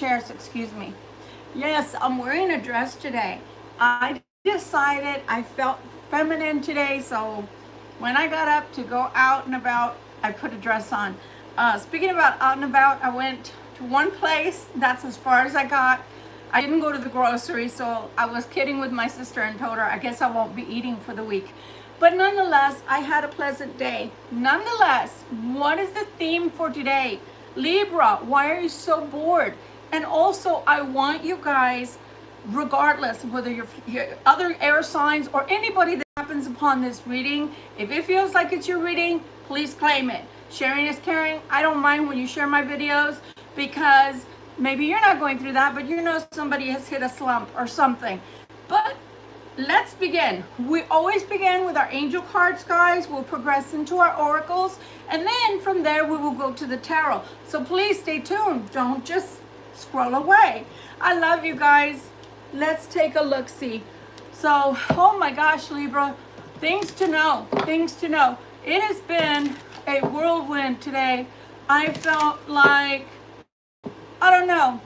chairs, excuse me. Yes, I'm wearing a dress today. I decided I felt feminine today, so when I got up to go out and about, I put a dress on. Speaking about out and about, I went to one place. That's as far as I got. I didn't go to the grocery, so I was kidding with my sister and told her, I guess I won't be eating for the week. But nonetheless, I had a pleasant day. Nonetheless, what is the theme for today? Libra, why are you so bored? And also, I want you guys, regardless of whether you're other air signs or anybody that happens upon this reading, if it feels like it's your reading, please claim it. Sharing is caring. I don't mind when you share my videos because maybe you're not going through that, but you know somebody has hit a slump or something. But let's begin. We always begin with our angel cards, guys. We'll progress into our oracles, and then from there we will go to the tarot. So please stay tuned. Don't just scroll away. I love you guys. Let's take a look-see. So, oh my gosh, Libra, things to know, things to know. It has been a whirlwind today. I felt like, I don't know.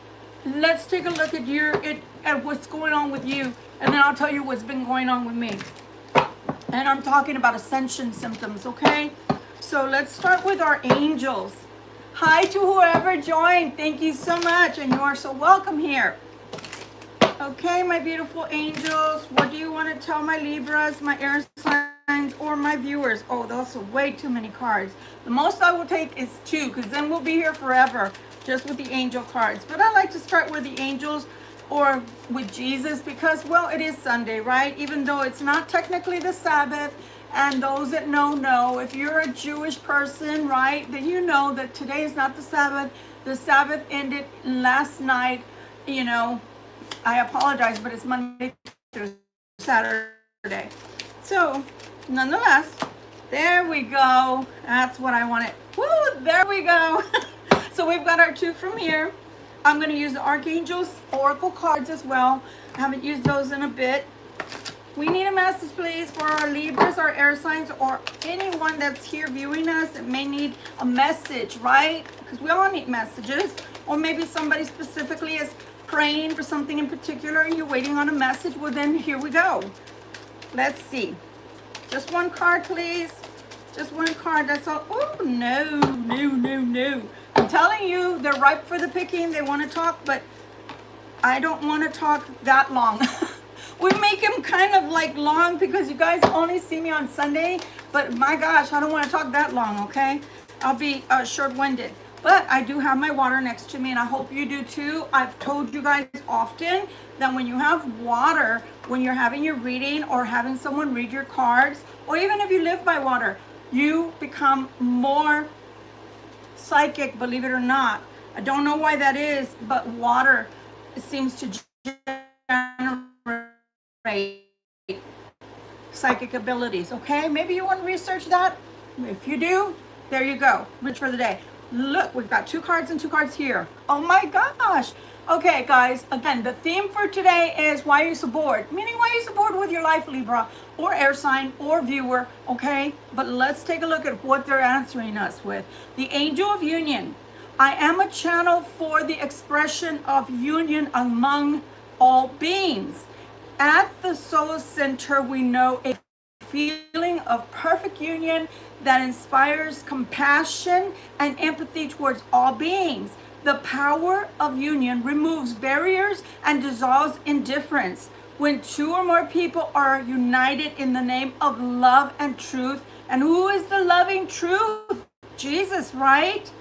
Let's take a look at what's going on with you, and then I'll tell you what's been going on with me. And I'm talking about ascension symptoms, okay? So let's start with our angels. Hi to whoever joined. Thank you so much, and you are so welcome here. Okay, my beautiful angels, what do you want to tell my Libras, my air signs, or my viewers? Oh, those are way too many cards. The most I will take is 2, because then we'll be here forever just with the angel cards. But I like to start with the angels or with Jesus because, well, it is Sunday, right? Even though it's not technically the Sabbath. And those that know, if you're a Jewish person, right, then you know that today is not the Sabbath. The Sabbath ended last night, you know. I apologize, but it's Monday through Saturday. So, nonetheless, there we go. That's what I wanted. Woo, there we go. So we've got our 2 from here. I'm going to use the Archangel's Oracle cards as well. I haven't used those in a bit. We need a message, please, for our Libras, our air signs, or anyone that's here viewing us that may need a message, right? Because we all need messages. Or maybe somebody specifically is praying for something in particular and you're waiting on a message. Well, then here we go. Let's see. Just one card, please. Just one card. That's all. Oh, no. I'm telling you, they're ripe for the picking. They want to talk, but I don't want to talk that long. We make them kind of like long because you guys only see me on Sunday. But my gosh, I don't want to talk that long, okay? I'll be short-winded. But I do have my water next to me, and I hope you do too. I've told you guys often that when you have water, when you're having your reading or having someone read your cards, or even if you live by water, you become more psychic, believe it or not. I don't know why that is, but water seems to generate psychic abilities, okay? Maybe you want to research that. If you do, there you go. Rich for the day. Look, we've got 2 cards and 2 cards here. Oh my gosh. Okay, guys, again, the theme for today is why are you so bored? Meaning, why are you so bored with your life, Libra, or air sign, or viewer, okay? But let's take a look at what they're answering us with. The Angel of Union. I am a channel for the expression of union among all beings. At the soul center, we know a feeling of perfect union that inspires compassion and empathy towards all beings. The power of union removes barriers and dissolves indifference. When 2 or more people are united in the name of love and truth, and who is the loving truth? Jesus, right?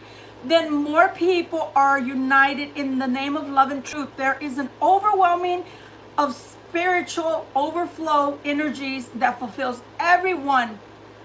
Then more people are united in the name of love and truth. There is an overwhelming of spiritual overflow energies that fulfills everyone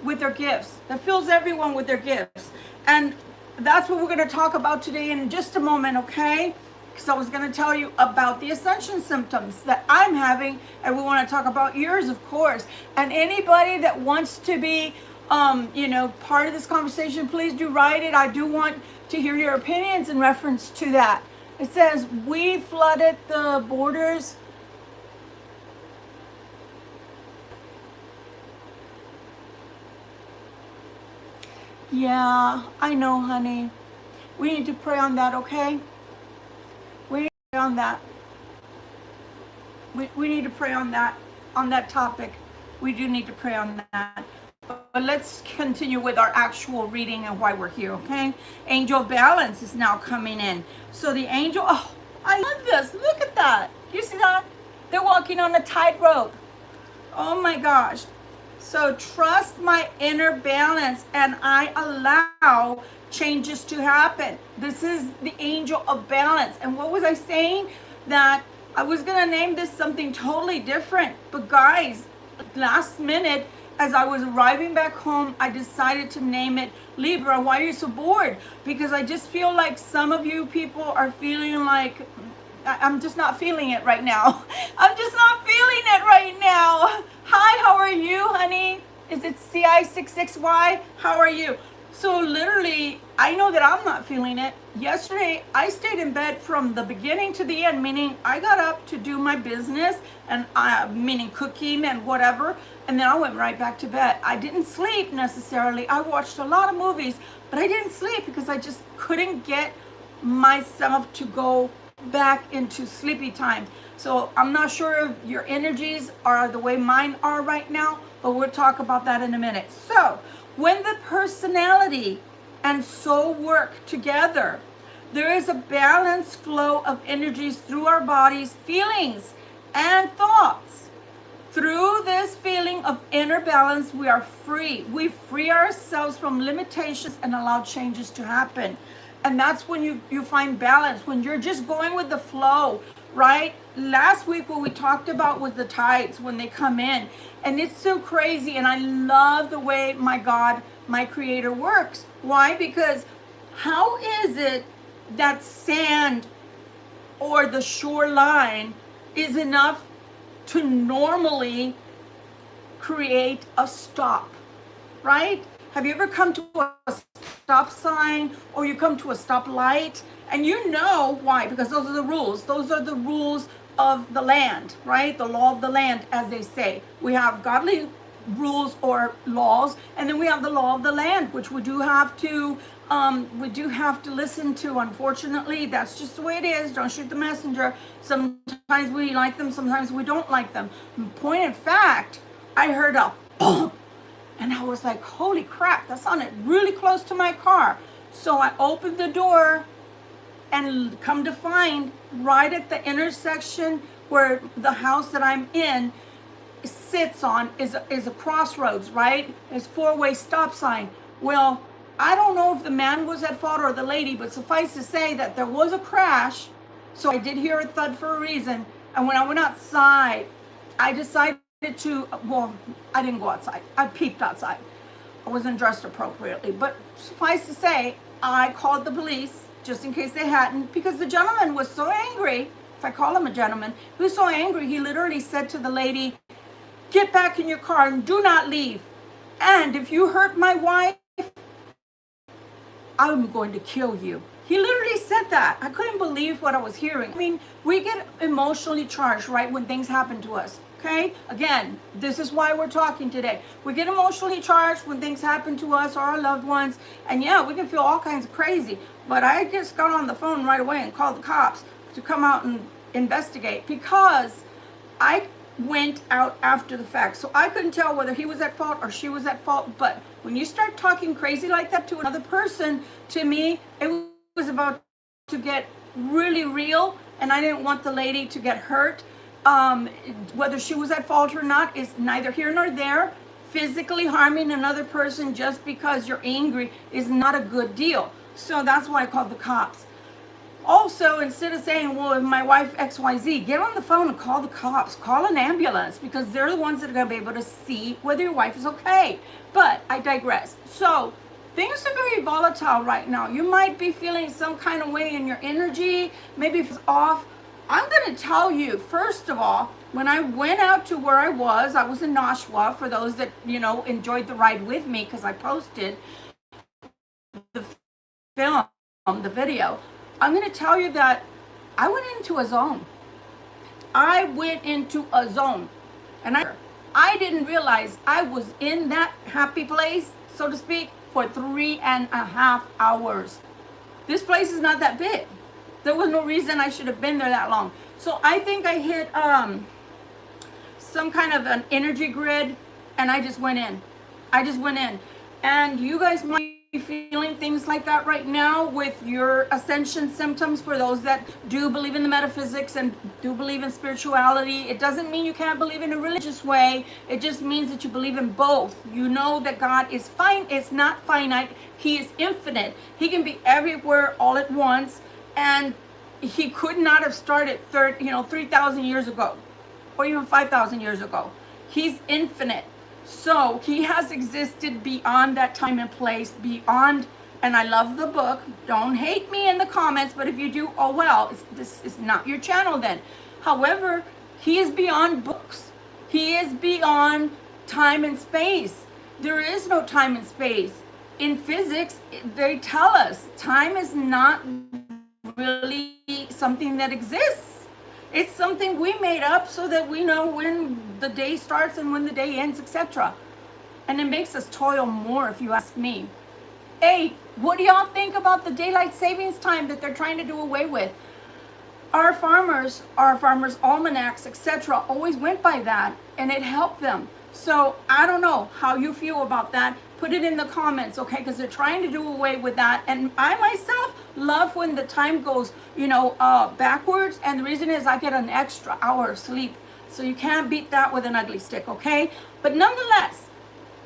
with their gifts. That fills everyone with their gifts. And that's what we're going to talk about today in just a moment, okay? Because I was going to tell you about the ascension symptoms that I'm having, and we want to talk about yours, of course. And anybody that wants to be, part of this conversation, please do write it. I do want to hear your opinions in reference to that. It says, we flooded the borders. Yeah, I know, honey. We need to pray on that, okay? We on that. We need to pray on that topic. We do need to pray on that. But let's continue with our actual reading and why we're here, okay? Angel of Balance is now coming in. So the angel, oh, I love this. Look at that. Do you see that? They're walking on a tightrope. Oh my gosh. So trust my inner balance and I allow changes to happen. This is the angel of balance. And what was I saying? That I was going to name this something totally different. But guys, last minute, as I was arriving back home, I decided to name it Libra. Why are you so bored? Because I just feel like some of you people are feeling like, I'm just not feeling it right now. I'm just not feeling it right now. Hi, how are you, honey? Is it CI66Y? How are you? So literally, I know that I'm not feeling it. Yesterday, I stayed in bed from the beginning to the end, meaning I got up to do my business, and meaning cooking and whatever, and then I went right back to bed. I didn't sleep necessarily. I watched a lot of movies, but I didn't sleep because I just couldn't get myself to go back into sleepy time. So I'm not sure if your energies are the way mine are right now, but we'll talk about that in a minute. So when the personality and soul work together, there is a balanced flow of energies through our bodies, feelings, and thoughts. Through this feeling of inner balance, we are free. We free ourselves from limitations and allow changes to happen. And that's when you find balance, when you're just going with the flow, right? Last week what we talked about was the tides when they come in. And it's so crazy. And I love the way my God, my creator works. Why? Because how is it that sand or the shoreline is enough to normally create a stop, right? Have you ever come to a stop sign or you come to a stoplight and you know why? Because those are the rules. Those are the rules of the land, right? The law of the land, as they say. We have godly rules or laws, and then we have the law of the land, which we do have to listen to. Unfortunately, that's just the way it is. Don't shoot the messenger. Sometimes we like them, sometimes we don't like them. Point in fact, I heard a boom, and I was like, holy crap, that sounded really close to my car. So I opened the door, and come to find, right at the intersection where the house that I'm in sits on is a crossroads, right? It's four-way stop sign. Well, I don't know if the man was at fault or the lady, but suffice to say that there was a crash. So I did hear a thud for a reason. And when I went outside, I decided to, well, I didn't go outside. I peeped outside. I wasn't dressed appropriately. But suffice to say, I called the police just in case they hadn't, because the gentleman was so angry. If I call him a gentleman, he was so angry, he literally said to the lady, get back in your car and do not leave. And if you hurt my wife, I'm going to kill you. He literally said that. I couldn't believe what I was hearing. I mean, we get emotionally charged, right, when things happen to us. Okay? Again, this is why we're talking today. We get emotionally charged when things happen to us or our loved ones. And yeah, we can feel all kinds of crazy. But I just got on the phone right away and called the cops to come out and investigate, because I went out after the fact. So I couldn't tell whether he was at fault or she was at fault. But when you start talking crazy like that to another person, to me, it was about to get really real. And I didn't want the lady to get hurt. Whether she was at fault or not is neither here nor there. Physically harming another person just because you're angry is not a good deal. So that's why I called the cops. Also, instead of saying, well, if my wife XYZ, get on the phone and call the cops. Call an ambulance, because they're the ones that are going to be able to see whether your wife is okay. But I digress. So things are very volatile right now. You might be feeling some kind of way in your energy. Maybe it's off. I'm going to tell you, first of all, when I went out to where I was in Nashua, for those that, enjoyed the ride with me, because I posted the film, the video. I'm going to tell you that I went into a zone. I went into a zone. And I didn't realize I was in that happy place, so to speak, for 3.5 hours. This place is not that big. There was no reason I should have been there that long. So I think I hit some kind of an energy grid, and I just went in. I just went in. And you guys might be feeling things like that right now with your ascension symptoms. For those that do believe in the metaphysics and do believe in spirituality, it doesn't mean you can't believe in a religious way. It just means that you believe in both. You know that God is fine. It's not finite. He is infinite. He can be everywhere all at once, and he could not have started 3,000 years ago, or even 5,000 years ago. He's infinite. So he has existed beyond that time and place, beyond, and I love the book. Don't hate me in the comments, but if you do, oh well, this is not your channel then. However, he is beyond books. He is beyond time and space. There is no time and space. In physics, they tell us time is not really something that exists. It's something we made up so that we know when the day starts and when the day ends, etc. And it makes us toil more, if you ask me. Hey, what do y'all think about the daylight savings time that they're trying to do away with? Our farmers almanacs, etc. always went by that, and it helped them. So I don't know how you feel about that. Put it in the comments, okay? Because they're trying to do away with that. And I myself love when the time goes, backwards. And the reason is I get an extra hour of sleep. So you can't beat that with an ugly stick, okay? But nonetheless,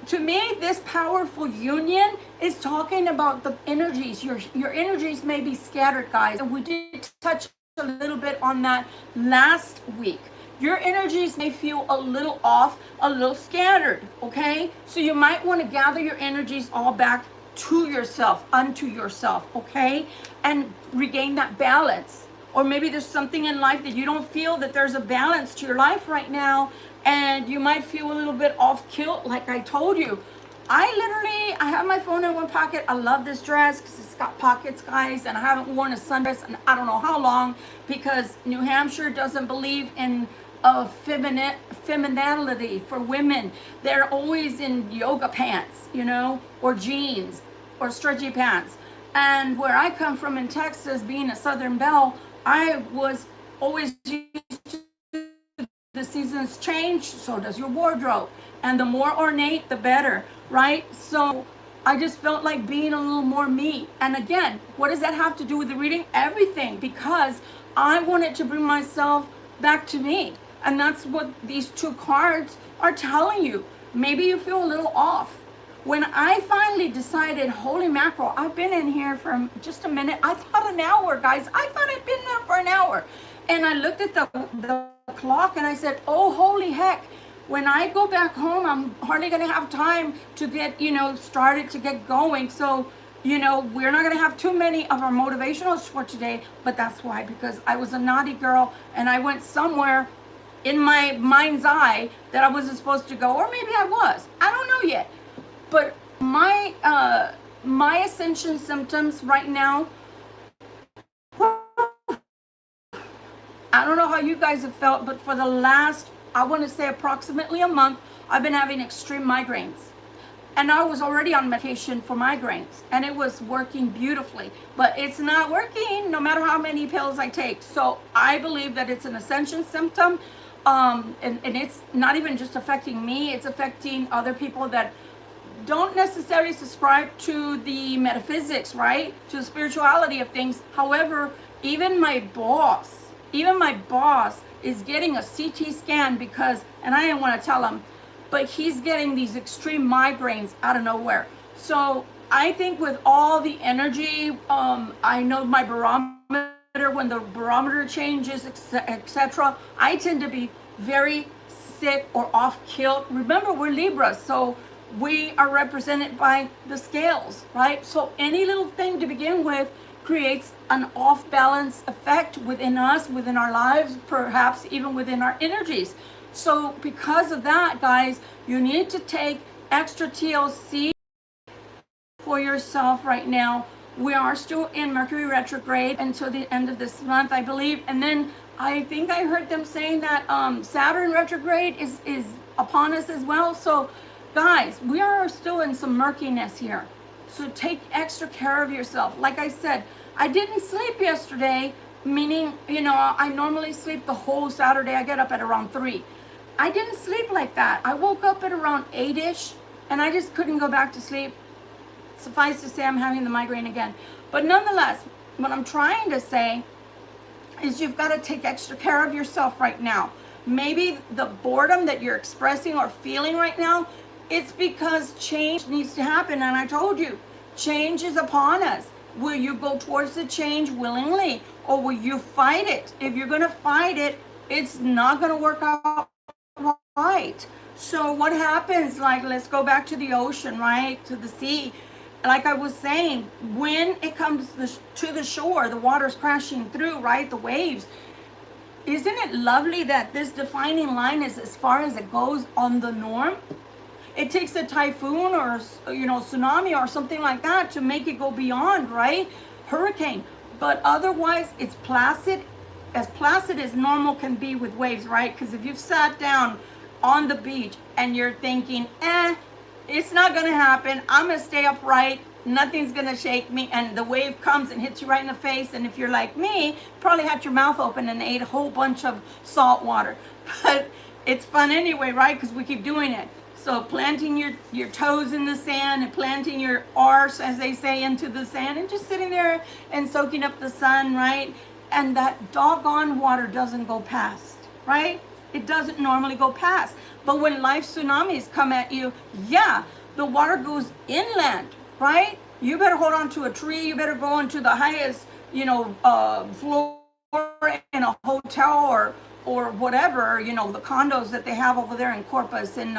to me, this powerful union is talking about the energies. Your energies may be scattered, guys. And we did touch a little bit on that last week. Your energies may feel a little off, a little scattered, okay? So you might want to gather your energies all back to yourself, unto yourself, okay? And regain that balance. Or maybe there's something in life that you don't feel that there's a balance to your life right now, and you might feel a little bit off kilt, like I told you. I have my phone in one pocket. I love this dress because it's got pockets, guys, and I haven't worn a sundress in I don't know how long, because New Hampshire doesn't believe in femininity for women. They're always in yoga pants, or jeans or stretchy pants. And where I come from in Texas, being a Southern belle, I was always used to the seasons change, so does your wardrobe. And the more ornate, the better, right? So I just felt like being a little more me. And again, what does that have to do with the reading? Everything, because I wanted to bring myself back to me. And that's what these two cards are telling you. Maybe you feel a little off. When I finally decided, holy mackerel, I've been in here for just a minute. I thought an hour, guys. I thought I'd been there for an hour. And I looked at the clock and I said, oh, holy heck. When I go back home, I'm hardly going to have time to get, started, to get going. So, we're not going to have too many of our motivationals for today. But that's why, because I was a naughty girl and I went somewhere in my mind's eye that I wasn't supposed to go. Or maybe I was. I don't know yet. But my ascension symptoms right now, I don't know how you guys have felt, but for the last, I want to say approximately a month, I've been having extreme migraines. And I was already on medication for migraines, and it was working beautifully. But it's not working no matter how many pills I take. So I believe that it's an ascension symptom. And it's not even just affecting me, it's affecting other people that don't necessarily subscribe to the metaphysics, right? To the spirituality of things. However, even my boss is getting a CT scan because, and I didn't want to tell him, but he's getting these extreme migraines out of nowhere. So I think with all the energy, I know my barometer, when the barometer changes, etc., I tend to be very sick or off kilt. Remember, we're Libras, so we are represented by the scales, right? So any little thing to begin with creates an off balance effect within us, within our lives, perhaps even within our energies. So because of that, guys, you need to take extra TLC for yourself right now. We are still in Mercury retrograde until the end of this month, I believe. And then I think I heard them saying that Saturn retrograde is upon us as well. So guys, we are still in some murkiness here. So take extra care of yourself. Like I said, I didn't sleep yesterday, meaning, I normally sleep the whole Saturday. I get up at around 3. I didn't sleep like that. I woke up at around 8-ish, and I just couldn't go back to sleep. Suffice to say, I'm having the migraine again. But nonetheless, what I'm trying to say is you've got to take extra care of yourself right now. Maybe the boredom that you're expressing or feeling right now, it's because change needs to happen. And I told you, change is upon us. Will you go towards the change willingly, or will you fight it? If you're going to fight it, it's not going to work out right. So what happens, like, let's go back to the ocean, right? To the sea. Like I was saying, when it comes to the shore, the water's crashing through, right? The waves. Isn't it lovely that this defining line is as far as it goes on the norm? It takes a typhoon or, tsunami or something like that to make it go beyond, right? Hurricane. But otherwise, it's placid as normal can be with waves, right? Because if you've sat down on the beach and you're thinking, it's not going to happen, I'm going to stay upright, nothing's going to shake me, and the wave comes and hits you right in the face, and if you're like me, probably had your mouth open and ate a whole bunch of salt water. But it's fun anyway, right? Because we keep doing it. So planting your toes in the sand and planting your arse, as they say, into the sand, and just sitting there and soaking up the sun, right? And that doggone water doesn't go past, right? It doesn't normally go past. But when life tsunamis come at you, yeah, the water goes inland, right? You better hold on to a tree. You better go into the highest, floor in a hotel or whatever, the condos that they have over there in Corpus in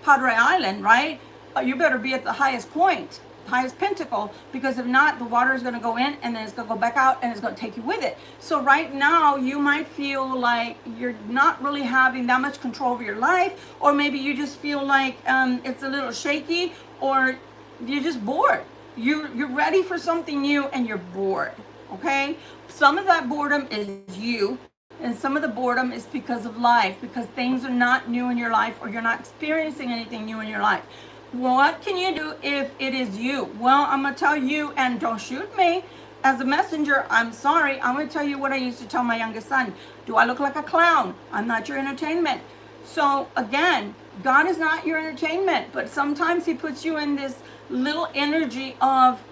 Padre Island, right? You better be at the highest point, highest pinnacle, because if not, the water is going to go in and then it's going to go back out and it's going to take you with it. So right now you might feel like you're not really having that much control over your life, or maybe you just feel like it's a little shaky, or you're just bored. You're ready for something new and you're bored, okay? Some of that boredom is you, and some of the boredom is because of life, because things are not new in your life, or you're not experiencing anything new in your life. What can you do if it is you? Well, I'm going to tell you, and don't shoot me as a messenger. I'm sorry. I'm going to tell you what I used to tell my youngest son. Do I look like a clown? I'm not your entertainment. So again, God is not your entertainment, but sometimes he puts you in this little energy of,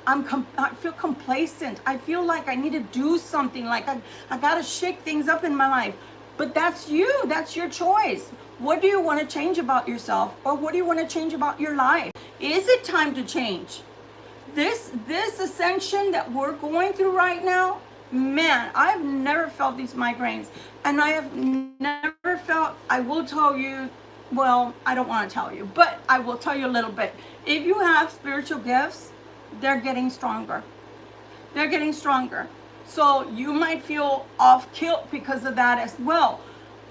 I feel complacent. I feel like I need to do something, like I got to shake things up in my life. But that's you. That's your choice. What do you want to change about yourself, or what do you want to change about your life? Is it time to change? This ascension that we're going through right now, man, I've never felt these migraines, and I have never felt, I will tell you, well, I don't want to tell you, but I will tell you a little bit. If you have spiritual gifts, they're getting stronger. They're getting stronger. So you might feel off kilt because of that as well.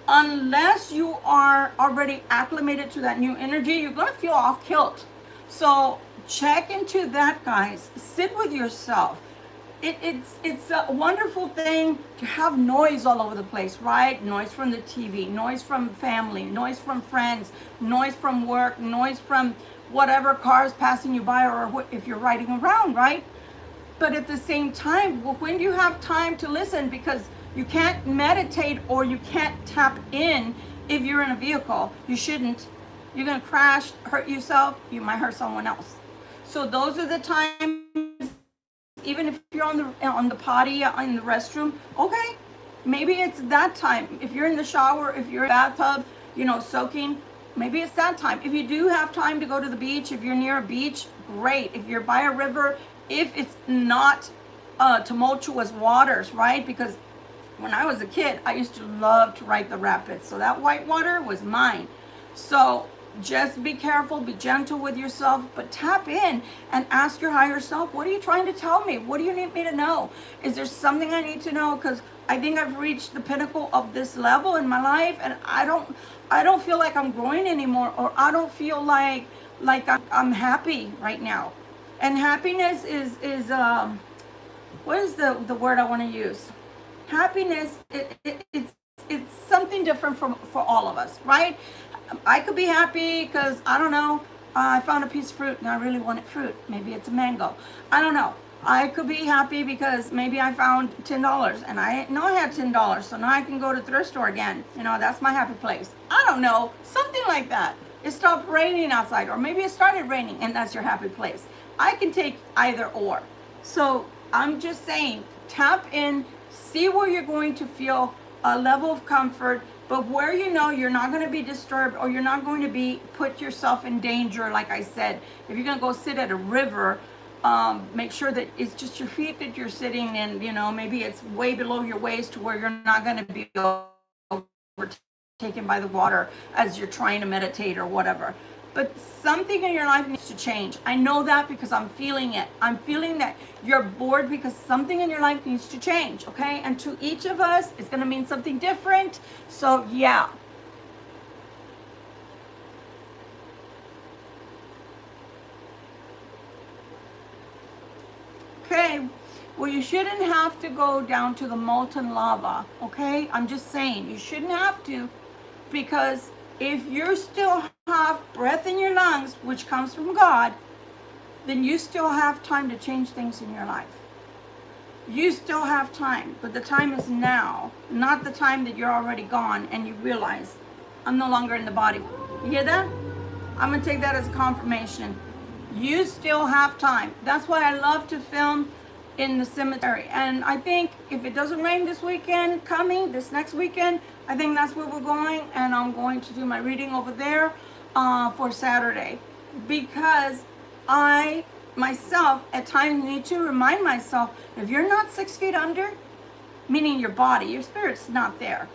Unless you are already acclimated to that new energy, you're going to feel off kilt. So check into that, guys. Sit with yourself. It's a wonderful thing to have noise all over the place, right? Noise from the TV, noise from family, noise from friends, noise from work, noise from whatever cars passing you by, or if you're riding around, right? But at the same time, when do you have time to listen? Because you can't meditate or you can't tap in if you're in a vehicle. You shouldn't. You're going to crash, hurt yourself. You might hurt someone else. So those are the times, even if you're on the potty, in the restroom, okay, maybe it's that time. If you're in the shower, if you're in the bathtub, soaking, maybe it's that time. If you do have time to go to the beach, if you're near a beach, great. If you're by a river, if it's not tumultuous waters, right? Because when I was a kid, I used to love to ride the rapids. So that white water was mine. So just be careful, be gentle with yourself, but tap in and ask your higher self, what are you trying to tell me? What do you need me to know? Is there something I need to know? Because I think I've reached the pinnacle of this level in my life, and I don't feel like I'm growing anymore, or I don't feel like I'm happy right now. And happiness is what is the word I want to use? Happiness, it's something different for all of us, right? I could be happy because, I don't know, I found a piece of fruit and I really wanted fruit. Maybe it's a mango. I don't know. I could be happy because maybe I found $10 and I didn't know I had $10. So now I can go to the thrift store again. You know, that's my happy place. I don't know, something like that. It stopped raining outside, or maybe it started raining and that's your happy place. I can take either or. So I'm just saying, tap in, see where you're going to feel a level of comfort, but where you know you're not going to be disturbed, or you're not going to be put yourself in danger. Like I said, if you're going to go sit at a river, make sure that it's just your feet that you're sitting in, you know, maybe it's way below your waist to where you're not going to be overtaken by the water as you're trying to meditate or whatever. But something in your life needs to change. I know that because I'm feeling it. I'm feeling that you're bored because something in your life needs to change, okay? And to each of us, it's going to mean something different. So, yeah. Okay, well, you shouldn't have to go down to the molten lava, okay? I'm just saying, you shouldn't have to, because if you still have breath in your lungs, which comes from God, then you still have time to change things in your life. You still have time, but the time is now, not the time that you're already gone and you realize, I'm no longer in the body. You hear that? I'm going to take that as a confirmation. You still have time. That's why I love to film in the cemetery. And I think if it doesn't rain this weekend, this next weekend, I think that's where we're going. And I'm going to do my reading over there for Saturday. Because I, myself, at times need to remind myself, if you're not 6 feet under, meaning your body, your spirit's not there.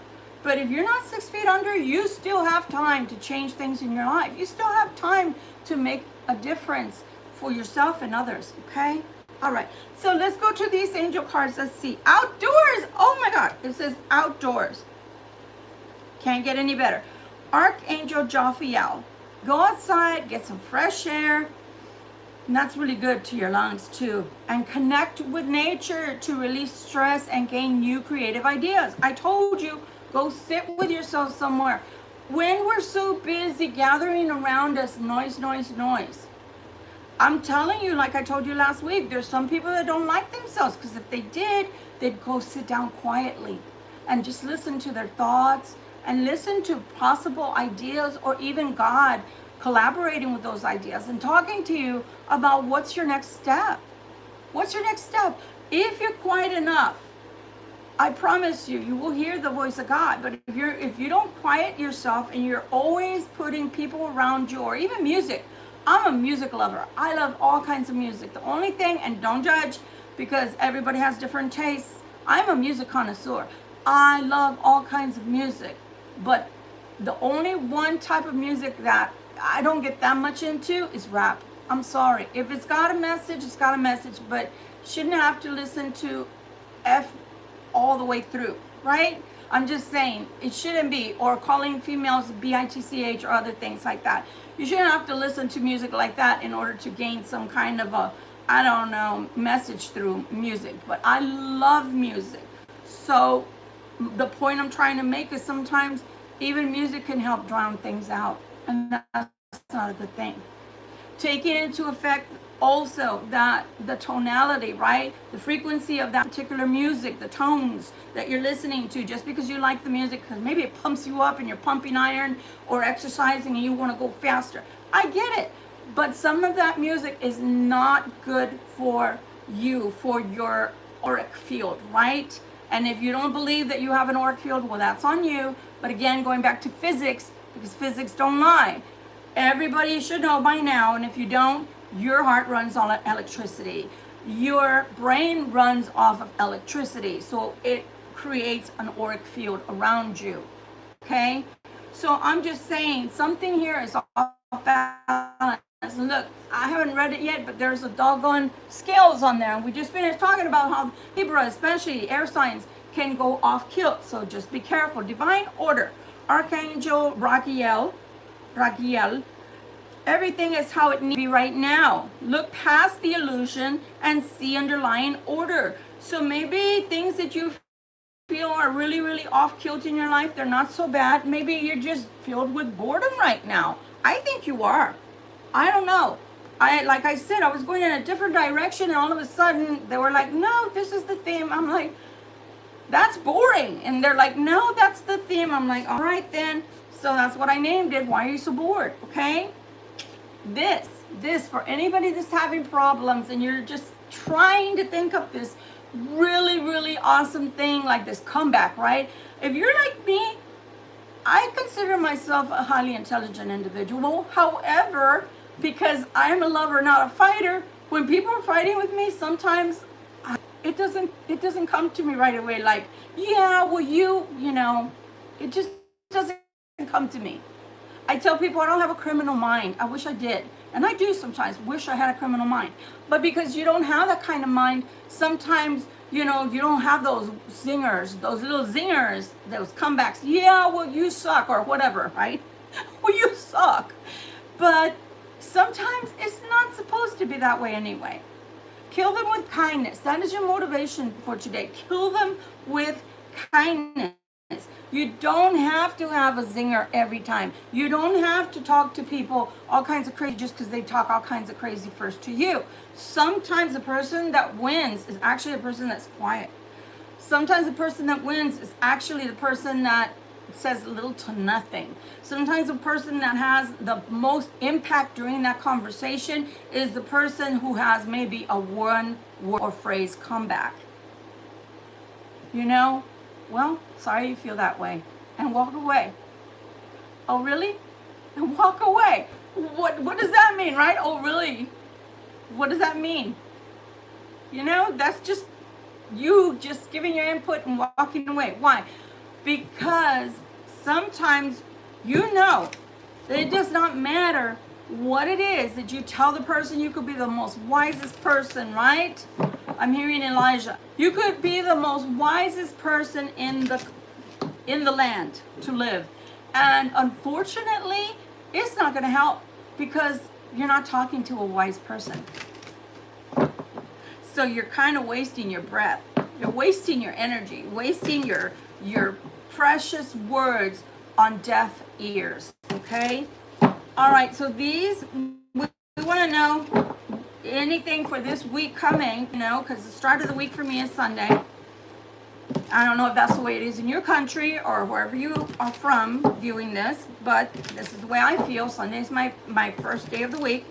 But if you're not 6 feet under, you still have time to change things in your life. You still have time to make a difference for yourself and others, okay? All right, so let's go to these angel cards. Let's see. Outdoors. Oh my God, it says outdoors. Can't get any better. Archangel Jophiel. Go outside, get some fresh air. And that's really good to your lungs too. And connect with nature to release stress and gain new creative ideas. I told you, go sit with yourself somewhere. When we're so busy gathering around us, noise, noise, noise. I'm telling you, like I told you last week, there's some people that don't like themselves, because if they did, they'd go sit down quietly and just listen to their thoughts and listen to possible ideas, or even God collaborating with those ideas and talking to you about what's your next step. What's your next step? If you're quiet enough, I promise you, you will hear the voice of God. But if you don't quiet yourself and you're always putting people around you, or even music. I'm a music lover. I love all kinds of music. The only thing, and don't judge, because everybody has different tastes. I'm a music connoisseur. I love all kinds of music. But the only one type of music that I don't get that much into is rap. I'm sorry. If it's got a message, it's got a message, but shouldn't have to listen to F all the way through, right? I'm just saying, it shouldn't be, or calling females bitch or other things like that. You shouldn't have to listen to music like that in order to gain some kind of a, I don't know, message through music. But I love music. So the point I'm trying to make is sometimes even music can help drown things out. And that's not a good thing. Taking into effect also that the tonality, right? The frequency of that particular music, the tones that you're listening to, just because you like the music, because maybe it pumps you up and you're pumping iron or exercising and you want to go faster. I get it. But some of that music is not good for you, for your auric field, right? And if you don't believe that you have an auric field, well, that's on you. But again, going back to physics, because physics don't lie. Everybody should know by now, and if you don't, your heart runs on electricity. Your brain runs off of electricity, so it creates an auric field around you, okay? So I'm just saying, something here is off balance. Look, I haven't read it yet, but there's a doggone scales on there, and we just finished talking about how Libra, especially air signs, can go off kilt, so just be careful. Divine order. Archangel Raguel, everything is how it needs to be right now. Look past the illusion and see underlying order. So maybe things that you feel are really, really off kilt in your life, they're not so bad. Maybe you're just filled with boredom right now. I think you are. I don't know. like I said, I was going in a different direction, and all of a sudden they were like, no, this is the theme. I'm like, that's boring. And they're like, no, that's the theme. I'm like, all right then. So that's what I named it. Why are you so bored? Okay. This for anybody that's having problems and you're just trying to think of this really, really awesome thing, like this comeback, right? If you're like me, I consider myself a highly intelligent individual. However, because I'm a lover, not a fighter, when people are fighting with me, sometimes it doesn't come to me right away like, yeah, well, you know, it just doesn't come to me. I tell people I don't have a criminal mind. I wish I did. And I do sometimes wish I had a criminal mind. But because you don't have that kind of mind, sometimes, you know, you don't have those zingers, those little zingers, those comebacks. Yeah, well, you suck or whatever, right? Well, you suck. But sometimes it's not supposed to be that way anyway. Kill them with kindness. That is your motivation for today. Kill them with kindness. You don't have to have a zinger every time. You don't have to talk to people all kinds of crazy just because they talk all kinds of crazy first to you. Sometimes the person that wins is actually the person that's quiet. Sometimes the person that wins is actually the person that says little to nothing. Sometimes the person that has the most impact during that conversation is the person who has maybe a one word or phrase comeback. You know? Well, sorry you feel that way. And walk away. Oh, really? And walk away. What does that mean, right? Oh, really? What does that mean? You know, that's just you just giving your input and walking away. Why? Because sometimes you know that it does not matter what it is that you tell the person. You could be the most wisest person, right? I'm hearing Elijah. You could be the most wisest person in the land to live. And unfortunately, it's not going to help because you're not talking to a wise person. So you're kind of wasting your breath. You're wasting your energy, wasting your precious words on deaf ears, okay? All right, so these, we want to know anything for this week coming, you know, because the start of the week for me is Sunday. I don't know if that's the way it is in your country or wherever you are from viewing this, but this is the way I feel. Sunday is my first day of the week.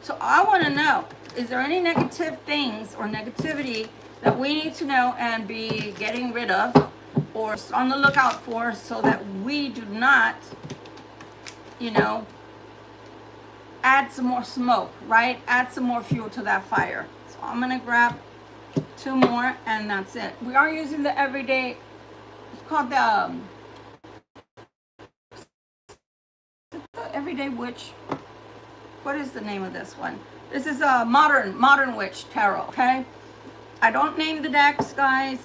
So I want to know, is there any negative things or negativity that we need to know and be getting rid of or on the lookout for so that we do not, you know, add some more smoke, right? Add some more fuel to that fire. So I'm going to grab 2 more and that's it. We are using the everyday, it's called the Everyday Witch. What is the name of this one? This is a modern witch tarot, okay? I don't name the decks, guys.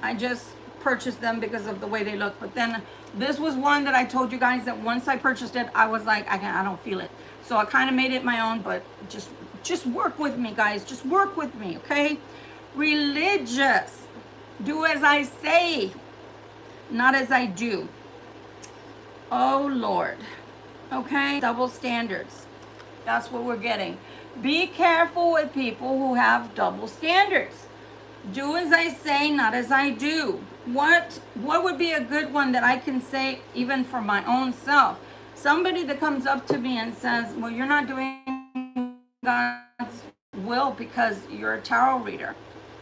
I just purchased them because of the way they look. But then this was one that I told you guys that once I purchased it, I was like, I don't feel it. So I kind of made it my own, but just work with me, guys. Just work with me, okay? Religious. Do as I say, not as I do. Oh, Lord. Okay? Double standards. That's what we're getting. Be careful with people who have double standards. Do as I say, not as I do. What would be a good one that I can say even for my own self? Somebody that comes up to me and says, well, you're not doing God's will because you're a tarot reader.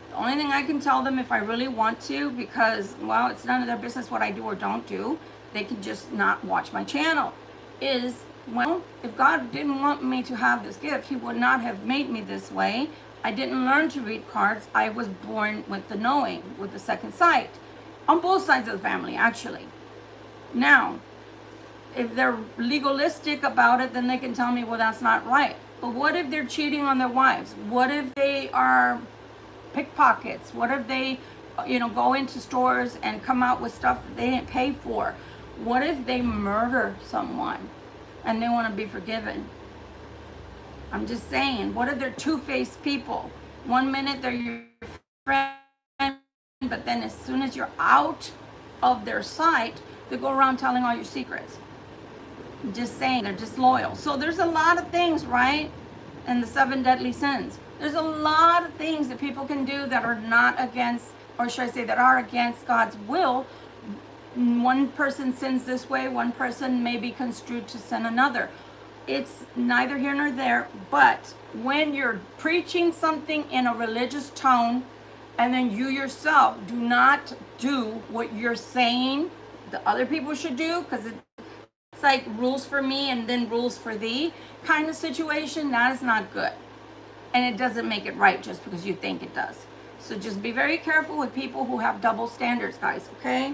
The only thing I can tell them if I really want to, because, well, it's none of their business what I do or don't do, they can just not watch my channel, is, well, if God didn't want me to have this gift, he would not have made me this way. I didn't learn to read cards. I was born with the knowing, with the second sight. On both sides of the family, actually. Now, if they're legalistic about it, then they can tell me, well, that's not right. But what if they're cheating on their wives? What if they are pickpockets? What if they, you know, go into stores and come out with stuff that they didn't pay for? What if they murder someone and they want to be forgiven? I'm just saying, what if they're two-faced people? One minute they're your friend, but then as soon as you're out of their sight, they go around telling all your secrets. I'm just saying, they're disloyal. So there's a lot of things, right? and the 7 deadly sins. There's a lot of things that people can do that are not against, or should I say, that are against God's will. One person sins this way, one person may be construed to sin another. It's neither here nor there, but when you're preaching something in a religious tone, and then you yourself do not do what you're saying the other people should do, because it's like rules for me and then rules for thee kind of situation, that is not good. And it doesn't make it right just because you think it does. So just be very careful with people who have double standards, guys, okay?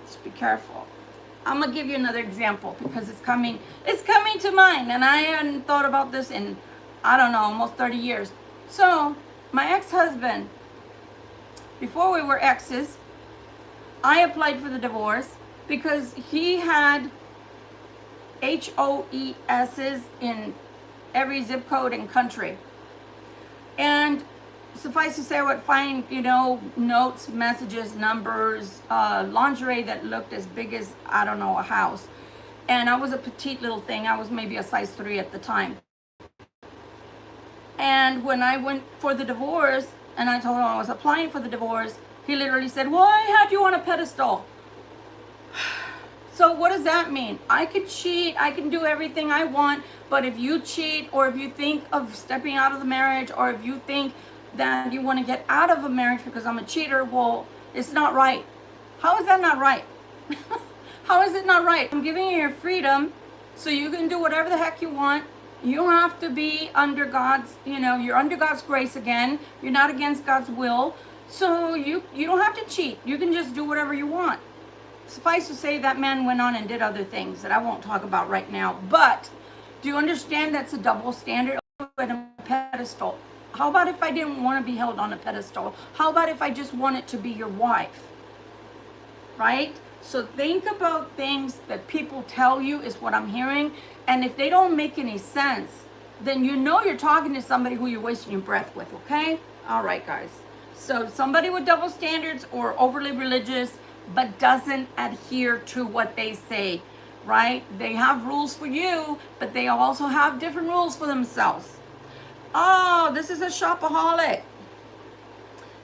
Just be careful. I'm gonna give you another example because it's coming to mind, and I hadn't thought about this in, I don't know, almost 30 years. So my ex-husband, before we were exes, I applied for the divorce because he had HOESs in every zip code and country. And suffice to say, I would find, notes, messages, numbers, lingerie that looked as big as, I don't know, a house. And I was a petite little thing. I was maybe a size 3 at the time. And when I went for the divorce, and I told him I was applying for the divorce, he literally said, well, I had you on a pedestal. So what does that mean? I could cheat, I can do everything I want, but if you cheat, or if you think of stepping out of the marriage, or if you think that you want to get out of a marriage because I'm a cheater, well, it's not right. How is that not right? How is it not right? I'm giving you your freedom so you can do whatever the heck you want. You don't have to be under God's, you're under God's grace again. You're not against God's will. So you don't have to cheat. You can just do whatever you want. Suffice to say, that man went on and did other things that I won't talk about right now. But do you understand that's a double standard and a pedestal? How about if I didn't want to be held on a pedestal? How about if I just wanted to be your wife? Right? So think about things that people tell you is what I'm hearing. And if they don't make any sense, then you're talking to somebody who you're wasting your breath with, okay? All right, guys. So somebody with double standards or overly religious, but doesn't adhere to what they say, right? They have rules for you, but they also have different rules for themselves. Oh, this is a shopaholic.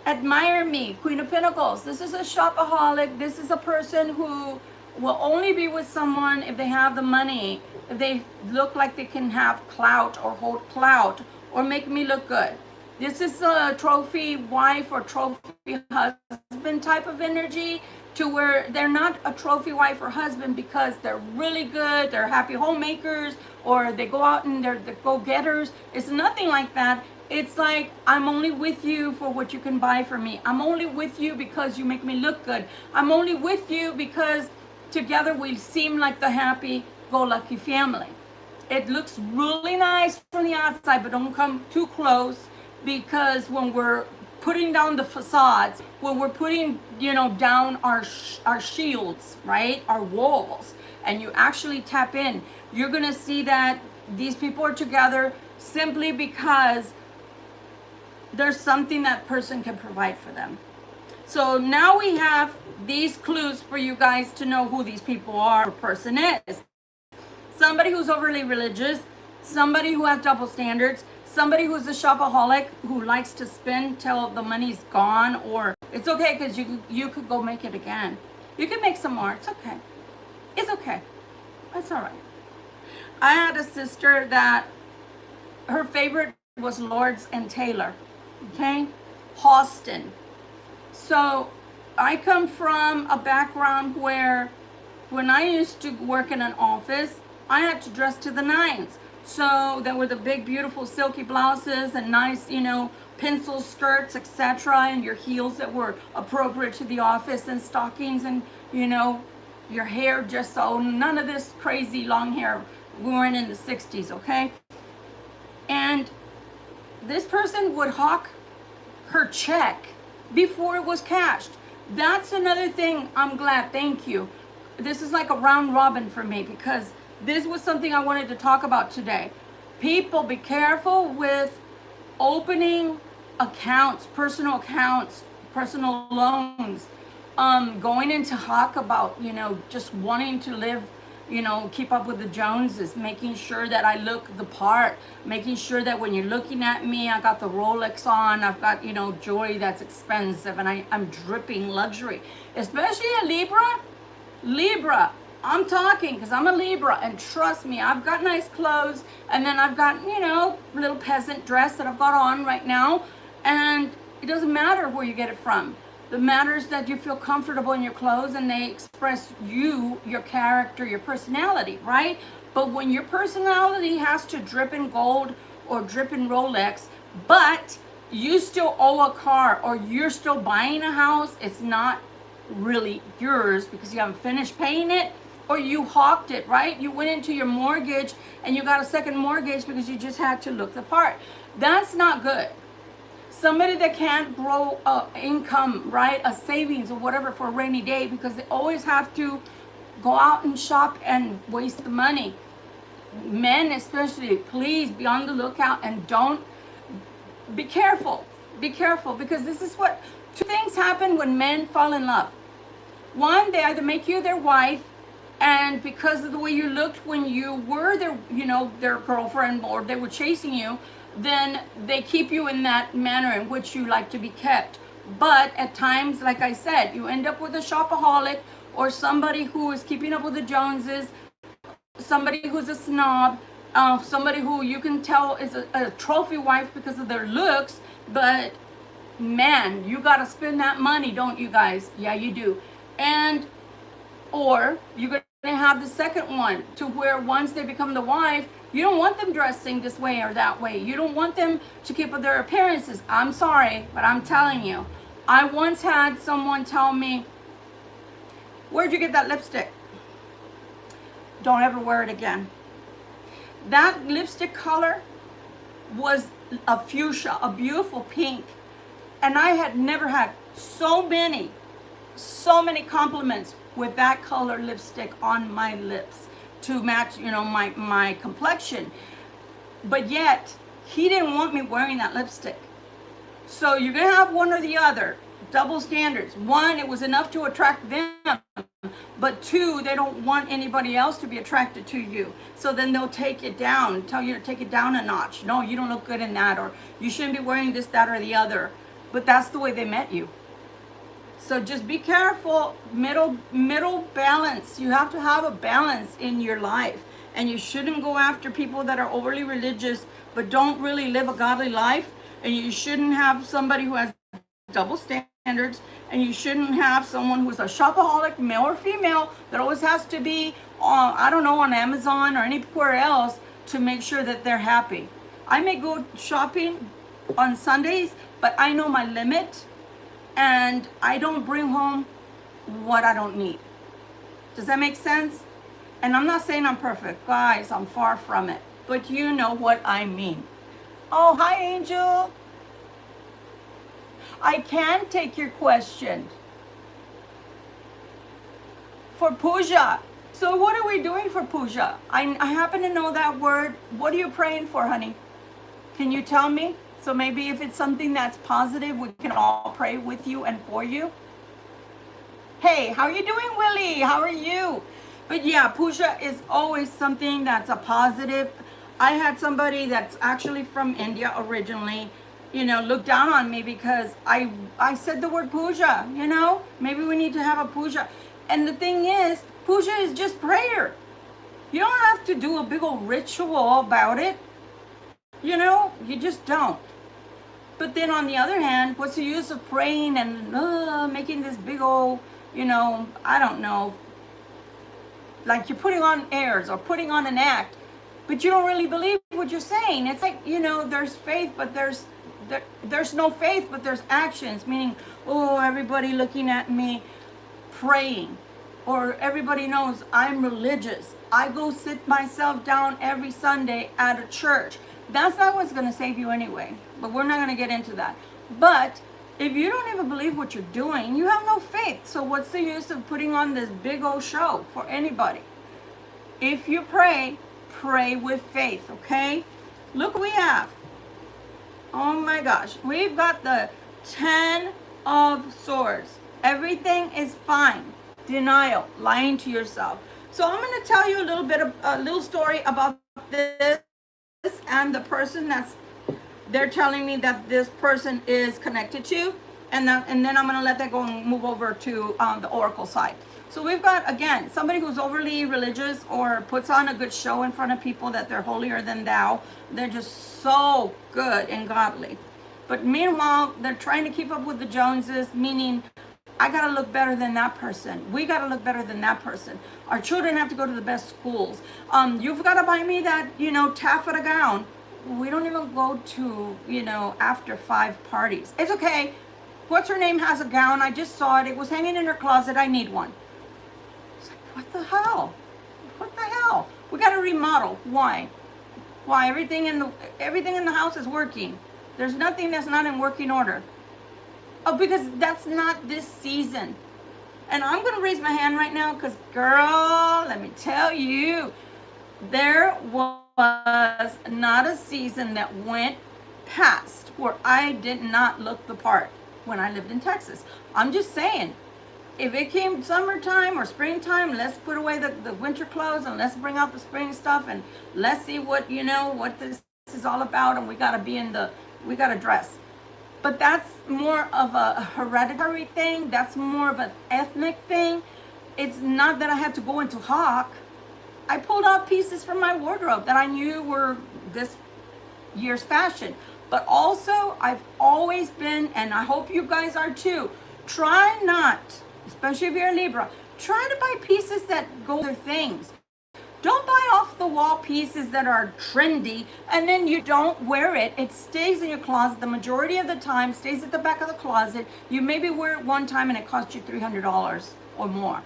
Admire me, Queen of Pentacles. This is a shopaholic. This is a person who will only be with someone if they have the money, if they look like they can have clout or hold clout or make me look good. This is a trophy wife or trophy husband type of energy, to where they're not a trophy wife or husband because they're really good, they're happy homemakers, or they go out and they're the go-getters. It's nothing like that. It's like, I'm only with you for what you can buy for me. I'm only with you because you make me look good. I'm only with you because together we seem like the happy-go-lucky family. It looks really nice from the outside, but don't come too close, because when we're putting down the facades, when we're putting, down our shields, right? Our walls, and you actually tap in, you're going to see that these people are together simply because there's something that person can provide for them. So now we have these clues for you guys to know who these people are or person is. Somebody who's overly religious, somebody who has double standards, somebody who's a shopaholic who likes to spend till the money's gone, or it's okay because you could go make it again. You can make some more. It's okay. It's okay. That's all right. I had a sister that her favorite was Lords and Taylor. Okay? Halston. So I come from a background where when I used to work in an office, I had to dress to the nines. So there were the big, beautiful silky blouses and nice, pencil skirts, etc. And your heels that were appropriate to the office, and stockings, and, your hair just so. None of this crazy long hair. We weren't in the 60s, okay? And this person would hawk her check before it was cashed. That's another thing. I'm glad. Thank you. This is like a round robin for me, because this was something I wanted to talk about today. People, be careful with opening accounts, personal loans, going into hawk about, just wanting to live you know, keep up with the Joneses, making sure that I look the part, making sure that when you're looking at me, I got the Rolex on, I've got, you know, jewelry that's expensive, and I'm dripping luxury. Especially a Libra, I'm talking because I'm a Libra, and trust me, I've got nice clothes, and then I've got, you know, little peasant dress that I've got on right now, and it doesn't matter where you get it from. The matter is that you feel comfortable in your clothes and they express you, your character, your personality, right? But when your personality has to drip in gold or drip in Rolex, but you still owe a car or you're still buying a house, it's not really yours because you haven't finished paying it, or you hawked it, right? You went into your mortgage and you got a second mortgage because you just had to look the part. That's not good. Somebody that can't grow income, right, a savings or whatever for a rainy day because they always have to go out and shop and waste the money. Men especially, please be on the lookout and don't, be careful. Be careful, because this is what, two things happen when men fall in love. One, they either make you their wife, and because of the way you looked when you were their, you know, their girlfriend, or they were chasing you, then they keep you in that manner in which you like to be kept. But at times, like I said, you end up with a shopaholic, or somebody who is keeping up with the Joneses, somebody who's a snob, somebody who you can tell is a trophy wife because of their looks, but man, you got to spend that money, don't you guys? Yeah, you do. And, or you're going to have the second one, to where once they become the wife, you don't want them dressing this way or that way. You don't want them to keep up their appearances. I'm sorry, but I'm telling you. I once had someone tell me, "Where'd you get that lipstick?" Don't ever wear it again. That lipstick color was a fuchsia, a beautiful pink. And I had never had so many compliments with that color lipstick on my lips to match, you know, my complexion. But yet, he didn't want me wearing that lipstick. So you're going to have one or the other. Double standards. One, it was enough to attract them. But two, they don't want anybody else to be attracted to you. So then they'll take it down, tell you to take it down a notch. No, you don't look good in that, or you shouldn't be wearing this, that, or the other. But that's the way they met you. So just be careful, middle balance. You have to have a balance in your life. And you shouldn't go after people that are overly religious but don't really live a godly life. And you shouldn't have somebody who has double standards. And you shouldn't have someone who's a shopaholic, male or female, that always has to be on, I don't know, on Amazon or anywhere else to make sure that they're happy. I may go shopping on Sundays, but I know my limit. And I don't bring home what I don't need. Does that make sense? And I'm not saying I'm perfect. Guys, I'm far from it. But you know what I mean. Oh, hi, Angel. I can take your question. For puja. So what are we doing for puja? I happen to know that word. What are you praying for, honey? Can you tell me? So maybe if it's something that's positive, we can all pray with you and for you. Hey, how are you doing, Willie? How are you? But yeah, puja is always something that's a positive. I had somebody that's actually from India originally, you know, look down on me because I said the word puja, you know. Maybe we need to have a puja. And the thing is, puja is just prayer. You don't have to do a big old ritual about it. You know, you just don't. But then on the other hand, what's the use of praying and making this big old, you know, I don't know, like you're putting on airs or putting on an act, but you don't really believe what you're saying. It's like, you know, there's faith, but there's no faith, but there's actions, meaning, oh, everybody looking at me praying, or everybody knows I'm religious. I go sit myself down every Sunday at a church. That's not what's going to save you anyway, but we're not going to get into that. But if you don't even believe what you're doing, you have no faith. So what's the use of putting on this big old show for anybody? If you pray, pray with faith, okay? Look what we have. Oh my gosh. We've got the 10 of Swords. Everything is fine. Denial, lying to yourself. So I'm going to tell you a little story about this and the person that's they're telling me that this person is connected to, and then I'm going to let that go and move over to the oracle side. So we've got, again, somebody who's overly religious or puts on a good show in front of people that they're holier than thou. They're just so good and godly. But meanwhile, they're trying to keep up with the Joneses, meaning I got to look better than that person. We got to look better than that person. Our children have to go to the best schools. You've got to buy me that, taffeta gown. We don't even go to, after 5 parties. It's okay. What's her name has a gown. I just saw it. It was hanging in her closet. I need one. It's like, what the hell? What the hell? We got to remodel. Why? Why? Everything in the house is working. There's nothing that's not in working order. Oh, because that's not this season. And I'm going to raise my hand right now because, girl, let me tell you, there was not a season that went past where I did not look the part when I lived in Texas. I'm just saying, if it came summertime or springtime, let's put away the winter clothes and let's bring out the spring stuff and let's see what this is all about. And we got to dress. But that's more of a hereditary thing. That's more of an ethnic thing. It's not that I had to go into hock. I pulled out pieces from my wardrobe that I knew were this year's fashion. But also, I've always been, and I hope you guys are too, try not, especially if you're a Libra, try to buy pieces that go with other things. Don't buy off the wall pieces that are trendy and then you don't wear it. It stays in your closet the majority of the time, stays at the back of the closet. You maybe wear it one time and it costs you $300 or more.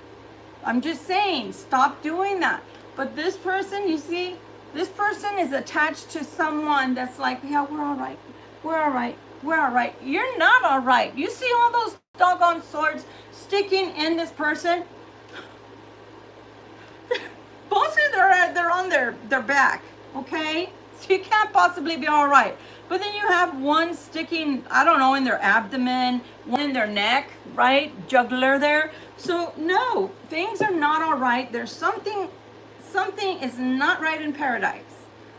I'm just saying, stop doing that. But this person, you see, this person is attached to someone that's like, yeah, we're all right. We're all right. We're all right. You're not all right. You see all those doggone swords sticking in this person? Mostly they're on their back, okay? So you can't possibly be all right. But then you have one sticking, I don't know, in their abdomen, one in their neck, right? Jugular there. So no, things are not all right. There's something is not right in paradise.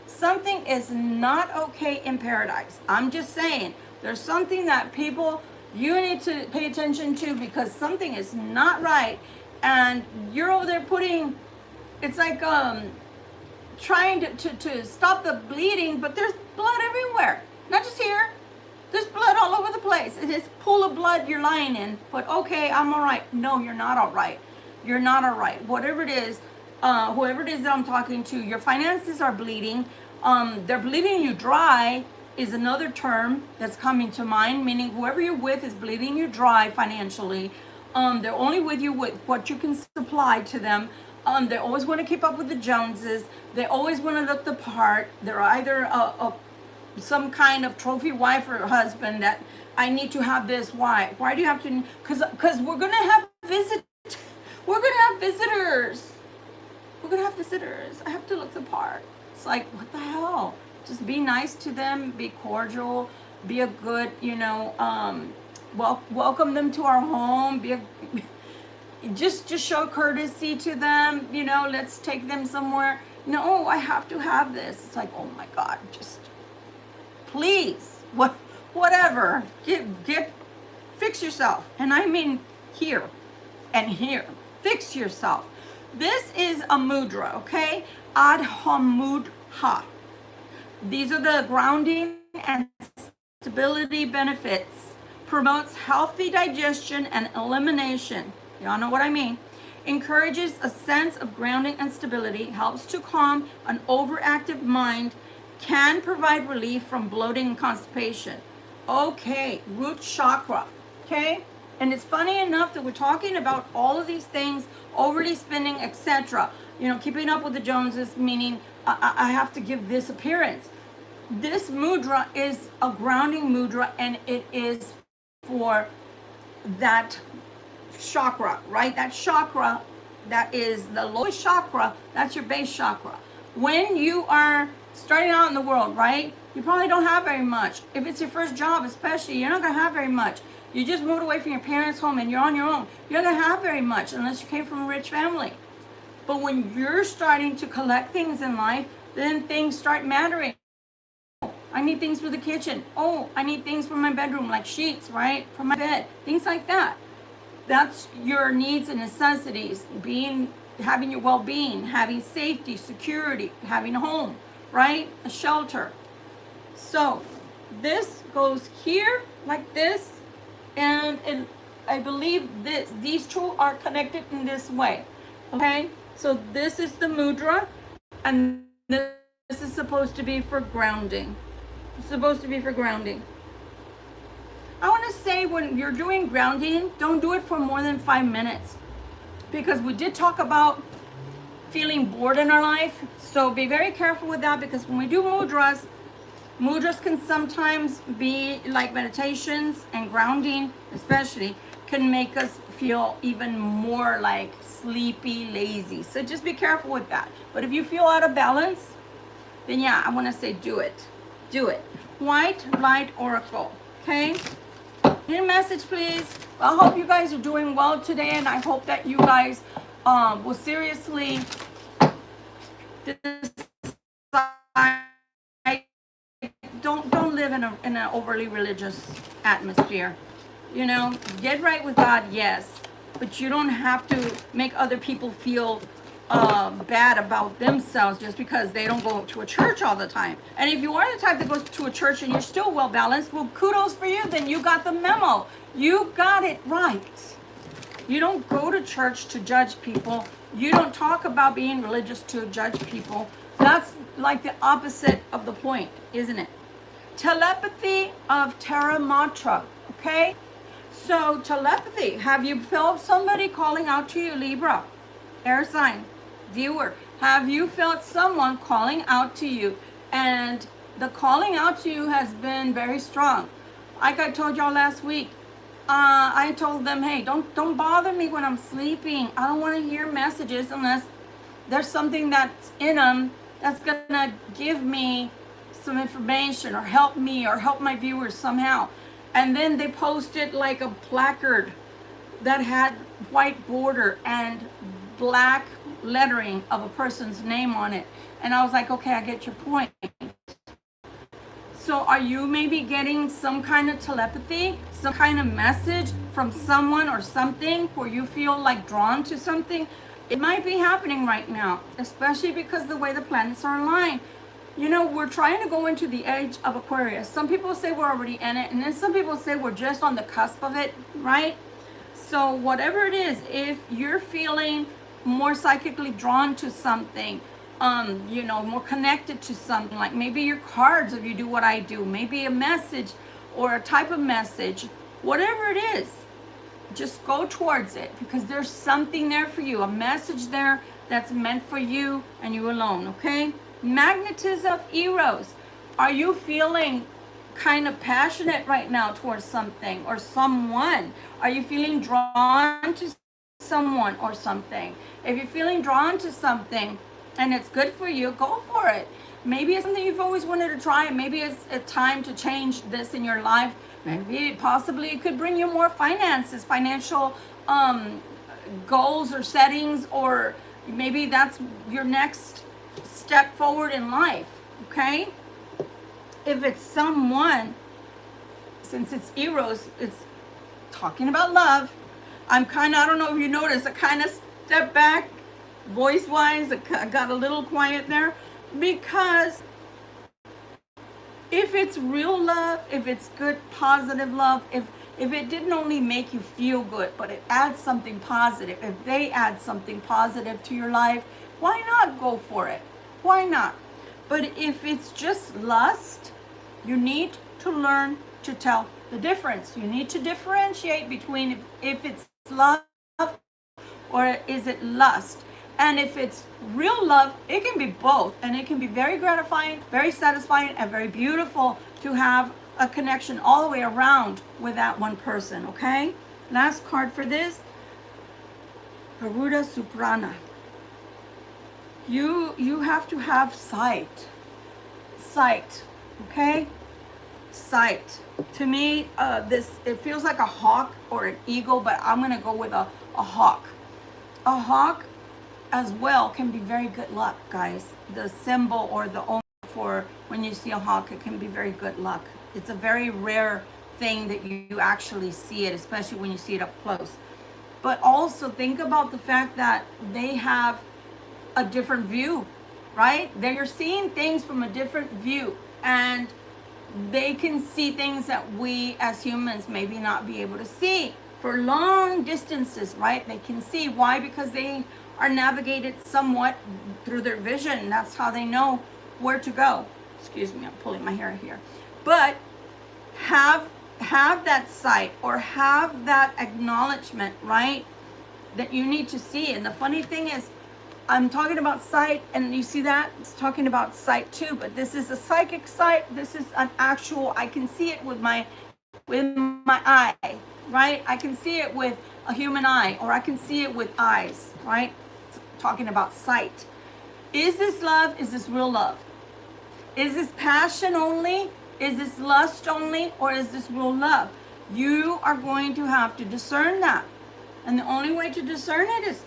Something is not okay in paradise. I'm just saying, there's something that you need to pay attention to because something is not right. And you're over there it's like trying to stop the bleeding, but there's blood everywhere. Not just here. There's blood all over the place. It's this pool of blood you're lying in. But okay, I'm all right. No, you're not all right. You're not all right. Whatever it is, whoever it is that I'm talking to, your finances are bleeding. They're bleeding you dry is another term that's coming to mind, meaning whoever you're with is bleeding you dry financially. They're only with you with what you can supply to them. They always want to keep up with the Joneses. They always want to look the part. They're either some kind of trophy wife or husband that I need to have this. Why? Why do you have to? Because we're gonna have visitors. We're gonna have visitors. We're gonna have visitors. I have to look the part. It's like, what the hell? Just be nice to them. Be cordial. Be a good, welcome them to our home. Just show courtesy to them, let's take them somewhere. No, I have to have this. It's like, oh my God, just please, whatever, fix yourself. And I mean here and here, fix yourself. This is a mudra, okay? Adha mudha. These are the grounding and stability benefits. Promotes healthy digestion and elimination. Y'all know what I mean. Encourages a sense of grounding and stability, helps to calm an overactive mind, can provide relief from bloating and constipation. Okay, root chakra, okay? And it's funny enough that we're talking about all of these things, overly spending, etc. Keeping up with the Joneses, meaning I have to give this appearance. This mudra is a grounding mudra, and it is for that chakra, right? That chakra, that is the lowest chakra, that's your base chakra. When you are starting out in the world, right, you probably don't have very much. If it's your first job especially, you're not going to have very much. You just moved away from your parents' home and you're on your own. You're not going to have very much unless you came from a rich family. But when you're starting to collect things in life, then things start mattering. I need things for the kitchen. Oh, I need things for my bedroom, like sheets, right? For my bed, things like that. That's your needs and necessities. Having your well-being, having safety, security, having a home, right? A shelter. So this goes here like this, and I believe these two are connected in this way. Okay, so this is the mudra, and this is supposed to be for grounding. It's supposed to be for grounding. I want to say, when you're doing grounding, don't do it for more than 5 minutes, because we did talk about feeling bored in our life. So be very careful with that, because when we do mudras can sometimes be like meditations, and grounding especially can make us feel even more like sleepy, lazy. So just be careful with that. But if you feel out of balance, then yeah, I want to say do it. Do it. White Light Oracle. Okay? Need a message, please. Well, I hope you guys are doing well today, and I hope that you guys will seriously decide. Don't live in an overly religious atmosphere. You know, get right with God, yes, but you don't have to make other people feel bad about themselves just because they don't go to a church all the time. And if you are the type that goes to a church and you're still well balanced, well, kudos for you. Then you got the memo. You got it right. You don't go to church to judge people. You don't talk about being religious to judge people. That's like the opposite of the point, isn't it? Telepathy of Terra Matra, okay? So telepathy, have you felt somebody calling out to you, Libra, air sign, viewer? Have you felt someone calling out to you? And the calling out to you has been very strong. Like I told y'all last week, I told them, hey, don't bother me when I'm sleeping. I don't want to hear messages unless there's something that's in them that's gonna give me some information or help me or help my viewers somehow. And then they posted like a placard that had white border and black lettering of a person's name on it. And I was like, okay, I get your point. So are you maybe getting some kind of telepathy, some kind of message from someone or something where you feel like drawn to something? It might be happening right now, especially because the way the planets are aligned. You know, we're trying to go into the age of Aquarius. Some people say we're already in it, and then some people say we're just on the cusp of it, right? So whatever it is, if you're feeling more psychically drawn to something, you know, more connected to something, like maybe your cards, if you do what I do, maybe a message or a type of message, whatever it is, just go towards it, because there's something there for you, a message there that's meant for you and you alone, okay? Magnetism of Eros. Are you feeling kind of passionate right now towards something or someone? Are you feeling drawn to someone or something? If you're feeling drawn to something and it's good for you, go for it. Maybe it's something you've always wanted to try, and maybe it's a time to change this in your life. Maybe possibly it could bring you more finances, financial goals or settings, or maybe that's your next step forward in life, okay? If it's someone, since it's Eros, it's talking about love. I don't know if you noticed, I kind of stepped back voice-wise. I got a little quiet there, because if it's real love, if it's good, positive love, if it didn't only make you feel good, but it adds something positive, if they add something positive to your life, why not go for it? Why not? But if it's just lust, you need to learn to tell the difference. You need to differentiate between if it's love or is it lust. And if it's real love, it can be both, and it can be very gratifying, very satisfying, and very beautiful to have a connection all the way around with that one person, okay? Last card for this, Garuda Suprana. You have to have sight, okay? Sight. To me, it feels like a hawk or an eagle, but I'm gonna go with a hawk. A hawk as well can be very good luck, guys. The symbol or the omen for when you see a hawk, it can be very good luck. It's a very rare thing that you actually see it, especially when you see it up close. But also think about the fact that they have a different view, right? They're seeing things from a different view, and they can see things that we as humans maybe not be able to see for long distances, right? They can see. Why? Because they are navigated somewhat through their vision. That's how they know where to go. Excuse me, I'm pulling my hair here. But have that sight or have that acknowledgement, right? That you need to see. And the funny thing is, I'm talking about sight, and you see that? It's talking about sight too, but this is a psychic sight. This is an actual, I can see it with my eye, right? I can see it with a human eye, or I can see it with eyes, right? It's talking about sight. Is this love? Is this real love? Is this passion only? Is this lust only? Or is this real love? You are going to have to discern that. And the only way to discern it is,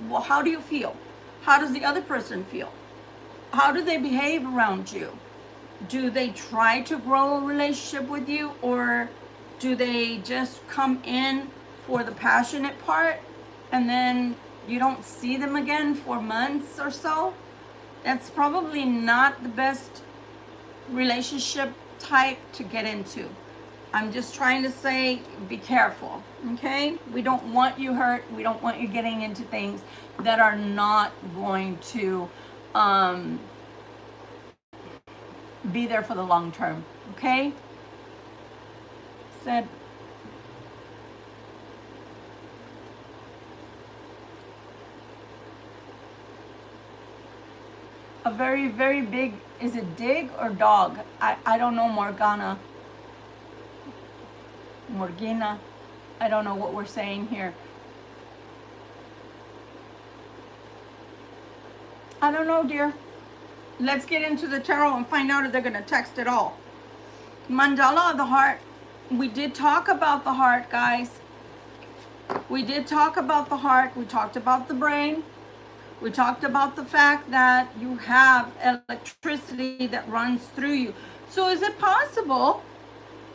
well, how do you feel? How does the other person feel? How do they behave around you? Do they try to grow a relationship with you, or do they just come in for the passionate part and then you don't see them again for months or so? That's probably not the best relationship type to get into. I'm just trying to say, be careful, okay? We don't want you hurt. We don't want you getting into things that are not going to be there for the long term, okay? Said, a very, very big, is it dig or dog? I don't know, Morgana. Morgina. I don't know what we're saying here. I don't know, dear. Let's get into the tarot and find out if they're going to text it all. Mandala of the heart. We did talk about the heart, guys. We did talk about the heart. We talked about the brain. We talked about the fact that you have electricity that runs through you. So is it possible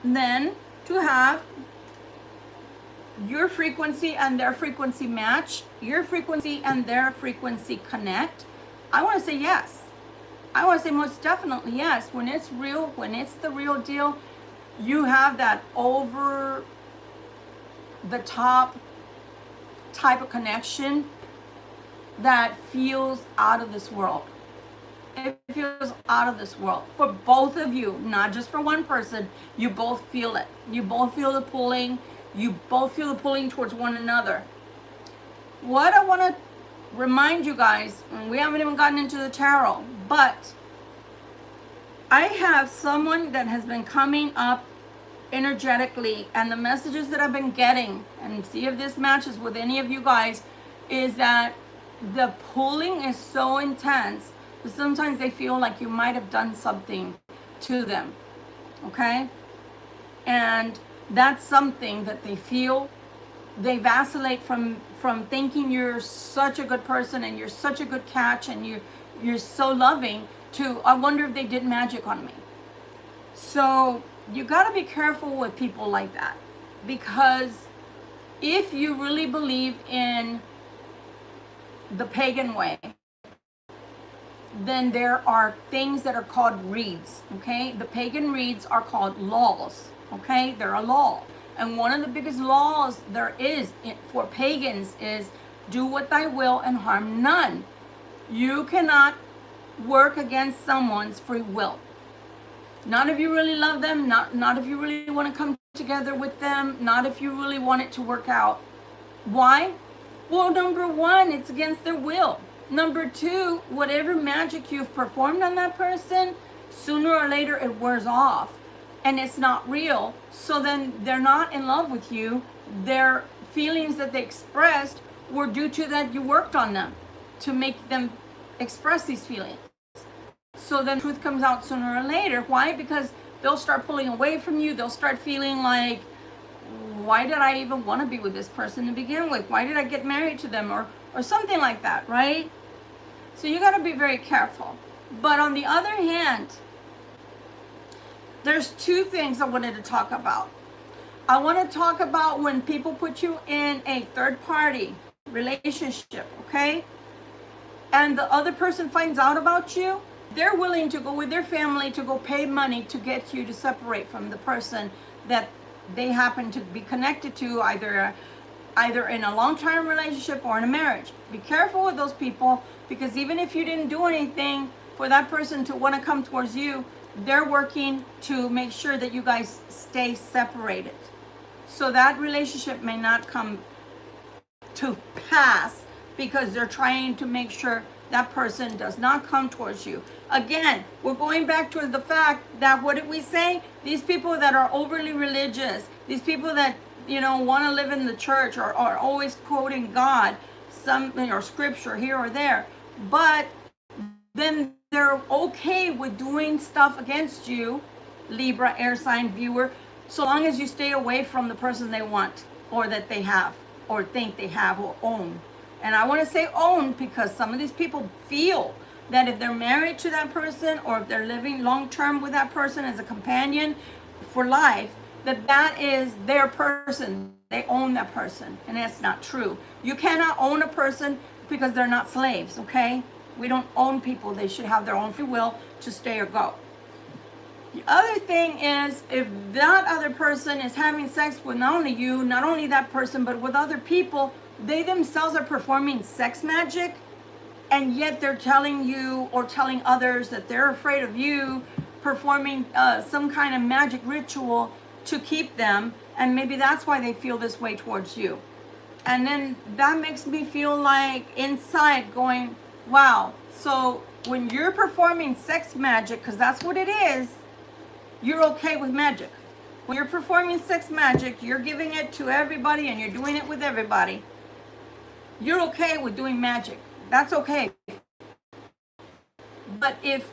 then to have your frequency and their frequency match, your frequency and their frequency connect? I want to say yes. I want to say most definitely yes. When it's real, when it's the real deal, you have that over the top type of connection that feels out of this world. It feels out of this world for both of you, not just for one person. You both feel it. You both feel the pulling. You both feel the pulling towards one another. What I want to remind you guys, and we haven't even gotten into the tarot, but I have someone that has been coming up energetically, and the messages that I've been getting, and see if this matches with any of you guys, is that the pulling is so intense that sometimes they feel like you might have done something to them, okay? And that's something that they feel. They vacillate from thinking you're such a good person and you're such a good catch and you're so loving to, I wonder if they did magic on me. So you got to be careful with people like that, because if you really believe in the pagan way, then there are things that are called reeds, okay? The pagan reeds are called laws, okay? They're a law. And one of the biggest laws there is for pagans is do what thy will and harm none. You cannot work against someone's free will. Not if you really love them, not if you really want to come together with them, not if you really want it to work out. Why? Well, number one, it's against their will. Number two, whatever magic you've performed on that person, sooner or later it wears off and it's not real. So then they're not in love with you. Their feelings that they expressed were due to that you worked on them to make them express these feelings. So then truth comes out sooner or later. Why? Because they'll start pulling away from you. They'll start feeling like, why did I even want to be with this person to begin with? Why did I get married to them? Or or something like that, right? So you got to be very careful. But on the other hand, there's two things I wanted to talk about. I want to talk about when people put you in a third party relationship, okay? And the other person finds out about you, they're willing to go with their family to go pay money to get you to separate from the person that they happen to be connected to, either in a long-term relationship or in a marriage. Be careful with those people, because even if you didn't do anything for that person to want to come towards you, they're working to make sure that you guys stay separated. So that relationship may not come to pass because they're trying to make sure that person does not come towards you. Again, we're going back to the fact that, what did we say? These people that are overly religious, these people that, want to live in the church or are always quoting God, or scripture here or there, but then they're okay with doing stuff against you, Libra air sign viewer, so long as you stay away from the person they want, or that they have, or think they have, or own. And I want to say own, because some of these people feel that if they're married to that person, or if they're living long-term with that person as a companion for life, that is their person. They own that person, and that's not true. You cannot own a person because they're not slaves, okay? We don't own people. They should have their own free will to stay or go. The other thing is, if that other person is having sex with not only you, not only that person, but with other people, they themselves are performing sex magic, and yet they're telling you or telling others that they're afraid of you performing some kind of magic ritual to keep them, and maybe that's why they feel this way towards you. And then that makes me feel like inside going, wow, so when you're performing sex magic, because that's what it is, you're okay with magic. When you're performing sex magic, you're giving it to everybody and you're doing it with everybody. You're okay with doing magic. That's okay. But if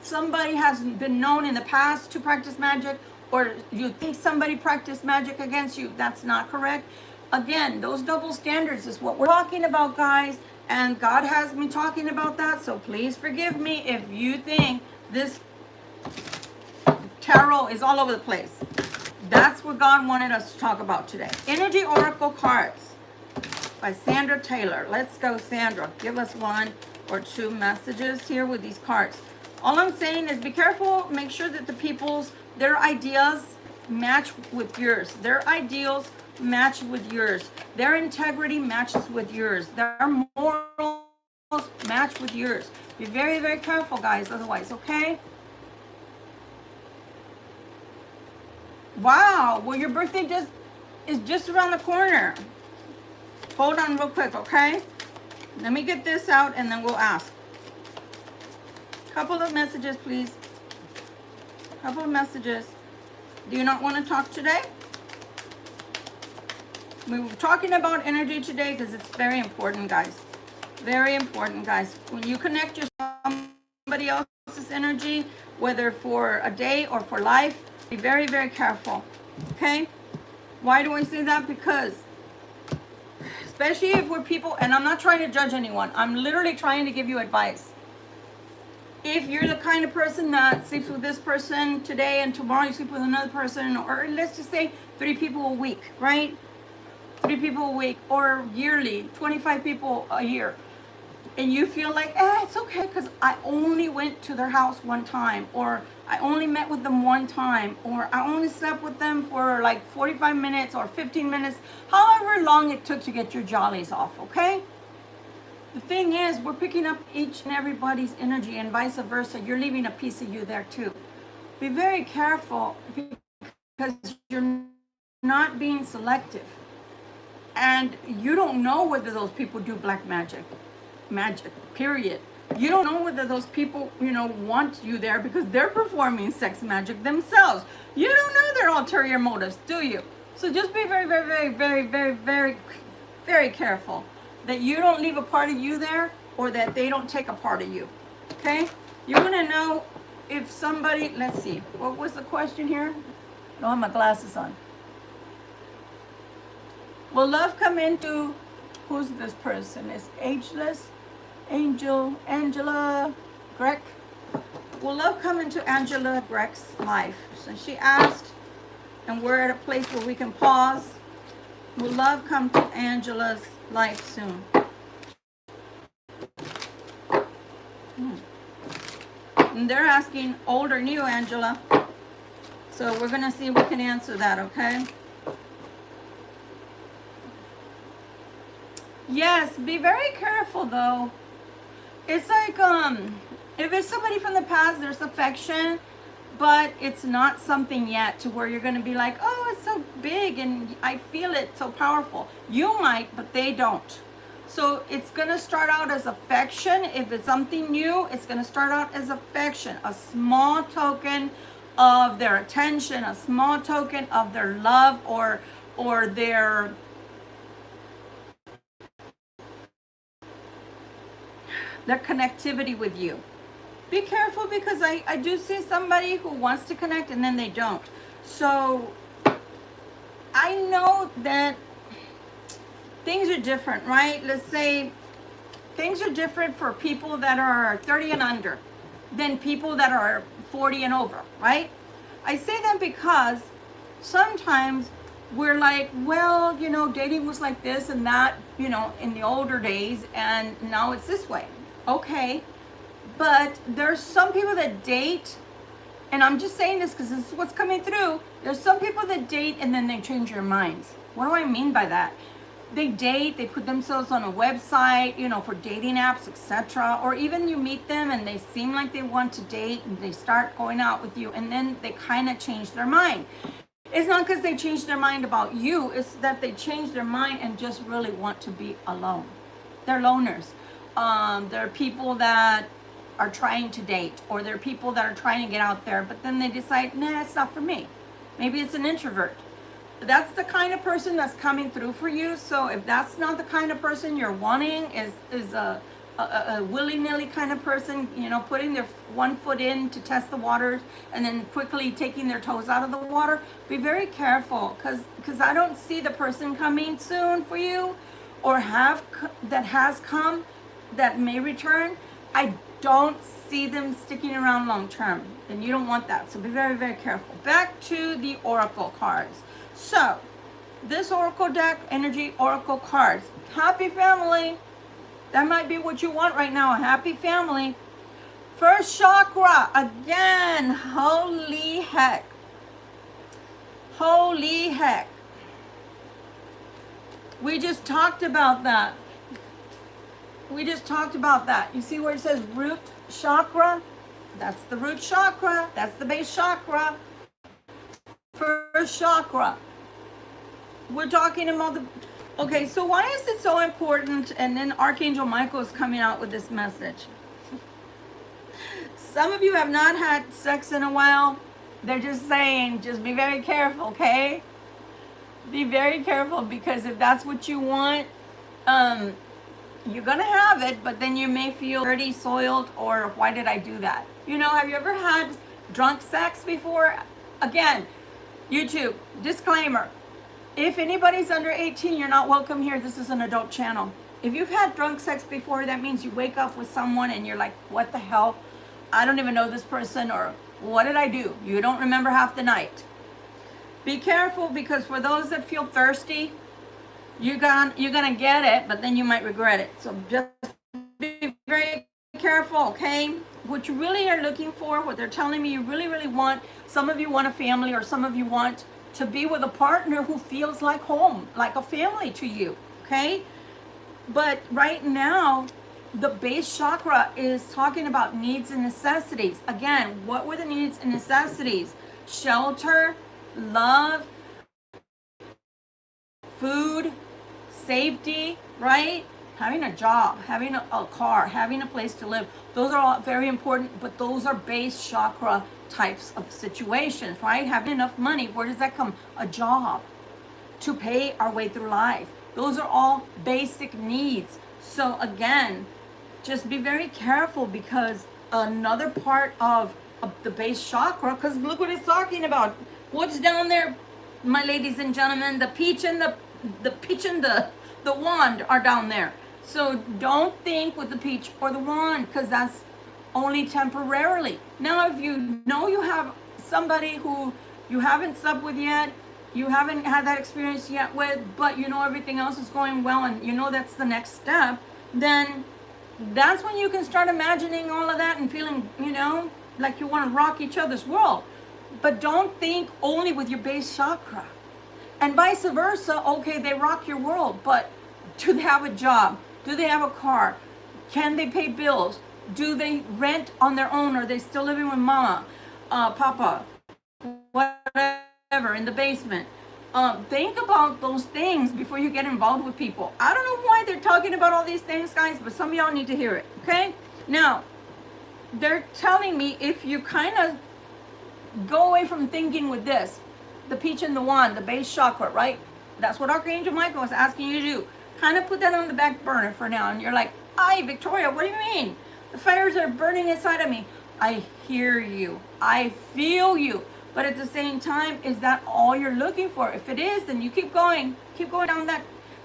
somebody has been known in the past to practice magic, or you think somebody practiced magic against you, that's not correct. Again, those double standards is what we're talking about, guys. And God has me talking about that. So please forgive me if you think this tarot is all over the place. That's what God wanted us to talk about today. Energy Oracle cards by Sandra Taylor. Let's go, Sandra. Give us one or two messages here with these cards. All I'm saying is be careful. Make sure that their ideas match with yours. Their ideals match with yours. Their integrity matches with yours. Their morals match with yours. Be very, very careful, guys, otherwise, okay? Wow, well, your birthday is just around the corner. Hold on real quick, okay? Let me get this out and then we'll ask. Couple of messages, please. Couple of messages. Do you not want to talk today? We were talking about energy today because it's very important, guys. Very important, guys. When you connect yourself to somebody else's energy, whether for a day or for life, be very, very careful, okay? Why do I say that? Because especially if we're people, and I'm not trying to judge anyone. I'm literally trying to give you advice. If you're the kind of person that sleeps with this person today and tomorrow you sleep with another person, or let's just say 3 people a week, right? 3 people a week, or yearly, 25 people a year. And you feel like, it's okay because I only went to their house one time, or I only met with them one time, or I only slept with them for like 45 minutes or 15 minutes, however long it took to get your jollies off, okay? The thing is, we're picking up each and everybody's energy, and vice versa. You're leaving a piece of you there too. Be very careful, because you're not being selective. And you don't know whether those people do black magic, period. You don't know whether those people, want you there because they're performing sex magic themselves. You don't know their ulterior motives, do you? So just be very, very, very, very, very, very, very careful that you don't leave a part of you there, or that they don't take a part of you, okay? You're going to know if somebody, let's see, what was the question here? I don't have my glasses on. Will love come into Who's this person? Is ageless? Angela Greg. Will love come into Angela Greg's life? So she asked, and we're at a place where we can pause. Will love come to Angela's life soon? And they're asking old or new, Angela. So we're gonna see if we can answer that, okay? Yes, be very careful though. It's like, if it's somebody from the past, there's affection, but it's not something yet to where you're gonna be like, oh, it's so big and I feel it so powerful. You might, but they don't. So it's gonna start out as affection. If it's something new, it's gonna start out as affection, a small token of their attention, a small token of their love or their connectivity with you. Be careful, because I do see somebody who wants to connect and then they don't. So I know that things are different, right? Let's say things are different for people that are 30 and under than people that are 40 and over, right? I say that because sometimes we're like, well, you know, dating was like this and that, you know, in the older days, and now it's this way. Okay, but there's some people that date, and I'm just saying this because this is what's coming through. There's some people that date and then they change their minds. What do I mean by that? They date, they put themselves on a website, you know, for dating apps, etc. Or even you meet them and they seem like they want to date and they start going out with you, and then they kind of change their mind. It's not because they changed their mind about you, it's that they changed their mind and just really want to be alone. They're loners. They're people that are trying to date, or they're people that are trying to get out there, but then they decide, nah, it's not for me. Maybe it's an introvert. That's the kind of person that's coming through for you. So if that's not the kind of person you're wanting, is a willy-nilly kind of person, you know, putting their one foot in to test the waters and then quickly taking their toes out of the water, be very careful, because I don't see the person coming soon for you, or that has come, that may return. I don't see them sticking around long term, and you don't want that. So be very, very careful. Back to the oracle cards. So this oracle deck, energy oracle cards, happy family. That might be what you want right now, a happy family. First chakra, again, holy heck. Holy heck. We just talked about that. We just talked about that. You see where it says root chakra? That's the root chakra. That's the base chakra. First chakra. We're talking about the... Okay, so why is it so important? And then Archangel Michael is coming out with this message. Some of you have not had sex in a while. They're just saying, just be very careful, okay? Be very careful, because if that's what you want, you're gonna have it, but then you may feel dirty, soiled, or why did I do that? You know, have you ever had drunk sex before? Again, YouTube, disclaimer. If anybody's under 18, you're not welcome here. This is an adult channel. If you've had drunk sex before, that means you wake up with someone and you're like, what the hell? I don't even know this person, or what did I do? You don't remember half the night. Be careful, because for those that feel thirsty, you're gonna get it, but then you might regret it. So just be very careful, okay? What you really are looking for, what they're telling me you really, really want, some of you want a family, or some of you want to be with a partner who feels like home, like a family to you, okay? But right now, the base chakra is talking about needs and necessities. Again, what were the needs and necessities? Shelter, love, food, safety, right? Having a job, having a car, having a place to live. Those are all very important, but those are base chakra types of situations, right? Having enough money, where does that come? A job to pay our way through life. Those are all basic needs. So again, just be very careful, because another part of the base chakra, because look what it's talking about. What's down there, my ladies and gentlemen? The peach and the the wand are down there. So don't think with the peach or the wand, because that's only temporarily. Now, if you know you have somebody who you haven't slept with yet, you haven't had that experience yet with, but you know everything else is going well and you know that's the next step, then that's when you can start imagining all of that and feeling, you know, like you want to rock each other's world. But don't think only with your base chakra. And vice versa, okay, they rock your world, but do they have a job? Do they have a car? Can they pay bills? Do they rent on their own? Are they still living with mama, papa, whatever, in the basement? Think about those things before you get involved with people. I don't know why they're talking about all these things, guys, but some of y'all need to hear it, okay? Now, they're telling me if you kind of go away from thinking with this, the peach and the wand, the base chakra, right? That's what Archangel Michael is asking you to do. Kind of put that on the back burner for now. And you're like, "Ay, Victoria, what do you mean? The fires are burning inside of me." I hear you. I feel you. But at the same time, is that all you're looking for? If it is, then you keep going. Keep going down that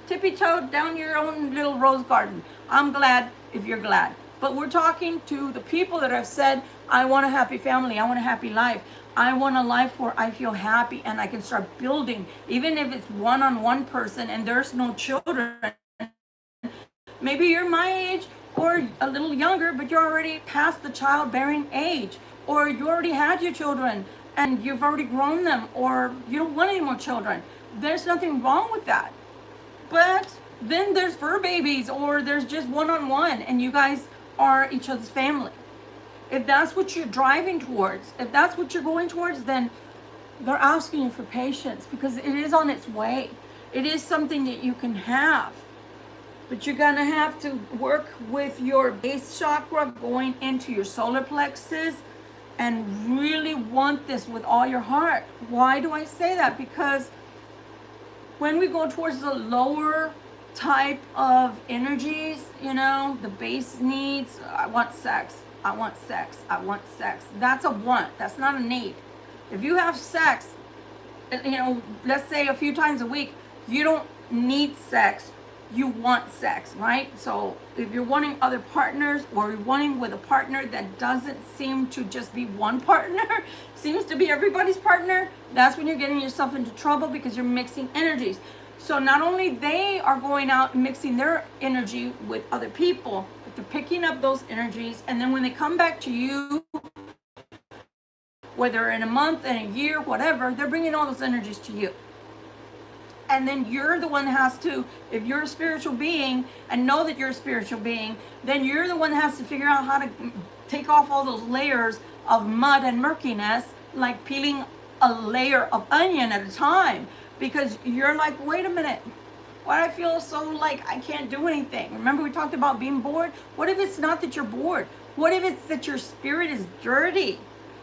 tippy-toe, down your own little rose garden. I'm glad if you're glad. But we're talking to the people that have said, I want a happy family. I want a happy life. I want a life where I feel happy and I can start building, even if it's one-on-one person and there's no children. Maybe you're my age or a little younger, but you're already past the childbearing age, or you already had your children and you've already grown them, or you don't want any more children. There's nothing wrong with that. But then there's fur babies, or there's just one-on-one and you guys are each other's family. If that's what you're driving towards, if that's what you're going towards, then they're asking you for patience, because it is on its way. It is something that you can have. But you're going to have to work with your base chakra going into your solar plexus and really want this with all your heart. Why do I say that? Because when we go towards the lower type of energies, you know, the base needs, I want sex, I want sex, I want sex. That's a want. That's not a need. If you have sex, you know, let's say a few times a week, you don't need sex. You want sex, right? So if you're wanting other partners, or you're wanting with a partner that doesn't seem to just be one partner, seems to be everybody's partner, that's when you're getting yourself into trouble, because you're mixing energies. So not only they are going out and mixing their energy with other people, but they're picking up those energies, and then when they come back to you, whether in a month, in a year, whatever, they're bringing all those energies to you. And then you're the one that has to, if you're a spiritual being and know that you're a spiritual being, then you're the one that has to figure out how to take off all those layers of mud and murkiness, like peeling a layer of onion at a time. Because you're like, wait a minute, why do I feel so like I can't do anything? Remember we talked about being bored? What if it's not that you're bored? What if it's that your spirit is dirty?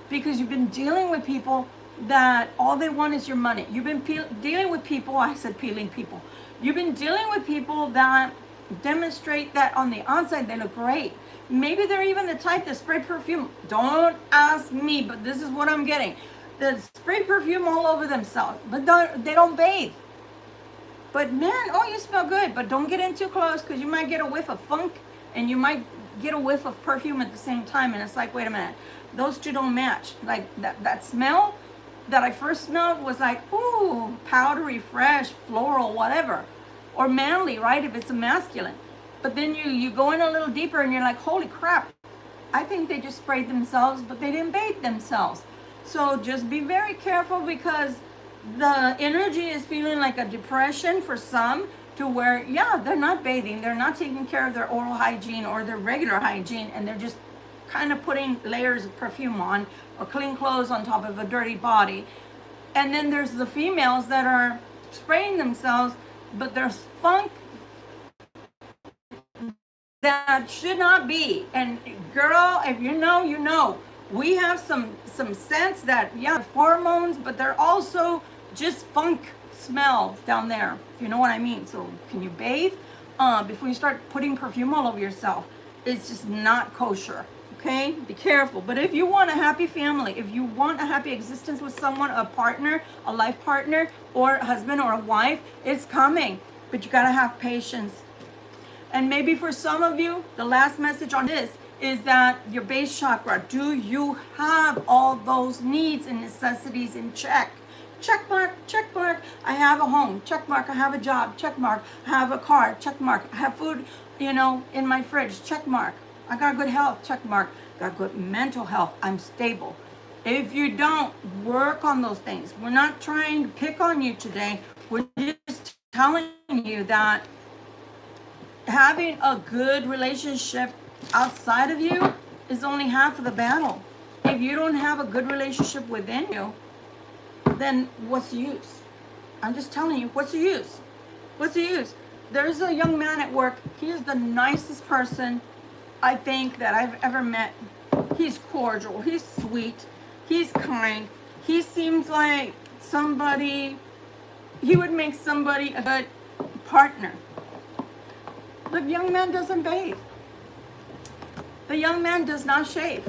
Because you've been dealing with people that all they want is your money. You've been dealing with people, I said peeling people. You've been dealing with people that demonstrate that on the outside they look great. Maybe they're even the type that spray perfume. Don't ask me, but this is what I'm getting. They spray perfume all over themselves, but they don't bathe. But man, oh, you smell good, but don't get in too close, because you might get a whiff of funk and you might get a whiff of perfume at the same time. And it's like, wait a minute, those two don't match. Like that smell that I first smelled was like, ooh, powdery, fresh, floral, whatever. Or manly, right, if it's a masculine. But then you go in a little deeper and you're like, holy crap, I think they just sprayed themselves, but they didn't bathe themselves. So just be very careful, because the energy is feeling like a depression for some, to where, yeah, they're not bathing, they're not taking care of their oral hygiene or their regular hygiene, and they're just kind of putting layers of perfume on, or clean clothes on top of a dirty body. And then there's the females that are spraying themselves, but there's funk that should not be. And girl, if you know, you know. We have some sense that, yeah, hormones, but they're also just funk smell down there, if you know what I mean. So can you bathe before you start putting perfume all over yourself? It's just not kosher. Okay, be careful. But if you want a happy family, if you want a happy existence with someone, a partner, a life partner, or a husband or a wife, it's coming. but you gotta have patience. And maybe for some of you, the last message on this is that your base chakra, do you have all those needs and necessities in check? Check mark, check mark. I have a home, check mark. I have a job, check mark. I have a car, check mark. I have food, in my fridge, check mark. I got good health, check mark. Got good mental health, I'm stable. If you don't work on those things, we're not trying to pick on you today. We're just telling you that having a good relationship outside of you is only half of the battle. If you don't have a good relationship within you, then what's the use? I'm just telling you, what's the use? What's the use? There's a young man at work. He is the nicest person I think that I've ever met. He's cordial, he's sweet, he's kind. He seems like he would make somebody a good partner. The young man doesn't bathe. The young man does not shave.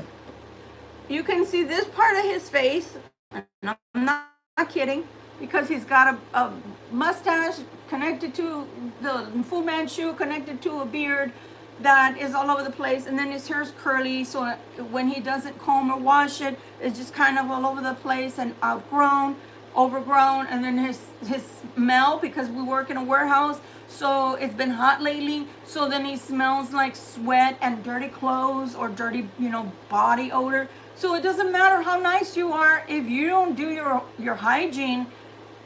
You can see this part of his face, and I'm not kidding, because he's got a mustache connected to the Fu Manchu, connected to a beard that is all over the place, and then his hair's curly, so when he doesn't comb or wash it, it's just kind of all over the place and outgrown, overgrown. And then his smell, because we work in a warehouse, so it's been hot lately, so then he smells like sweat and dirty clothes or dirty, body odor. So it doesn't matter how nice you are, if you don't do your hygiene,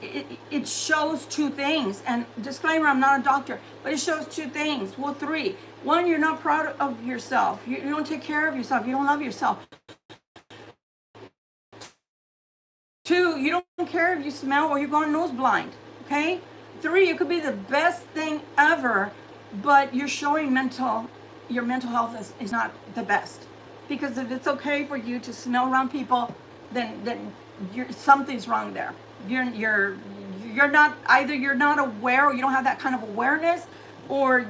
it shows two things. And disclaimer, I'm not a doctor, but it shows two things. Well, three. One, you're not proud of yourself. You don't take care of yourself. You don't love yourself. Two, you don't care if you smell or you're going nose blind. Okay? Three, you could be the best thing ever, but you're showing your mental health is not the best. Because if it's okay for you to smell around people, then something's wrong there. You're not, either you're not aware, or you don't have that kind of awareness, or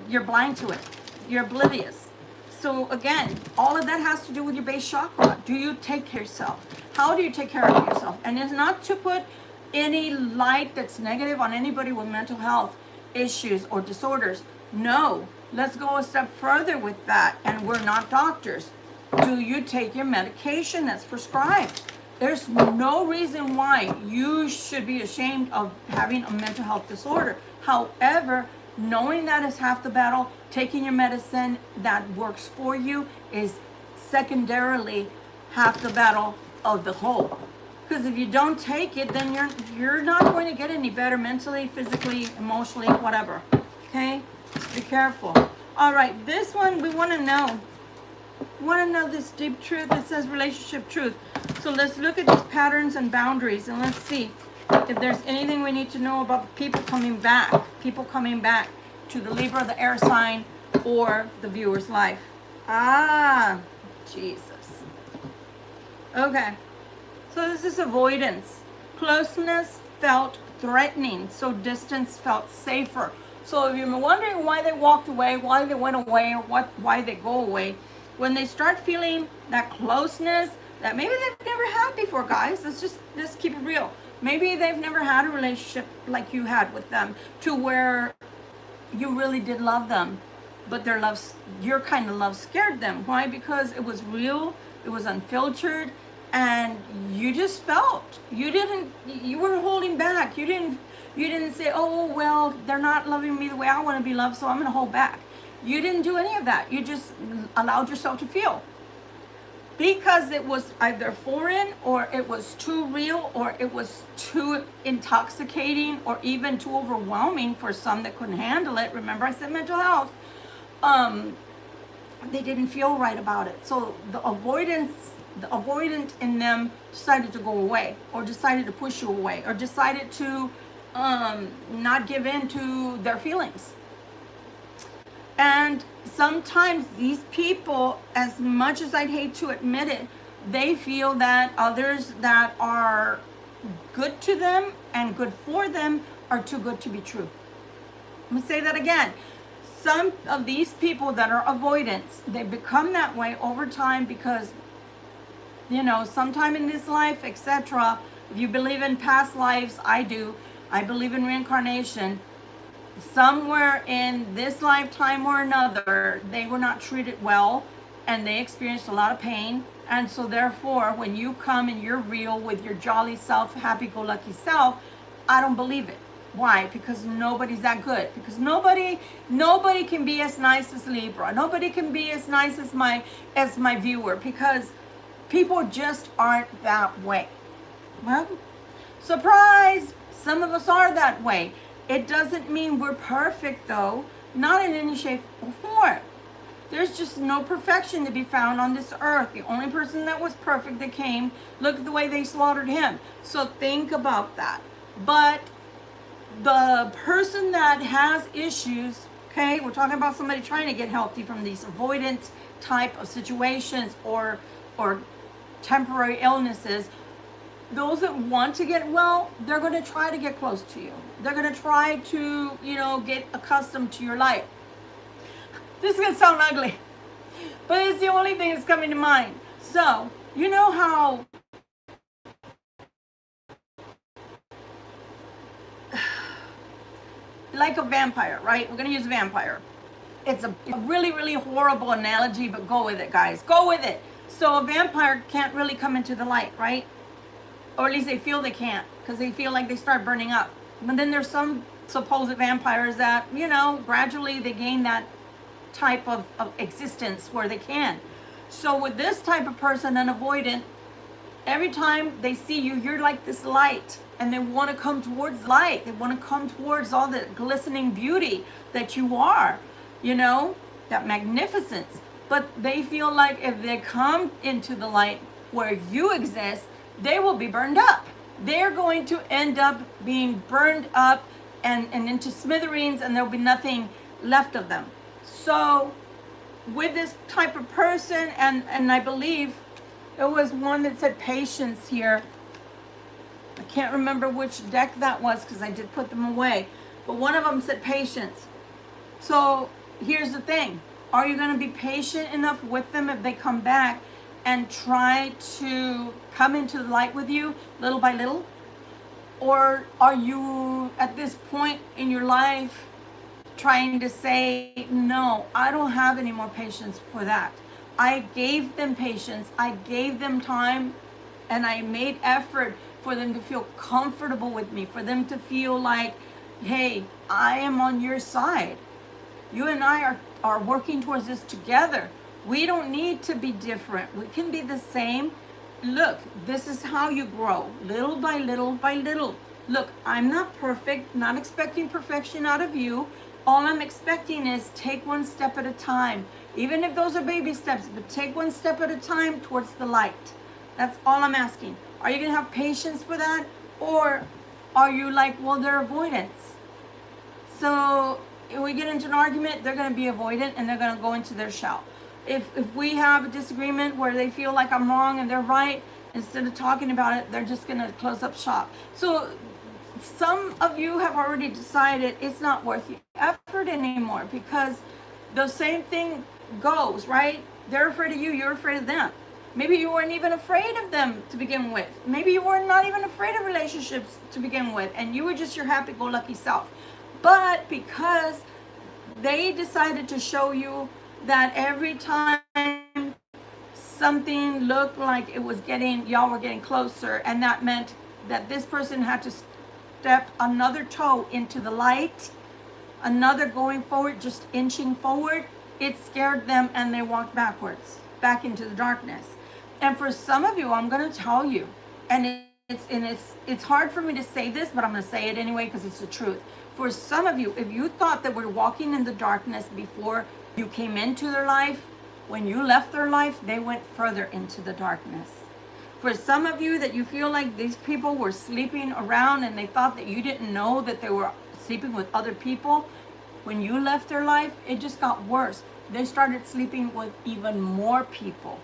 you're blind to it. You're oblivious. So again, all of that has to do with your base chakra. Do you take care of yourself? How do you take care of yourself? And it's not to put any light that's negative on anybody with mental health issues or disorders. No, let's go a step further with that. And we're not doctors. Do you take your medication that's prescribed? There's no reason why you should be ashamed of having a mental health disorder. However, knowing that is half the battle, taking your medicine that works for you is secondarily half the battle of the whole. Because if you don't take it, then you're not going to get any better mentally, physically, emotionally, whatever. Okay? Be careful. All right, this one we want to know. We want to know this deep truth that says relationship truth. So let's look at these patterns and boundaries, and let's see if there's anything we need to know about the people coming back to the Libra, the air sign, or the viewer's life. Jesus. Okay. So this is avoidance. Closeness felt threatening, so distance felt safer. So if you're wondering why they walked away, why they went away, or why they go away, when they start feeling that closeness that maybe they've never had before, guys, let's keep it real. Maybe they've never had a relationship like you had with them, to where you really did love them, but your kind of love scared them. Why? Because it was real, it was unfiltered, and you just felt. You weren't holding back. You didn't say, oh, well, they're not loving me the way I want to be loved, so I'm going to hold back. You didn't do any of that. You just allowed yourself to feel. Because it was either foreign, or it was too real, or it was too intoxicating, or even too overwhelming for some that couldn't handle it. Remember, I said mental health. They didn't feel right about it. So the avoidant in them decided to go away, or decided to push you away, or decided to not give in to their feelings. And sometimes these people, as much as I'd hate to admit it, they feel that others that are good to them and good for them are too good to be true. I'm going to say that again. Some of these people that are avoidants, they become that way over time because, sometime in this life, etc. If you believe in past lives, I do. I believe in reincarnation. Somewhere in this lifetime or another, they were not treated well and they experienced a lot of pain. And so therefore, when you come and you're real with your jolly self, happy-go-lucky self, I don't believe it. Why? Because nobody's that good. Because nobody can be as nice as Libra. Nobody can be as nice as my viewer, because people just aren't that way. Well, surprise! Some of us are that way. It doesn't mean we're perfect, though. Not in any shape or form. There's just no perfection to be found on this earth. The only person that was perfect that came, look at the way they slaughtered him. So think about that. But the person that has issues, okay, we're talking about somebody trying to get healthy from these avoidant type of situations or temporary illnesses. Those that want to get well, they're going to try to get close to you. They're going to try to, get accustomed to your light. This is going to sound ugly, but it's the only thing that's coming to mind. So, you know how like a vampire, right? We're going to use vampire. It's a really, really horrible analogy, but go with it, guys. Go with it. So a vampire can't really come into the light, right? Or at least they feel they can't, because they feel like they start burning up. But then there's some supposed vampires that, gradually they gain that type of existence where they can. So with this type of person, an avoidant, every time they see you, you're like this light, and they want to come towards light. They want to come towards all the glistening beauty that you are, that magnificence. But they feel like if they come into the light where you exist, they will be burned up. They're going to end up being burned up and into smithereens, and there'll be nothing left of them. So with this type of person, and I believe there was one that said patience here. I can't remember which deck that was because I did put them away. But one of them said patience. So here's the thing. Are you going to be patient enough with them if they come back and try to come into the light with you little by little? Or are you at this point in your life trying to say, no, I don't have any more patience for that. I gave them patience, I gave them time, and I made effort for them to feel comfortable with me, for them to feel like, hey, I am on your side. You and I are working towards this together. We don't need to be different. We can be the same. Look, this is how you grow, little by little by little. Look, I'm not perfect, not expecting perfection out of you. All I'm expecting is take one step at a time. Even if those are baby steps, but take one step at a time towards the light. That's all I'm asking. Are you going to have patience for that? Or are you like, well, they're avoidance. So if we get into an argument, they're going to be avoidant and they're going to go into their shell. If we have a disagreement where they feel like I'm wrong and they're right, instead of talking about it, they're just going to close up shop. So some of you have already decided it's not worth your effort anymore, because the same thing goes, right? They're afraid of you, you're afraid of them. Maybe you weren't even afraid of them to begin with. Maybe you were not even afraid of relationships to begin with, and you were just your happy-go-lucky self. But because they decided to show you that every time something looked like it was y'all were getting closer, and that meant that this person had to step another toe into the light, another going forward, just inching forward, it scared them and they walked backwards, back into the darkness. And for some of you, I'm going to tell you, and it's hard for me to say this, but I'm going to say it anyway because it's the truth. For some of you, if you thought that we're walking in the darkness before you came into their life, when you left their life, they went further into the darkness. For some of you that you feel like these people were sleeping around and they thought that you didn't know that they were sleeping with other people, when you left their life, it just got worse. They started sleeping with even more people,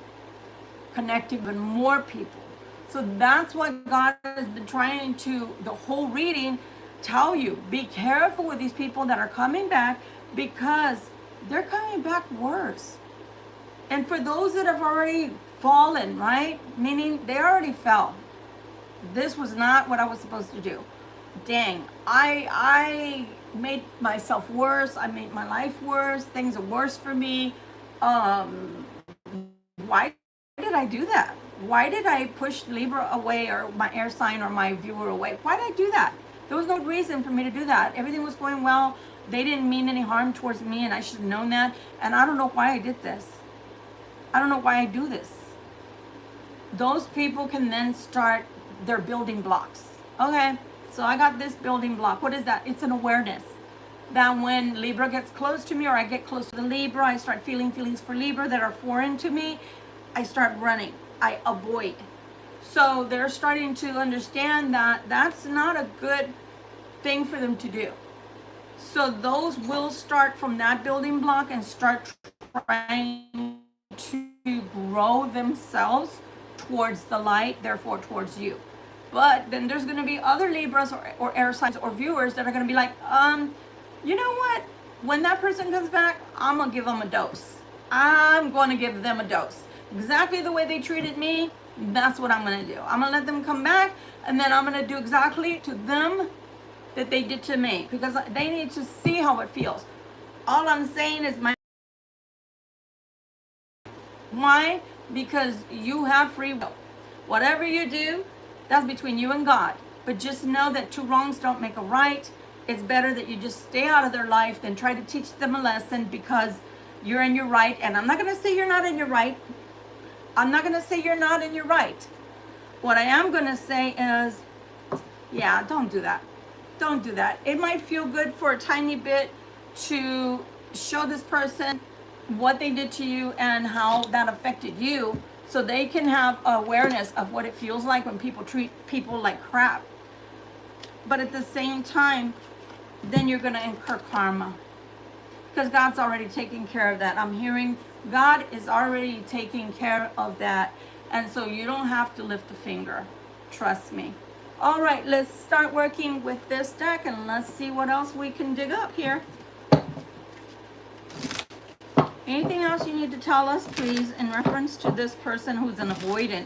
connecting with more people. So that's what God has been trying to, the whole reading, tell you. Be careful with these people that are coming back, because they're coming back worse. And for those that have already fallen, right? Meaning they already fell. This was not what I was supposed to do. dang, I made myself worse. I made my life worse. Things are worse for me. Um, why did I do that? Why did I push Libra away, or my air sign, or my viewer away? Why did I do that? There was no reason for me to do that. Everything was going well. They didn't mean any harm towards me, and I should have known that. And I don't know why I did this. I don't know why I do this. Those people can then start their building blocks. Okay, so I got this building block. What is that? It's an awareness that when Libra gets close to me, or I get close to the Libra, I start feeling feelings for Libra that are foreign to me. I start running. I avoid. So they're starting to understand that that's not a good thing for them to do. So those will start from that building block and start trying to grow themselves towards the light, therefore towards you. But then there's going to be other Libras, or air signs, or viewers that are going to be like, you know what? When that person comes back, I'm going to give them a dose. I'm going to give them a dose. Exactly the way they treated me, that's what I'm going to do. I'm going to let them come back, and then I'm going to do exactly to them that they did to me, because they need to see how it feels. All I'm saying is why? Because you have free will. Whatever you do, that's between you and God. But just know that two wrongs don't make a right. It's better that you just stay out of their life than try to teach them a lesson because you're in your right. And I'm not going to say you're not in your right. I'm not going to say you're not in your right. What I am going to say is, yeah, don't do that. Don't do that. It might feel good for a tiny bit to show this person what they did to you and how that affected you, so they can have awareness of what it feels like when people treat people like crap. But at the same time, then you're going to incur karma, because God's already taking care of that. I'm hearing God is already taking care of that, and so you don't have to lift a finger. Trust me. All right, let's start working with this deck, and let's see what else we can dig up here. Anything else you need to tell us, please, in reference to this person who's an avoidant?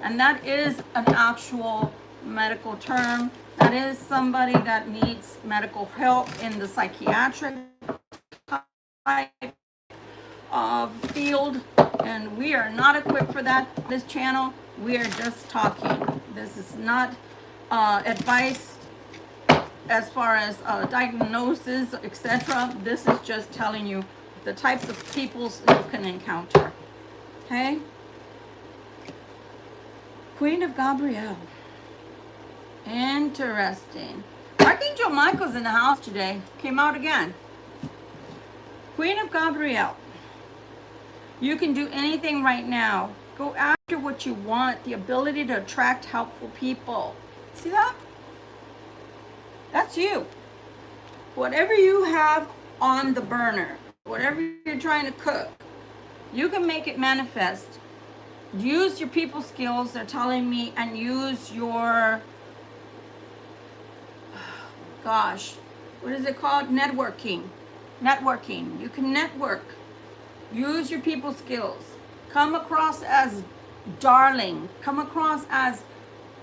And that is an actual medical term. That is somebody that needs medical help in the psychiatric type of field. And we are not equipped for that. This channel, we are just talking. This is not advice as far as diagnosis, etc. This is just telling you the types of peoples you can encounter. Okay? Queen of Gabrielle. Interesting. Archangel Michael's in the house today. Came out again. Queen of Gabrielle. You can do anything right now. Go after what you want. The ability to attract helpful people. See that? That's you. Whatever you have on the burner, whatever you're trying to cook, you can make it manifest. Use your people skills, they're telling me, and use your, gosh, what is it called? Networking. Networking. You can network. Use your people skills. Come across as darling. Come across as,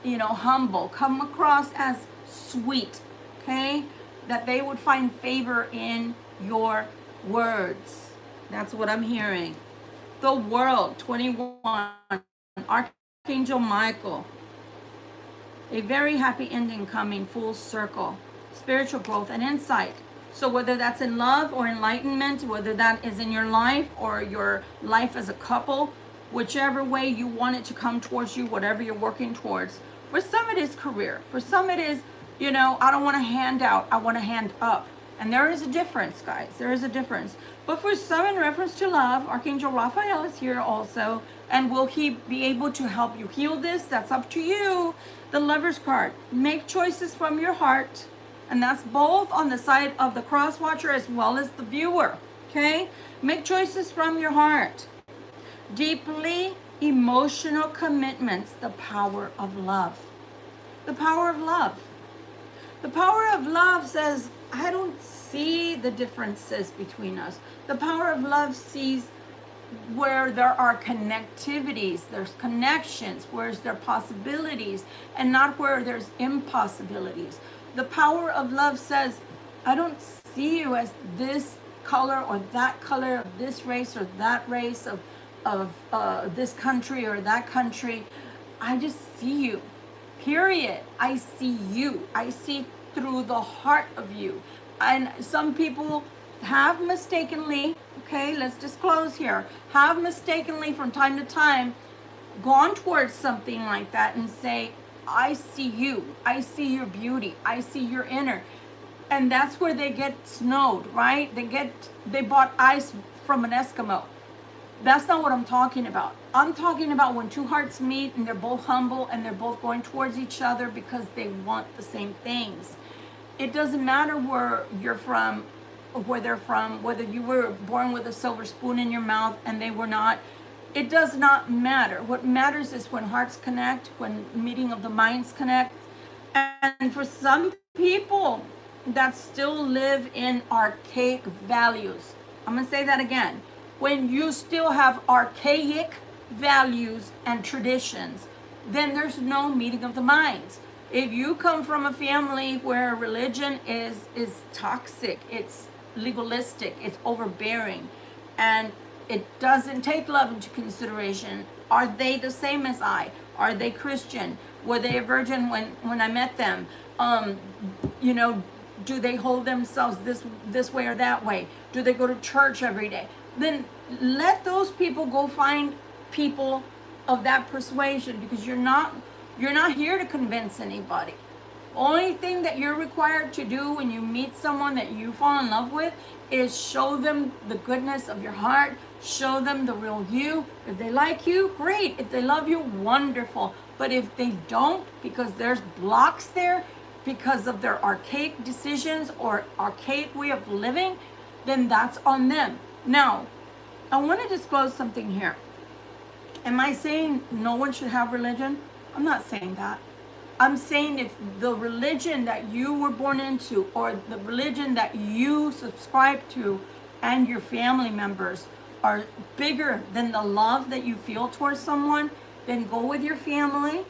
humble. Come across as sweet. Okay? That they would find favor in your words. That's what I'm hearing. The World, 21. Archangel Michael. A very happy ending coming, full circle. Spiritual growth and insight. So whether that's in love or enlightenment, whether that is in your life or your life as a couple, whichever way you want it to come towards you, whatever you're working towards. For some it is career. For some it is, I don't want to hand out, I want to hand up. And there is a difference, guys. There is a difference. But for some, in reference to love, Archangel Raphael is here also. And will he be able to help you heal this? That's up to you. The Lover's card. Make choices from your heart. And that's both on the side of the cross watcher as well as the viewer. Okay? Make choices from your heart. Deeply emotional commitments. The power of love. The power of love. The power of love says, I don't see the differences between us. The power of love sees where there are connectivities, there's connections, where there are possibilities, and not where there's impossibilities. The power of love says, I don't see you as this color or that color, of this race or that race, of this country or that country. I just see you, period. I see you. I see through the heart of you. And some people have mistakenly, okay, let's disclose here, have mistakenly from time to time gone towards something like that and say, I see you, I see your beauty, I see your inner. And that's where they get snowed, right? They bought ice from an Eskimo. That's not what I'm talking about. I'm talking about when two hearts meet and they're both humble and they're both going towards each other because they want the same things. It doesn't matter where you're from, or where they're from, whether you were born with a silver spoon in your mouth and they were not. It does not matter. What matters is when hearts connect, when meeting of the minds connect. And for some people that still live in archaic values, I'm going to say that again. When you still have archaic values and traditions, then there's no meeting of the minds. If you come from a family where religion is toxic, it's legalistic, it's overbearing, and it doesn't take love into consideration, are they the same as I? Are they Christian? Were they a virgin when I met them? Do they hold themselves this way or that way? Do they go to church every day? Then let those people go find people of that persuasion, because you're not here to convince anybody. Only thing that you're required to do when you meet someone that you fall in love with is show them the goodness of your heart, show them the real you. If they like you, great. If they love you, wonderful. But if they don't, because there's blocks there, because of their archaic decisions or archaic way of living, then that's on them. Now, I want to disclose something here. Am I saying no one should have religion? I'm not saying that. I'm saying if the religion that you were born into, or the religion that you subscribe to and your family members are bigger than the love that you feel towards someone, then go with your family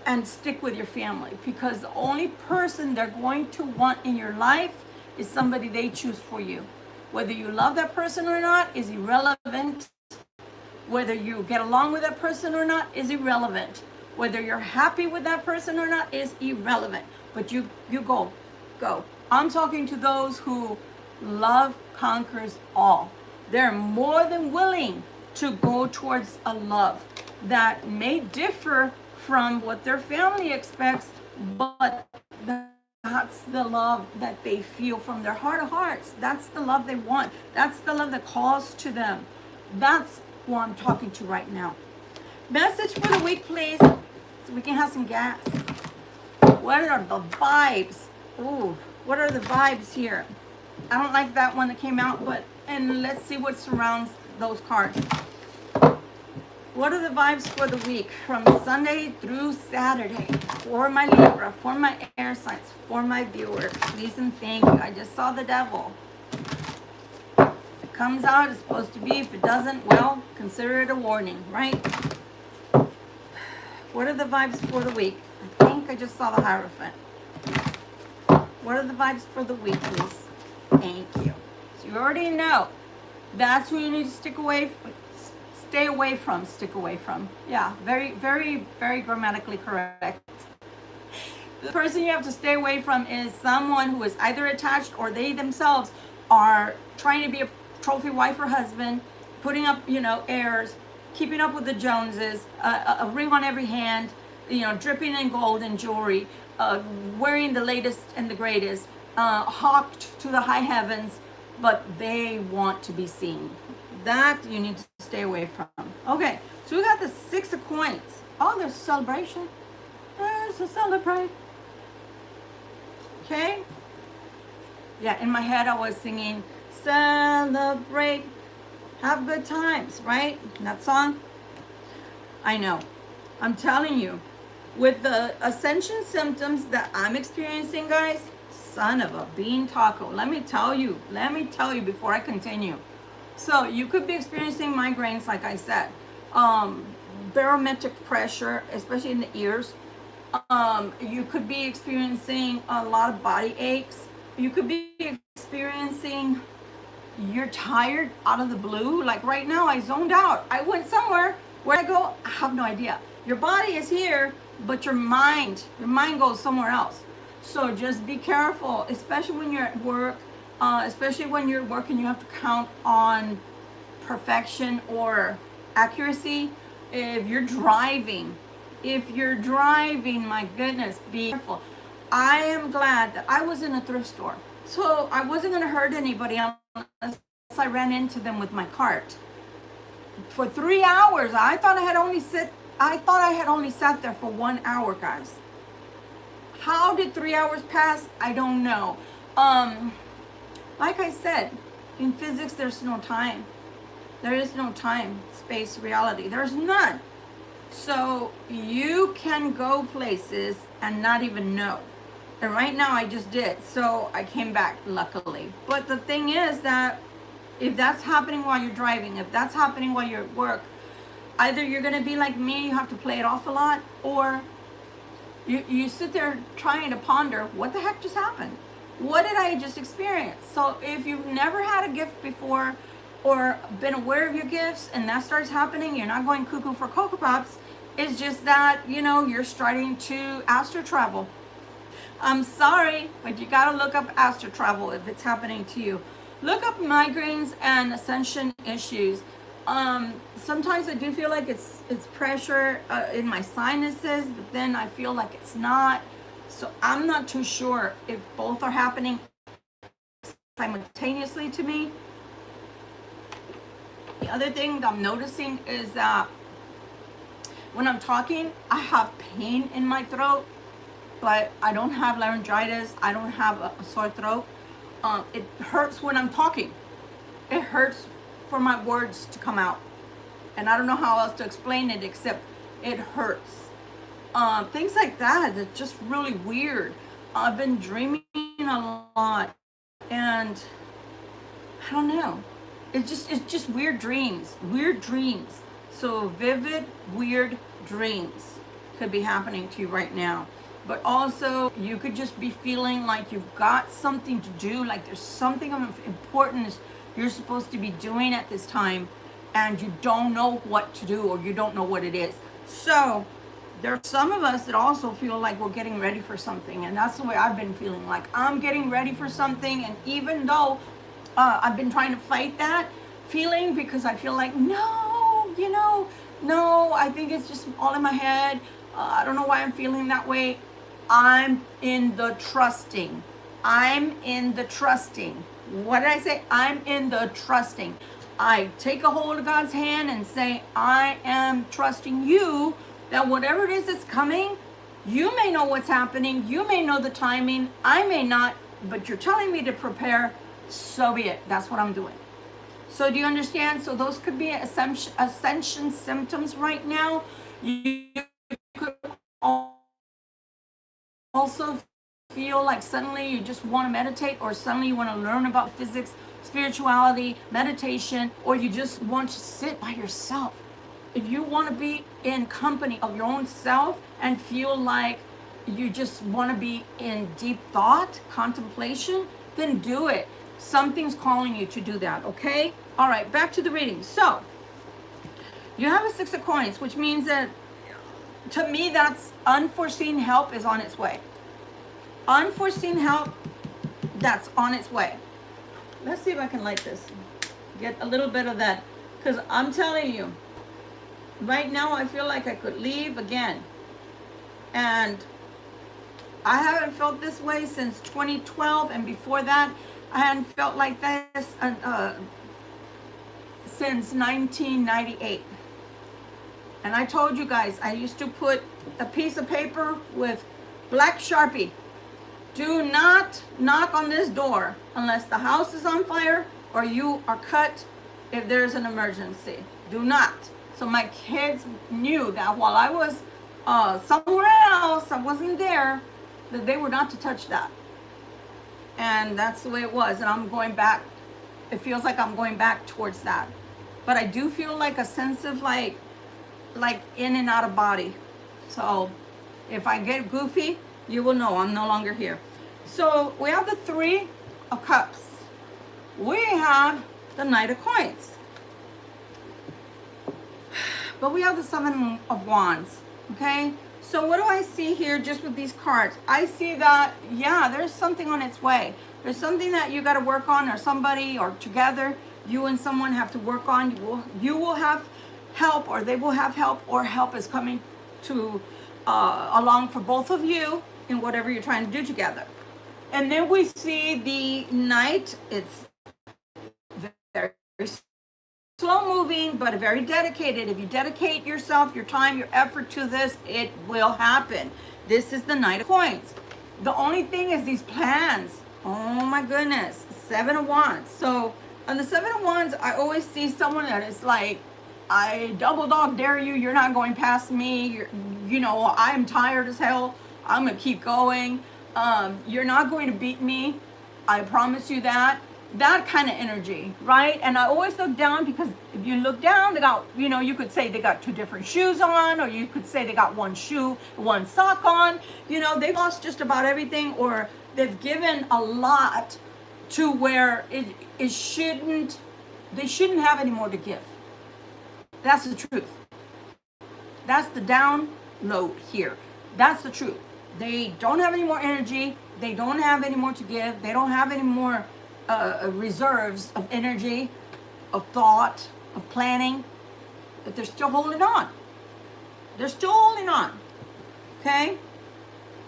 and stick with your family, because the only person they're going to want in your life is somebody they choose for you. Whether you love that person or not is irrelevant. Whether you get along with that person or not is irrelevant. Whether you're happy with that person or not is irrelevant. But you go. I'm talking to those who love conquers all. They're more than willing to go towards a love that may differ from what their family expects, but that's the love that they feel from their heart of hearts. That's the love they want. That's the love that calls to them. That's who I'm talking to right now. Message for the week, please, so we can have some gas. What are the vibes? Ooh, what are the vibes here? I don't like that one that came out, and let's see what surrounds those cards. What are the vibes for the week from Sunday through Saturday for my Libra, for my air signs, for my viewers? Please and thank you. I just saw the devil. If it comes out, it's supposed to be. If it doesn't, well, consider it a warning, right? What are the vibes for the week? I think I just saw the Hierophant. What are the vibes for the week, please? Thank you. So you already know. That's who you need to stick away from. Stay away from, stick away from. Yeah, very, very, very grammatically correct. The person you have to stay away from is someone who is either attached or they themselves are trying to be a trophy wife or husband, putting up, airs, keeping up with the Joneses, a ring on every hand, dripping in gold and jewelry, wearing the latest and the greatest, hawked to the high heavens, but they want to be seen. That you need to stay away from. Okay, so we got the 6 of coins. Oh, there's a celebration. There's a celebrate. Okay. Yeah, in my head I was singing, celebrate, have good times, right? That song. I know. I'm telling you, with the ascension symptoms that I'm experiencing, guys, son of a bean taco. Let me tell you before I continue. So you could be experiencing migraines, like I said, barometric pressure, especially in the ears. You could be experiencing a lot of body aches. You could be experiencing, you're tired out of the blue. Like right now, I zoned out. I went somewhere. Where I go, I have no idea. Your body is here, but your mind goes somewhere else. So just be careful, especially when you're at work, especially when you're working, you have to count on perfection or accuracy. If you're driving, my goodness, be careful. I am glad that I was in a thrift store. So I wasn't going to hurt anybody unless I ran into them with my cart. For 3 hours, I thought I had only sat there for 1 hour, guys. How did 3 hours pass? I don't know. Like I said, in physics, there's no time. There is no time, space, reality. There's none. So you can go places and not even know. And right now I just did. So I came back, luckily. But the thing is that if that's happening while you're driving, if that's happening while you're at work, either you're going to be like me, you have to play it off a lot, or you sit there trying to ponder, what the heck just happened? What did I just experience? So if you've never had a gift before or been aware of your gifts and that starts happening, you're not going cuckoo for Cocoa Pops. It's just that, you're starting to astro travel. I'm sorry, but you gotta look up astro travel if it's happening to you. Look up migraines and ascension issues. Sometimes I do feel like it's pressure in my sinuses, but then I feel like it's not. So I'm not too sure if both are happening simultaneously to me. The other thing that I'm noticing is that when I'm talking, I have pain in my throat, but I don't have laryngitis. I don't have a sore throat. It hurts when I'm talking. It hurts for my words to come out. And I don't know how else to explain it except it hurts. Things like that, it's just really weird. I've been dreaming a lot, and I don't know. It's just weird dreams. So vivid, weird dreams could be happening to you right now. But also, you could just be feeling like you've got something to do, like there's something of importance you're supposed to be doing at this time, and you don't know what to do, or you don't know what it is. So there are some of us that also feel like we're getting ready for something, and that's the way I've been feeling, like I'm getting ready for something. And even though I've been trying to fight that feeling, because I feel like, no, I think it's just all in my head. I don't know why I'm feeling that way. I'm in the trusting. What did I say? I'm in the trusting. I take a hold of God's hand and say, I am trusting you that whatever it is that's coming, you may know what's happening. You may know the timing. I may not, but you're telling me to prepare. So be it. That's what I'm doing. So do you understand? So those could be ascension symptoms right now. You could also feel like suddenly you just want to meditate, or suddenly you want to learn about physics, spirituality, meditation, or you just want to sit by yourself. If you want to be in company of your own self and feel like you just want to be in deep thought, contemplation, then do it. Something's calling you to do that, okay? All right, back to the reading. So, you have a 6 of coins, which means that, to me, that's unforeseen help is on its way. Unforeseen help, that's on its way. Let's see if I can light this. Get a little bit of that. Because I'm telling you, right now I feel like I could leave again. And I haven't felt this way since 2012. And before that, I hadn't felt like this since 1998. And I told you guys, I used to put a piece of paper with black Sharpie. Do not knock on this door unless the house is on fire or you are cut if there's an emergency. Do not. So my kids knew that while I was somewhere else, I wasn't there, that they were not to touch that. And that's the way it was. And I'm going back it feels like I'm going back towards that. But I do feel like a sense of like in and out of body. So if I get goofy, you will know I'm no longer here. So we have the Three of Cups. We have the Knight of Coins. But we have the Seven of Wands, okay? So what do I see here just with these cards? I see that, yeah, there's something on its way. There's something that you got to work on, or somebody, or together, you and someone have to work on. You will have help, or they will have help, or help is coming to along for both of you in whatever you're trying to do together. And then we see the Knight. It's very slow moving, but very dedicated. If you dedicate yourself, your time, your effort to this, it will happen. This is the Knight of Coins. The only thing is these plans. Oh my goodness. Seven of Wands. So on the Seven of Wands, I always see someone that is like, I double dog dare you. You're not going past me. I'm tired as hell. I'm going to keep going. You're not going to beat me. I promise you that. That kind of energy, right? And I always look down, because if you look down, they got, you could say they got two different shoes on, or you could say they got one shoe, one sock on. They've lost just about everything, or they've given a lot to where they shouldn't have any more to give. That's the truth. That's the download here. That's the truth. They don't have any more energy. They don't have any more to give. They don't have any more reserves of energy, of thought, of planning, but they're still holding on. They're still holding on. Okay?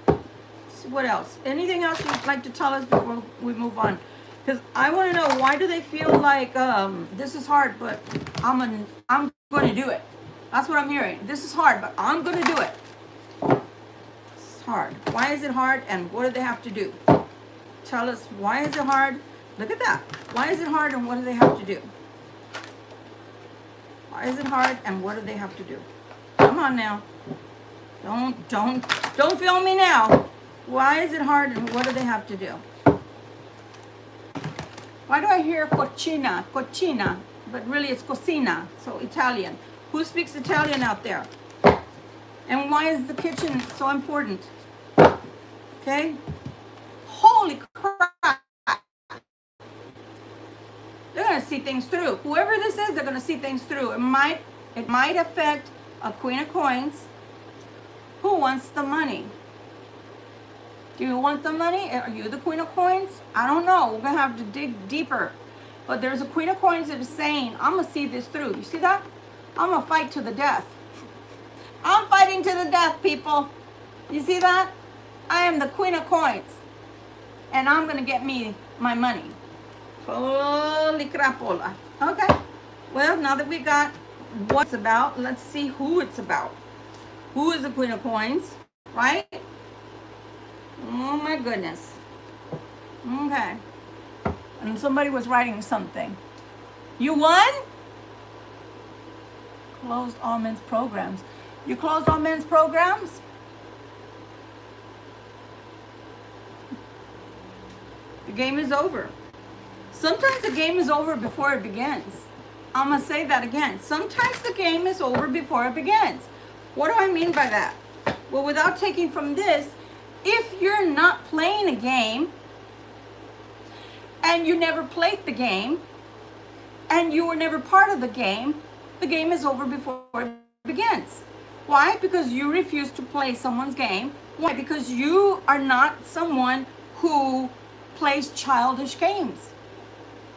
So what else? Anything else you'd like to tell us before we move on? Because I want to know, why do they feel like this is hard, but I'm going to do it. That's what I'm hearing. This is hard, but I'm going to do it. This is hard. Why is it hard, and what do they have to do? Tell us, why is it hard? Look at that. Why is it hard, and what do they have to do? Why is it hard, and what do they have to do? Come on now. Don't fail me now. Why is it hard, and what do they have to do? Why do I hear cucina, but really it's cocina, so Italian. Who speaks Italian out there? And why is the kitchen so important? Okay? Holy crap. They're going to see things through. Whoever this is, they're going to see things through. It might affect a Queen of Coins. Who wants the money? Do you want the money? Are you the Queen of Coins? I don't know. We're going to have to dig deeper. But there's a Queen of Coins that is saying, I'm going to see this through. You see that? I'm going to fight to the death. I'm fighting to the death, people. You see that? I am the Queen of Coins. And I'm going to get me my money. Holy crapola. Okay. Well, now that we got what it's about, let's see who it's about. Who is the Queen of Coins? Right? Oh my goodness. Okay. And somebody was writing something. You won? Closed all men's programs. You closed all men's programs? The game is over. Sometimes the game is over before it begins. I'm going to say that again. Sometimes the game is over before it begins. What do I mean by that? Well, without taking from this, if you're not playing a game, and you never played the game, and you were never part of the game is over before it begins. Why? Because you refuse to play someone's game. Why? Because you are not someone who plays childish games.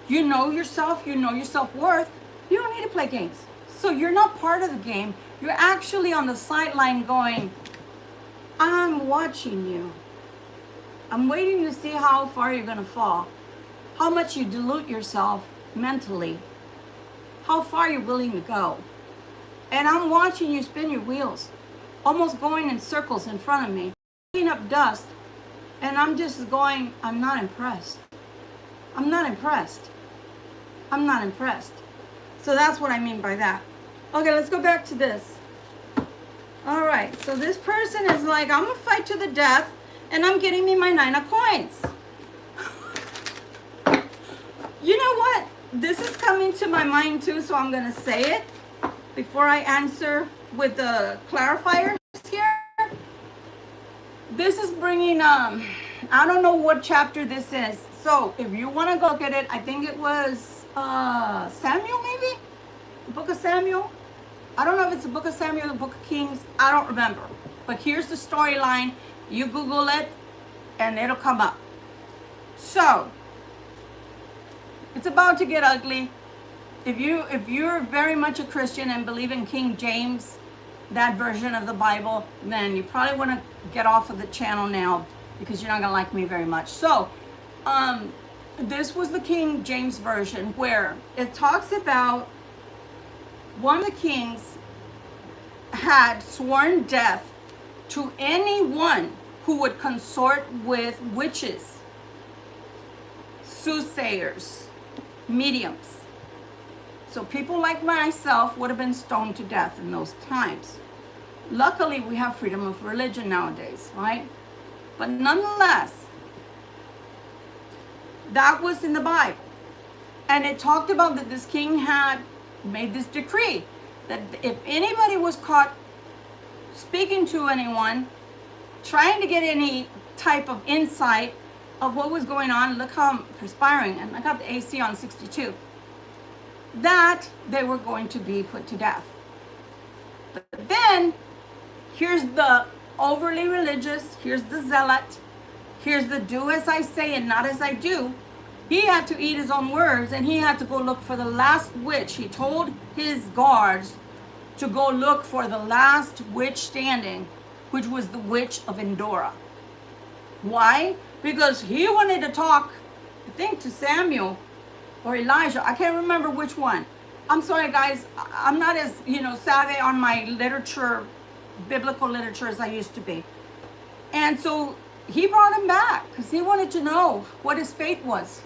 You know yourself, you know your self-worth. You don't need to play games. So you're not part of the game. You're actually on the sideline going, I'm watching you. I'm waiting to see how far you're going to fall. How much you dilute yourself mentally. How far you're willing to go. And I'm watching you spin your wheels. Almost going in circles in front of me. Clean up dust. And I'm just going, I'm not impressed. I'm not impressed. I'm not impressed. So that's what I mean by that. Okay, let's go back to this. All right, so this person is like, I'm going to fight to the death, and I'm getting me my 9 of coins. You know what? this is coming to my mind too, so I'm going to say it before I answer with the clarifiers here. This is bringing, I don't know what chapter this is. So if you want to go look at it, I think it was Samuel maybe? The book of Samuel? I don't know if it's the book of Samuel or the book of Kings. I don't remember. But here's the storyline. You Google it and it'll come up. So it's about to get ugly. If you're very much a Christian and believe in King James, that version of the Bible, then you probably want to get off of the channel now because you're not going to like me very much. So this was the King James version where it talks about one of the kings had sworn death to anyone who would consort with witches, soothsayers, mediums. So people like myself would have been stoned to death in those times. Luckily, we have freedom of religion nowadays, right? But nonetheless, that was in the Bible. And it talked about that this king had made this decree that if anybody was caught speaking to anyone, trying to get any type of insight of what was going on, look how I'm perspiring, and I got the AC on 62, that they were going to be put to death. But then, here's the overly religious, here's the zealot, here's the do as I say and not as I do. He had to eat his own words, and he had to go look for the last witch. He told his guards to go look for the last witch standing, which was the witch of Endora. Why? Because he wanted to talk, I think, to Samuel or Elijah. I can't remember which one. I'm sorry, guys. I'm not as, savvy on my literature, biblical literature, as I used to be. And so he brought him back because he wanted to know what his fate was.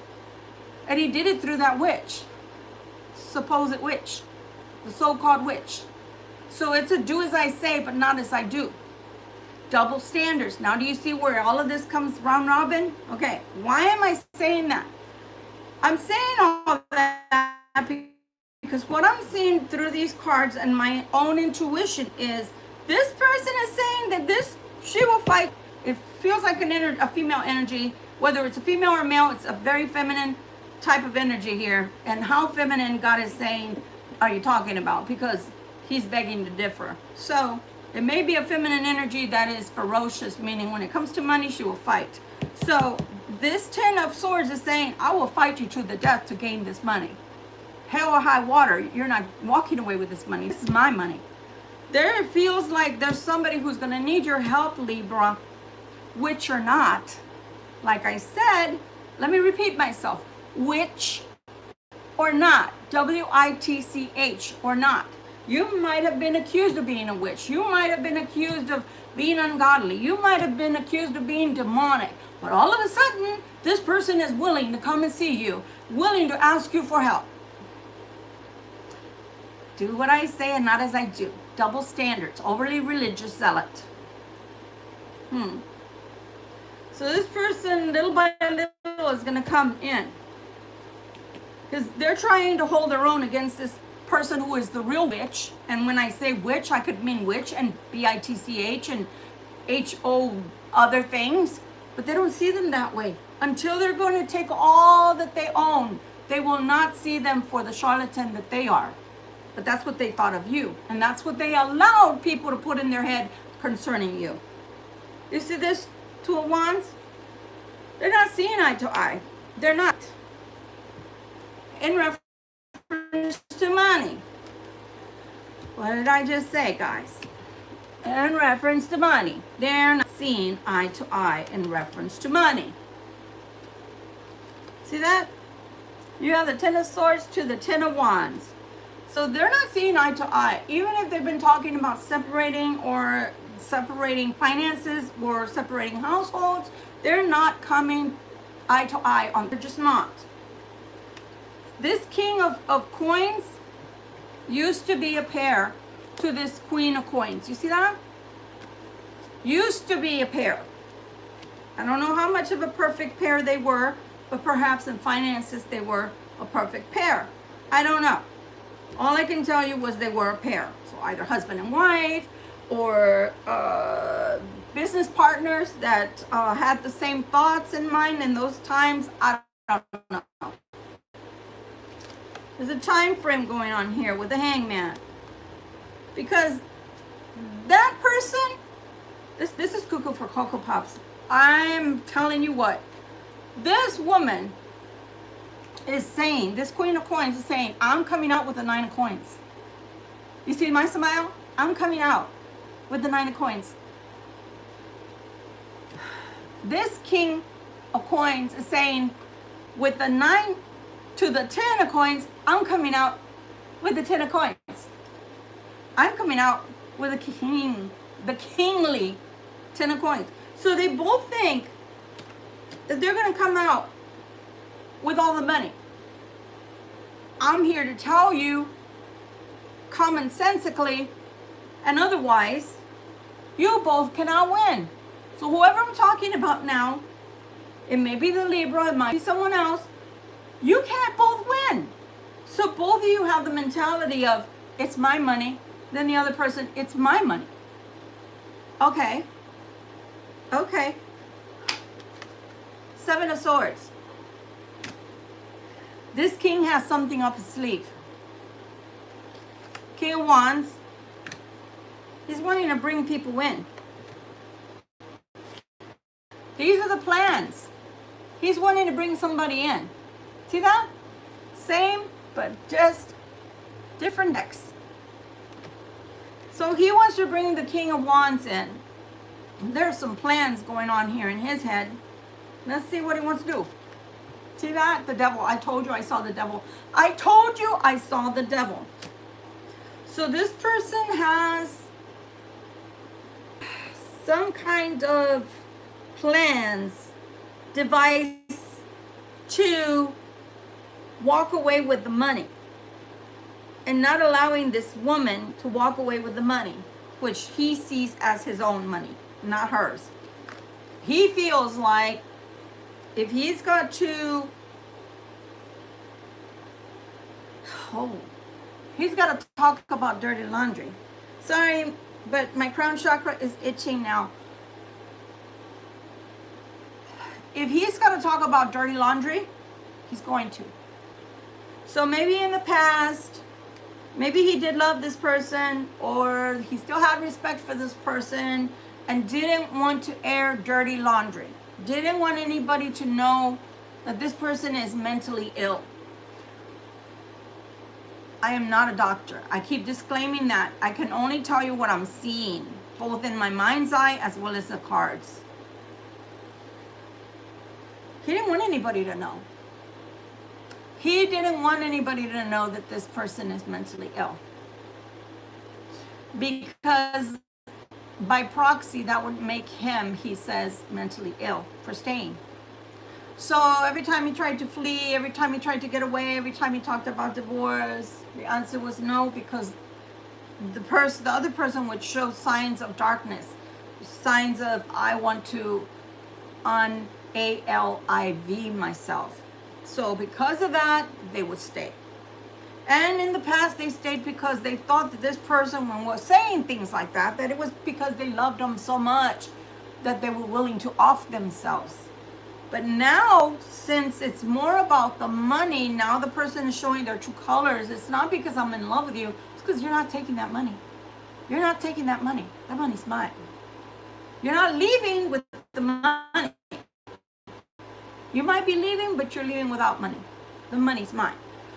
And he did it through that witch, supposed witch, the so-called witch. So it's a do as I say, but not as I do. Double standards. Now do you see where all of this comes round robin? Okay, why am I saying that? I'm saying all that because what I'm seeing through these cards and my own intuition is this person is saying that she will fight. It feels like a female energy, whether it's a female or male, it's a very feminine type of energy here. And how feminine God is saying are you talking about? Because he's begging to differ. So it may be a feminine energy that is ferocious, meaning when it comes to money, she will fight. So this 10 of Swords is saying, I will fight you to the death to gain this money. Hell or high water, you're not walking away with this money. This is my money. There it feels like there's somebody who's going to need your help, Libra, which you're not. Like I said, let me repeat myself. Which or not. W-I-T-C-H or not. You might have been accused of being a witch. You might have been accused of being ungodly. You might have been accused of being demonic. But all of a sudden, this person is willing to come and see you, willing to ask you for help. Do what I say and not as I do. Double standards, overly religious zealot. So this person, little by little, is going to come in. Because they're trying to hold their own against this person who is the real witch. And when I say witch, I could mean witch and B-I-T-C-H and H-O other things. But they don't see them that way. Until they're going to take all that they own, they will not see them for the charlatan that they are. But that's what they thought of you. And that's what they allowed people to put in their head concerning you. You see this Two of Wands? They're not seeing eye to eye. They're not. In reference to money. What did I just say, guys? In reference to money. They're not seeing eye to eye in reference to money. See that? You have the 10 of Swords to the 10 of Wands. So they're not seeing eye to eye. Even if they've been talking about separating or separating finances or separating households, they're not coming eye to eye on. They're just not. This King of Coins used to be a pair to this Queen of Coins. You see that? Used to be a pair. I don't know how much of a perfect pair they were, but perhaps in finances they were. a perfect pair. I don't know. All I can tell you was they were a pair. So either husband and wife, or business partners that had the same thoughts in mind in those times. I don't know. There's a time frame going on here with the hangman. Because that person, this is cuckoo for Cocoa Pops. I'm telling you what, this woman is saying, this Queen of Coins is saying, I'm coming out with the 9 of Coins. You see my smile? I'm coming out with the 9 of Coins. This King of Coins is saying, with the 9 to the 10 of Coins, I'm coming out with the 10 of Coins. I'm coming out with the kingly 10 of Coins. So they both think that they're going to come out with all the money. I'm here to tell you, commonsensically and otherwise, you both cannot win. So whoever I'm talking about now, it may be the Libra, it might be someone else, you can't both win. So both of you have the mentality of, it's my money, then the other person, it's my money. Okay. Okay. 7 of Swords. This king has something up his sleeve. King of Wands. He's wanting to bring people in. These are the plans. He's wanting to bring somebody in. See that? Same, but just different decks. So he wants to bring the King of Wands in. There's some plans going on here in his head. Let's see what he wants to do. See that? The devil. I told you I saw the devil. I told you I saw the devil. So this person has some kind of plans, device to walk away with the money. And not allowing this woman to walk away with the money, which he sees as his own money, not hers. He feels like if he's got to, he's got to talk about dirty laundry. Sorry, but my crown chakra is itching now. If he's got to talk about dirty laundry, he's going to. So maybe in the past, maybe he did love this person, or he still had respect for this person and didn't want to air dirty laundry. Didn't want anybody to know that this person is mentally ill. I am not a doctor. I keep disclaiming that. I can only tell you what I'm seeing, both in my mind's eye as well as the cards. He didn't want anybody to know. He didn't want anybody to know that this person is mentally ill. Because by proxy, that would make him, he says, mentally ill for staying. So every time he tried to flee, every time he tried to get away, every time he talked about divorce, the answer was no, because the other person would show signs of darkness, signs of, I want to unalive myself. So because of that, they would stay. And in the past, they stayed because they thought that this person, when was saying things like that, that it was because they loved them so much that they were willing to off themselves. But now, since it's more about the money, now the person is showing their true colors. It's not because I'm in love with you. It's because you're not taking that money. You're not taking that money. That money's mine. You're not leaving with the money. You might be leaving, but you're leaving without money. The money's mine.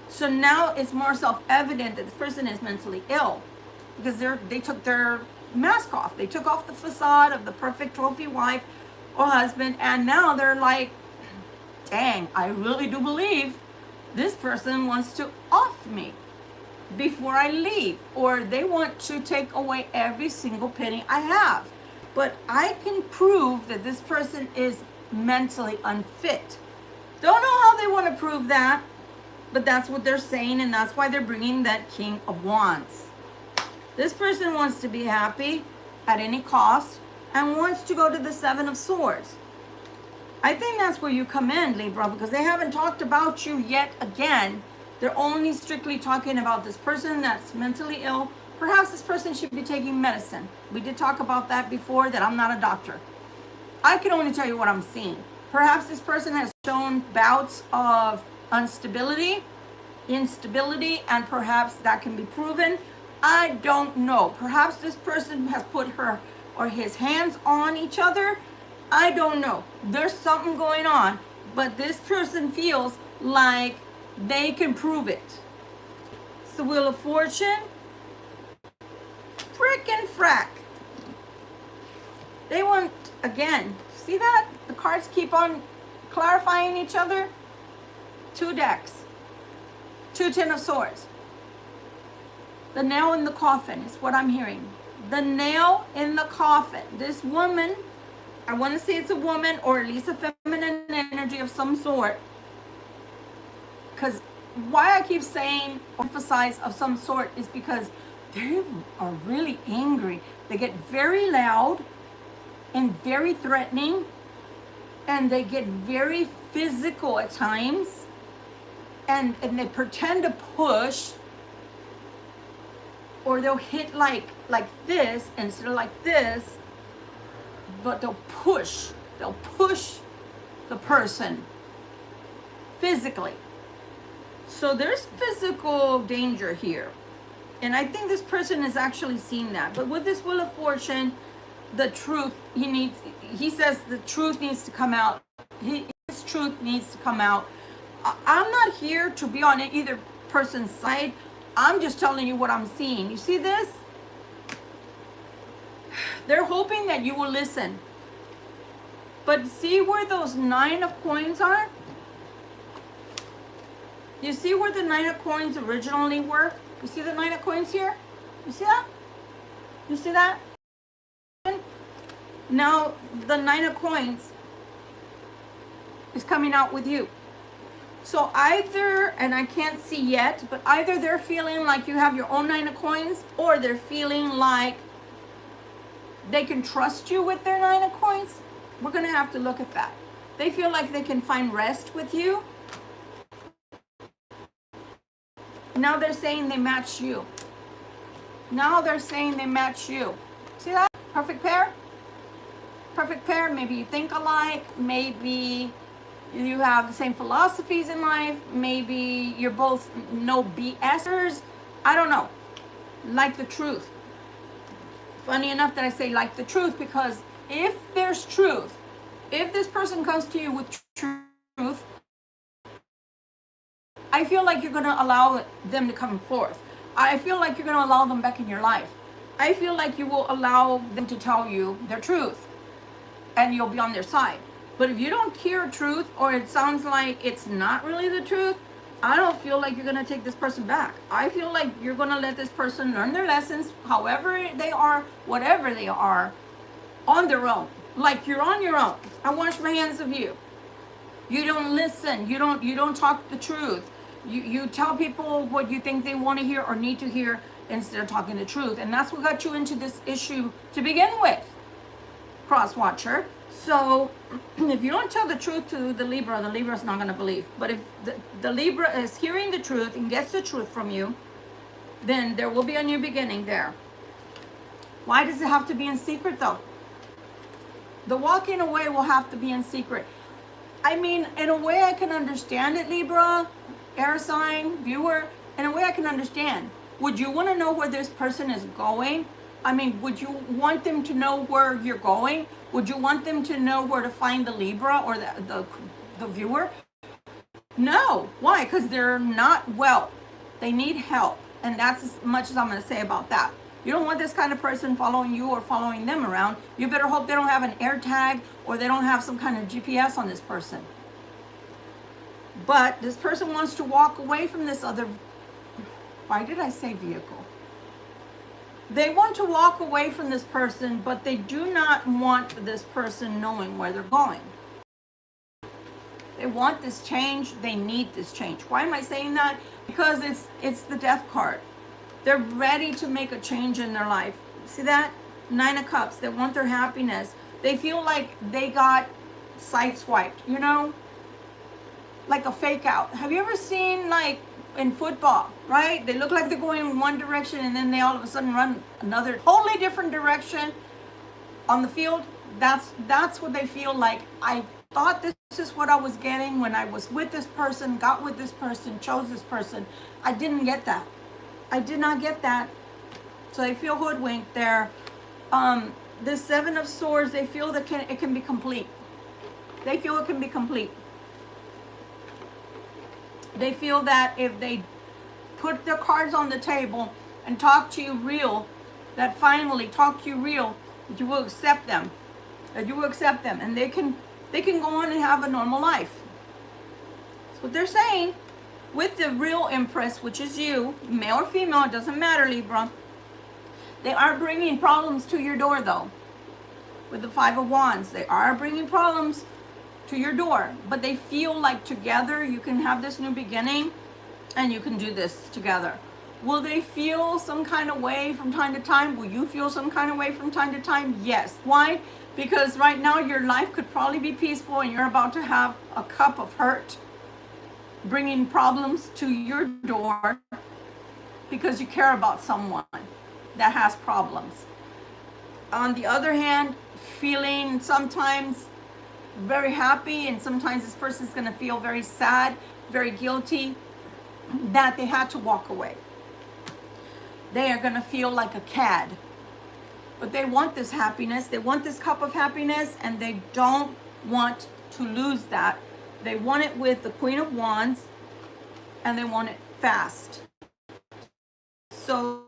So now it's more self-evident that this person is mentally ill because they took their mask off. They took off the facade of the perfect trophy wife or husband, and now they're like, dang, I really do believe this person wants to off me before I leave, or they want to take away every single penny I have. But I can prove that this person is mentally unfit. Don't know how they want to prove that, but that's what they're saying, and that's why they're bringing that King of Wands. This person wants to be happy at any cost and wants to go to the 7 of Swords. I think that's where you come in, Libra, because they haven't talked about you yet again. They're only strictly talking about this person that's mentally ill. Perhaps this person should be taking medicine. We did talk about that before, that I'm not a doctor. I can only tell you what I'm seeing. Perhaps this person has shown bouts of instability, and perhaps that can be proven. I don't know. Perhaps this person has put her or his hands on each other. I don't know. There's something going on, but this person feels like they can prove it. It's the Wheel of Fortune. Frickin' frack. They want, again, see that? The cards keep on clarifying each other. 2 decks. 2 Ten of Swords. The nail in the coffin is what I'm hearing. The nail in the coffin. This woman, I want to say it's a woman, or at least a feminine energy of some sort. Because why I keep saying emphasize of some sort is because they are really angry. They get very loud and very threatening, and they get very physical at times, and they pretend to push, or they'll hit like this instead of like this, but they'll push the person physically. So there's physical danger here. And I think this person has actually seen that. But with this Wheel of Fortune, the truth, he says the truth needs to come out. His truth needs to come out. I'm not here to be on either person's side. I'm just telling you what I'm seeing. You see this? They're hoping that you will listen. But see where those 9 of coins are? You see where the 9 of coins originally were? You see the 9 of coins here? You see that? You see that? Now the 9 of coins is coming out with you. So either, and I can't see yet, but either they're feeling like you have your own 9 of coins, or they're feeling like they can trust you with their 9 of coins. We're going to have to look at that. They feel like they can find rest with you. Now they're saying they match you. Now they're saying they match you. See that? Perfect pair? Perfect pair. Maybe you think alike. Maybe you have the same philosophies in life. Maybe you're both no BSers. I don't know. Like the truth. Funny enough that I say like the truth, because if there's truth, if this person comes to you with truth, I feel like you're going to allow them to come forth. I feel like you're going to allow them back in your life. I feel like you will allow them to tell you their truth, and you'll be on their side. But if you don't hear truth, or it sounds like it's not really the truth, I don't feel like you're going to take this person back. I feel like you're going to let this person learn their lessons, however they are, whatever they are, on their own. Like you're on your own. I wash my hands of you. You don't listen. You don't talk the truth. You tell people what you think they want to hear or need to hear instead of talking the truth. And that's what got you into this issue to begin with, Cross Watcher. So if you don't tell the truth to the Libra's not going to believe. But if the Libra is hearing the truth and gets the truth from you, then there will be a new beginning there. Why does it have to be in secret though? The walking away will have to be in secret. I mean, in a way I can understand it, Libra, air sign, viewer. In a way I can understand. Would you want to know where this person is going? I mean, would you want them to know where you're going? Would you want them to know where to find the Libra or the viewer? No. Why? Because they're not well. They need help. And that's as much as I'm going to say about that. You don't want this kind of person following you or following them around. You better hope they don't have an air tag, or they don't have some kind of GPS on this person. But this person wants to walk away from this other... Why did I say vehicle? They want to walk away from this person, but they do not want this person knowing where they're going. They want this change. They need this change. Why am I saying that? Because it's the Death card. They're ready to make a change in their life. See that? 9 of Cups. They want their happiness. They feel like they got sideswiped, you know, like a fake out. Have you ever seen, like in football, right? They look like they're going in one direction and then they all of a sudden run another totally different direction on the field. That's what they feel like. I thought this is what I was getting when I was with this person, got with this person, chose this person. I didn't get that. I did not get that. So they feel hoodwinked there. The Seven of Swords, they feel that it can be complete. They feel it can be complete. They feel that if they put their cards on the table and talk to you real, that finally talk to you real, that you will accept them. That you will accept them, and they can go on and have a normal life. That's what they're saying. With the real Empress, which is you, male or female, it doesn't matter, Libra. They are bringing problems to your door, though. With the Five of Wands, they are bringing problems to your door, but they feel like together you can have this new beginning and you can do this together. Will they feel some kind of way from time to time? Will you feel some kind of way from time to time? Yes. Why? Because right now your life could probably be peaceful and you're about to have a cup of hurt bringing problems to your door because you care about someone that has problems. On the other hand, feeling sometimes very happy, and sometimes this person's going to feel very sad, very guilty that they had to walk away. They are going to feel like a cad, but they want this happiness. They want this cup of happiness, and they don't want to lose that. They want it with the Queen of Wands, and they want it fast. So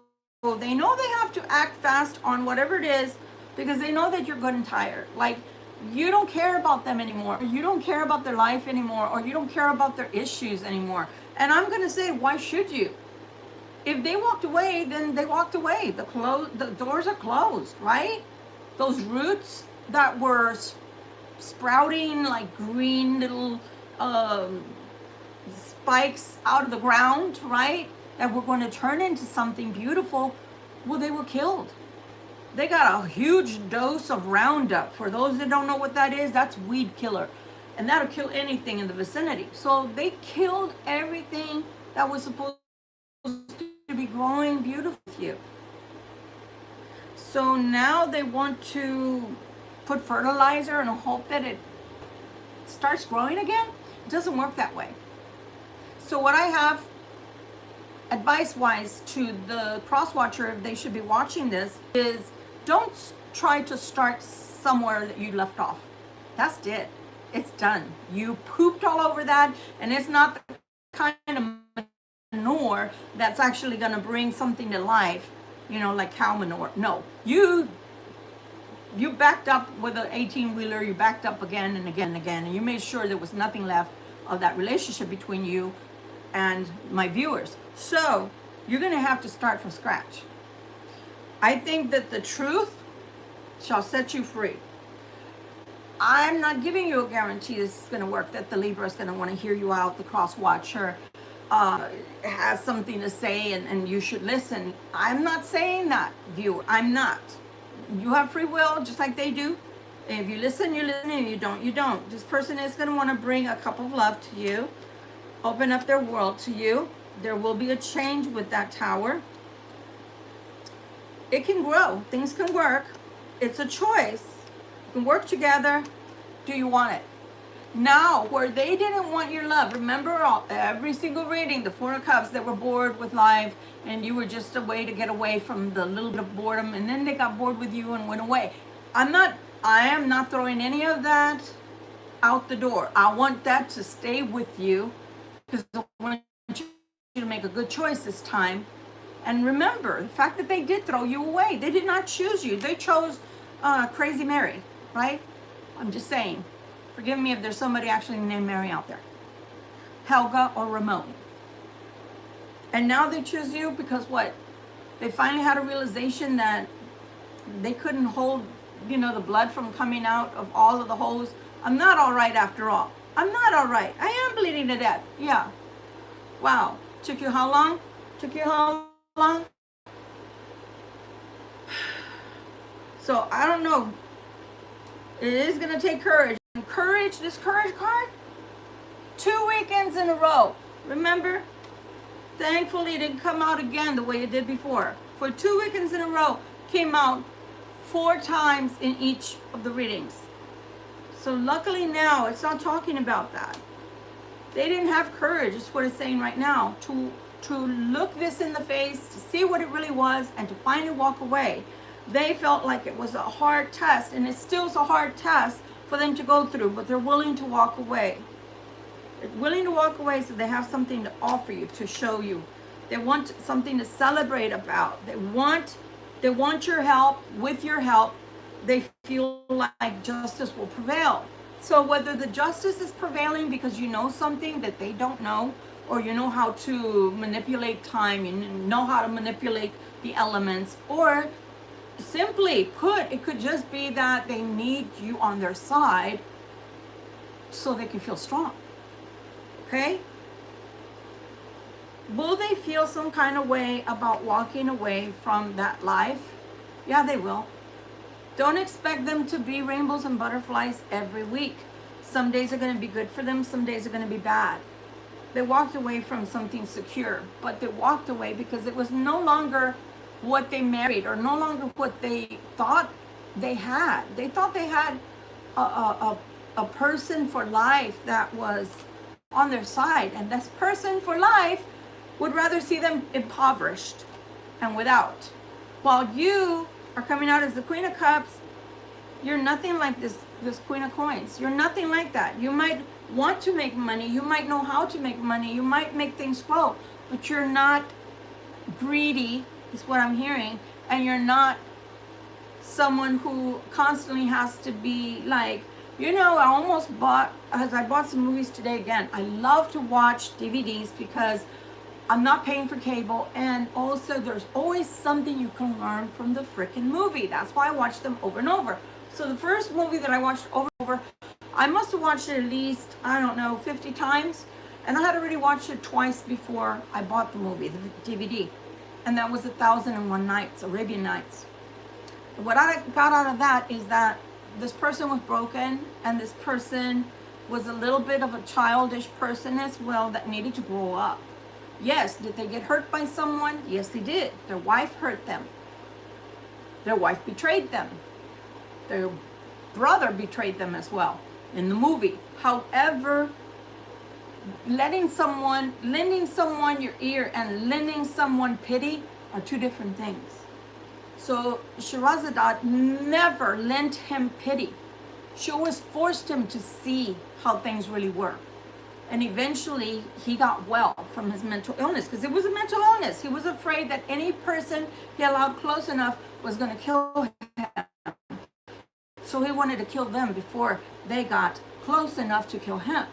they know they have to act fast on whatever it is because they know that you're good and tired. Like, you don't care about them anymore. You don't care about their life anymore, or you don't care about their issues anymore. And I'm going to say, why should you? If they walked away, then they walked away. The doors are closed, right? Those roots that were sprouting like green little spikes out of the ground, right? That were going to turn into something beautiful. Well, they were killed. They got a huge dose of Roundup. For those that don't know what that is, that's weed killer. And that'll kill anything in the vicinity. So they killed everything that was supposed to be growing beautiful with you. So now they want to put fertilizer and hope that it starts growing again. It doesn't work that way. So what I have advice-wise to the cross-watcher, if they should be watching this, is don't try to start somewhere that you left off. That's it. It's done. You pooped all over that, and it's not the kind of manure that's actually going to bring something to life, you know, like cow manure. No, you backed up with an 18-wheeler, you backed up again and again and again, and you made sure there was nothing left of that relationship between you and my viewers. So you're going to have to start from scratch. I think that the truth shall set you free. I'm not giving you a guarantee this is going to work, that the Libra is going to want to hear you out, the cross watcher has something to say and you should listen. I'm not saying that, viewer. I'm not. You have free will just like they do. If you listen, you listen, and you don't, you don't. This person is going to want to bring a cup of love to you, open up their world to you. There will be a change with that Tower. It can grow. Things can work. It's a choice. You can work together. Do you want it? Now, where they didn't want your love, remember every single reading, the Four of Cups, that were bored with life, and you were just a way to get away from the little bit of boredom, and then they got bored with you and went away. I am not throwing any of that out the door. I want that to stay with you because I want you to make a good choice this time. And remember, the fact that they did throw you away, they did not choose you. They chose Crazy Mary, right? I'm just saying. Forgive me if there's somebody actually named Mary out there. Helga or Ramon. And now they choose you because what? They finally had a realization that they couldn't hold, you know, the blood from coming out of all of the holes. I'm not all right after all. I'm not all right. I am bleeding to death. Yeah. Wow. Took you how long? Took you how long? So I don't know. It is going to take courage. courage, this courage card, 2 weekends in a row. Remember? Thankfully, it didn't come out again the way it did before. For 2 weekends in a row, came out 4 times in each of the readings. So luckily now, it's not talking about that. They didn't have courage, is what it's saying right now, to look this in the face, to see what it really was, and to finally walk away. They felt like it was a hard test, and it still is a hard test for them to go through, but they're willing to walk away. They're willing to walk away so they have something to offer you, to show you. They want something to celebrate about. They want your help. With your help, they feel like justice will prevail. So whether the justice is prevailing because you know something that they don't know, or you know how to manipulate time, you know how to manipulate the elements, or simply put, it could just be that they need you on their side so they can feel strong. Okay? Will they feel some kind of way about walking away from that life? Yeah, they will. Don't expect them to be rainbows and butterflies every week. Some days are going to be good for them, some days are going to be bad. They walked away from something secure, but they walked away because it was no longer what they married, or no longer what they thought they had. They thought they had a person for life that was on their side, and this person for life would rather see them impoverished and without. While you are coming out as the Queen of Cups, you're nothing like this Queen of Coins. You're nothing like that. You might want to make money, you might know how to make money, you might make things grow, but you're not greedy, is what I'm hearing, and you're not someone who constantly has to be like, you know, I almost bought, as I bought some movies today again. I love to watch DVDs because I'm not paying for cable, and also there's always something you can learn from the freaking movie. That's why I watch them over and over. So the first movie that I watched over and over, I must have watched it at least, I don't know, 50 times. And I had already watched it twice before I bought the movie, the DVD. And that was 1001 Nights, Arabian Nights. What I got out of that is that this person was broken, and this person was a little bit of a childish person as well that needed to grow up. Yes, did they get hurt by someone? Yes, they did. Their wife hurt them. Their wife betrayed them. Their brother betrayed them as well in the movie. However, lending someone your ear and lending someone pity are two different things. So Shahrazad never lent him pity. She always forced him to see how things really were. And eventually he got well from his mental illness, because it was a mental illness. He was afraid that any person he allowed close enough was going to kill him. So he wanted to kill them before they got close enough to kill him.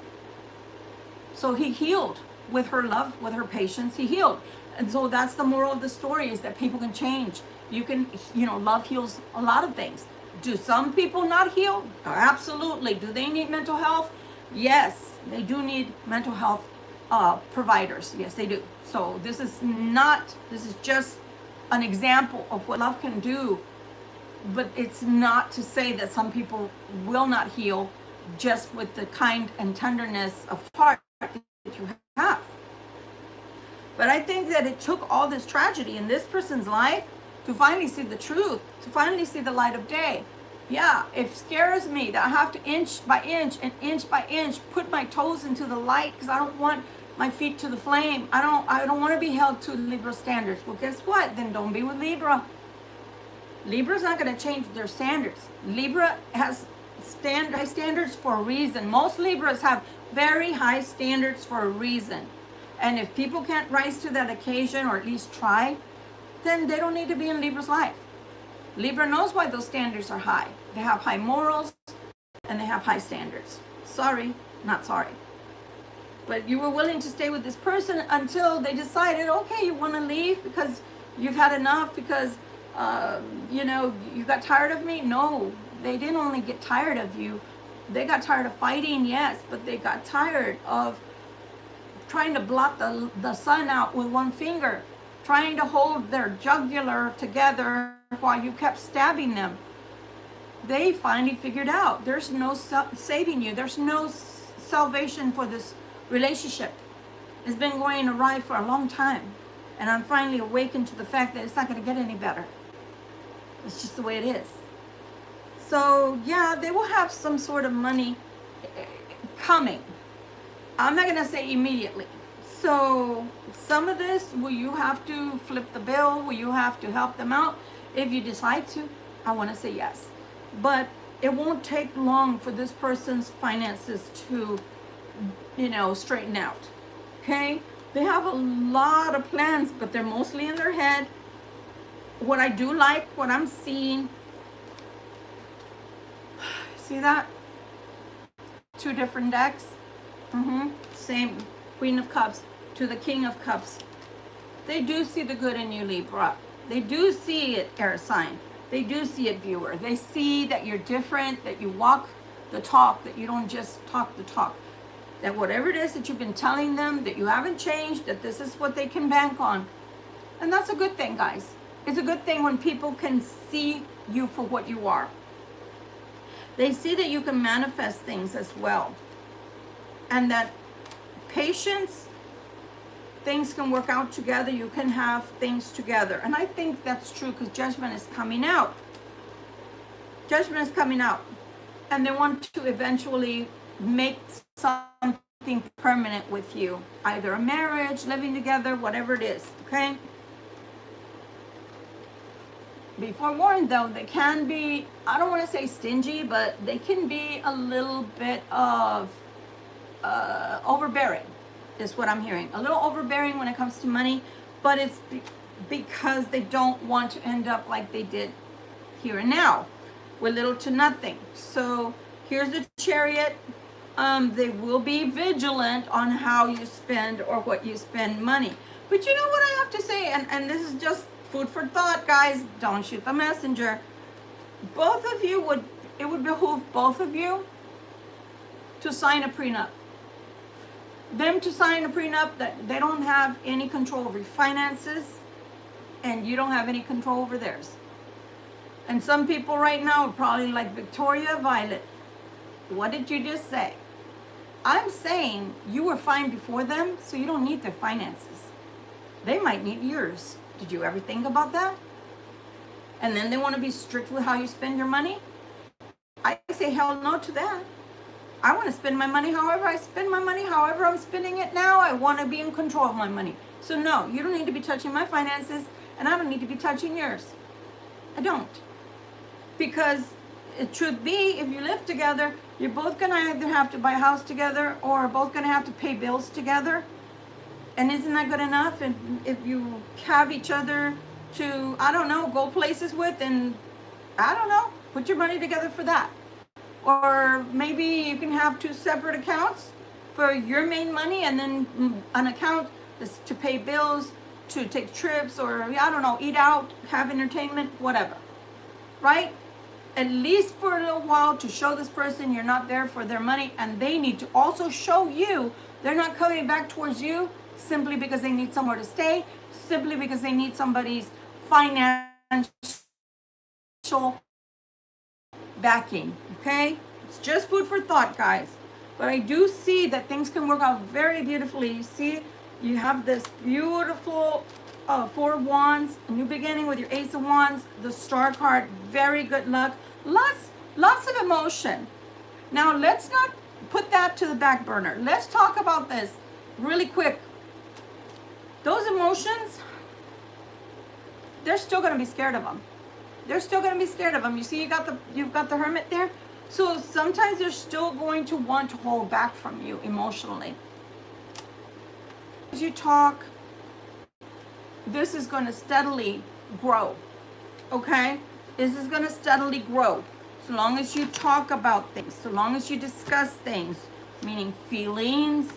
So he healed with her love, with her patience, he healed. And so that's the moral of the story, is that people can change. You can, love heals a lot of things. Do some people not heal? Absolutely. Do they need mental health? Yes, they do need mental health providers. Yes, they do. So this is just an example of what love can do. But it's not to say that some people will not heal just with the kind and tenderness of heart that you have. But I think that it took all this tragedy in this person's life to finally see the truth, to finally see the light of day. Yeah, it scares me that I have to inch by inch and inch by inch put my toes into the light, because I don't want my feet to the flame. I don't want to be held to Libra standards. Well, guess what? Then don't be with Libra. Libra's not going to change their standards. Libra has high standards for a reason. Most Libras have very high standards for a reason. And if people can't rise to that occasion, or at least try, then they don't need to be in Libra's life. Libra knows why those standards are high. They have high morals and they have high standards. Sorry, not sorry. But you were willing to stay with this person until they decided, okay, you want to leave because you've had enough, because you got tired of me? No, they didn't only get tired of you. They got tired of fighting, yes, but they got tired of trying to blot the sun out with one finger, trying to hold their jugular together while you kept stabbing them. they finally figured out there's no saving you. There's no salvation for this relationship. It's been going awry for a long time. And I'm finally awakened to the fact that it's not going to get any better. It's just the way it is. So yeah, they will have some sort of money coming. I'm not going to say immediately. So some of this, will you have to flip the bill? Will you have to help them out? If you decide to, I want to say yes. But it won't take long for this person's finances to, straighten out. Okay? They have a lot of plans, but they're mostly in their head. What I do like, what I'm seeing, see that? 2 different decks. Same, Queen of Cups to the King of Cups. They do see the good in you, Libra. They do see it, air sign. They do see it, viewer. They see that you're different, that you walk the talk, that you don't just talk the talk. That whatever it is that you've been telling them, that you haven't changed, that this is what they can bank on. And that's a good thing, guys. It's a good thing when people can see you for what you are. They see that you can manifest things as well. And that patience, things can work out together. You can have things together. And I think that's true because judgment is coming out. Judgment is coming out. And they want to eventually make something permanent with you. Either a marriage, living together, whatever it is. Okay? Be forewarned though, they can be, I don't want to say stingy, but they can be a little bit of overbearing, is what I'm hearing. A little overbearing when it comes to money, but it's because they don't want to end up like they did here and now, with little to nothing. So here's the Chariot. They will be vigilant on how you spend or what you spend money. But you know what I have to say, and this is just food for thought, guys. Don't shoot the messenger. Both of you it would behoove both of you to sign a prenup. Them to sign a prenup that they don't have any control over your finances and you don't have any control over theirs. And some people right now are probably like, Victoria, Violet, what did you just say? I'm saying you were fine before them, so you don't need their finances. They might need yours. Did you ever think about that? And then they want to be strict with how you spend your money? I say hell no to that. I want to spend my money however I spend my money, however I'm spending it now. I want to be in control of my money. So no, you don't need to be touching my finances, and I don't need to be touching yours. I don't. Because it should be, if you live together, you're both going to either have to buy a house together or both going to have to pay bills together. And isn't that good enough? And if you have each other to, I don't know, go places with, and I don't know, put your money together for that. Or maybe you can have 2 separate accounts for your main money and then an account to pay bills, to take trips, or I don't know, eat out, have entertainment, whatever. Right? At least for a little while, to show this person you're not there for their money, and they need to also show you they're not coming back towards you simply because they need somewhere to stay, simply because they need somebody's financial backing. Okay? It's just food for thought, guys. But I do see that things can work out very beautifully. You see, you have this beautiful 4 of Wands, a new beginning with your Ace of Wands, the Star card, very good luck, lots of emotion. Now let's not put that to the back burner. Let's talk about this really quick. Those emotions, they're still going to be scared of them. They're still going to be scared of them. You see, you've got the Hermit there. So sometimes they're still going to want to hold back from you emotionally. As you talk, this is going to steadily grow. Okay? This is going to steadily grow. So long as you talk about things, so long as you discuss things, meaning feelings,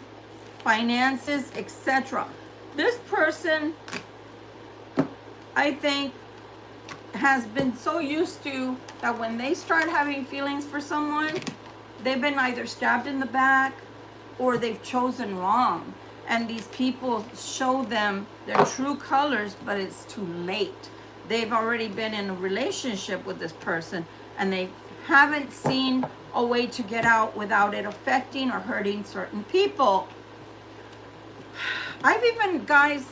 finances, etc. This person, I think, has been so used to that when they start having feelings for someone, they've been either stabbed in the back or they've chosen wrong. And these people show them their true colors, but it's too late. They've already been in a relationship with this person and they haven't seen a way to get out without it affecting or hurting certain people. I've even, guys,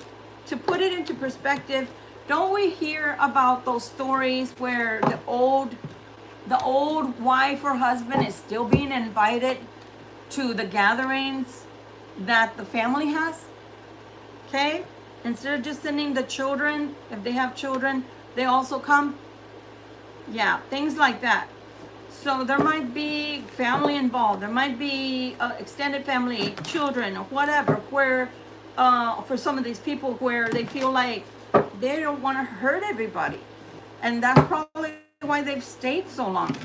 to put it into perspective, don't we hear about those stories where the old wife or husband is still being invited to the gatherings that the family has? Okay? Instead of just sending the children, if they have children, they also come. Yeah, things like that. So there might be family involved. There might be extended family, children, or whatever, where for some of these people where they feel like they don't want to hurt everybody. And that's probably why they've stayed so long.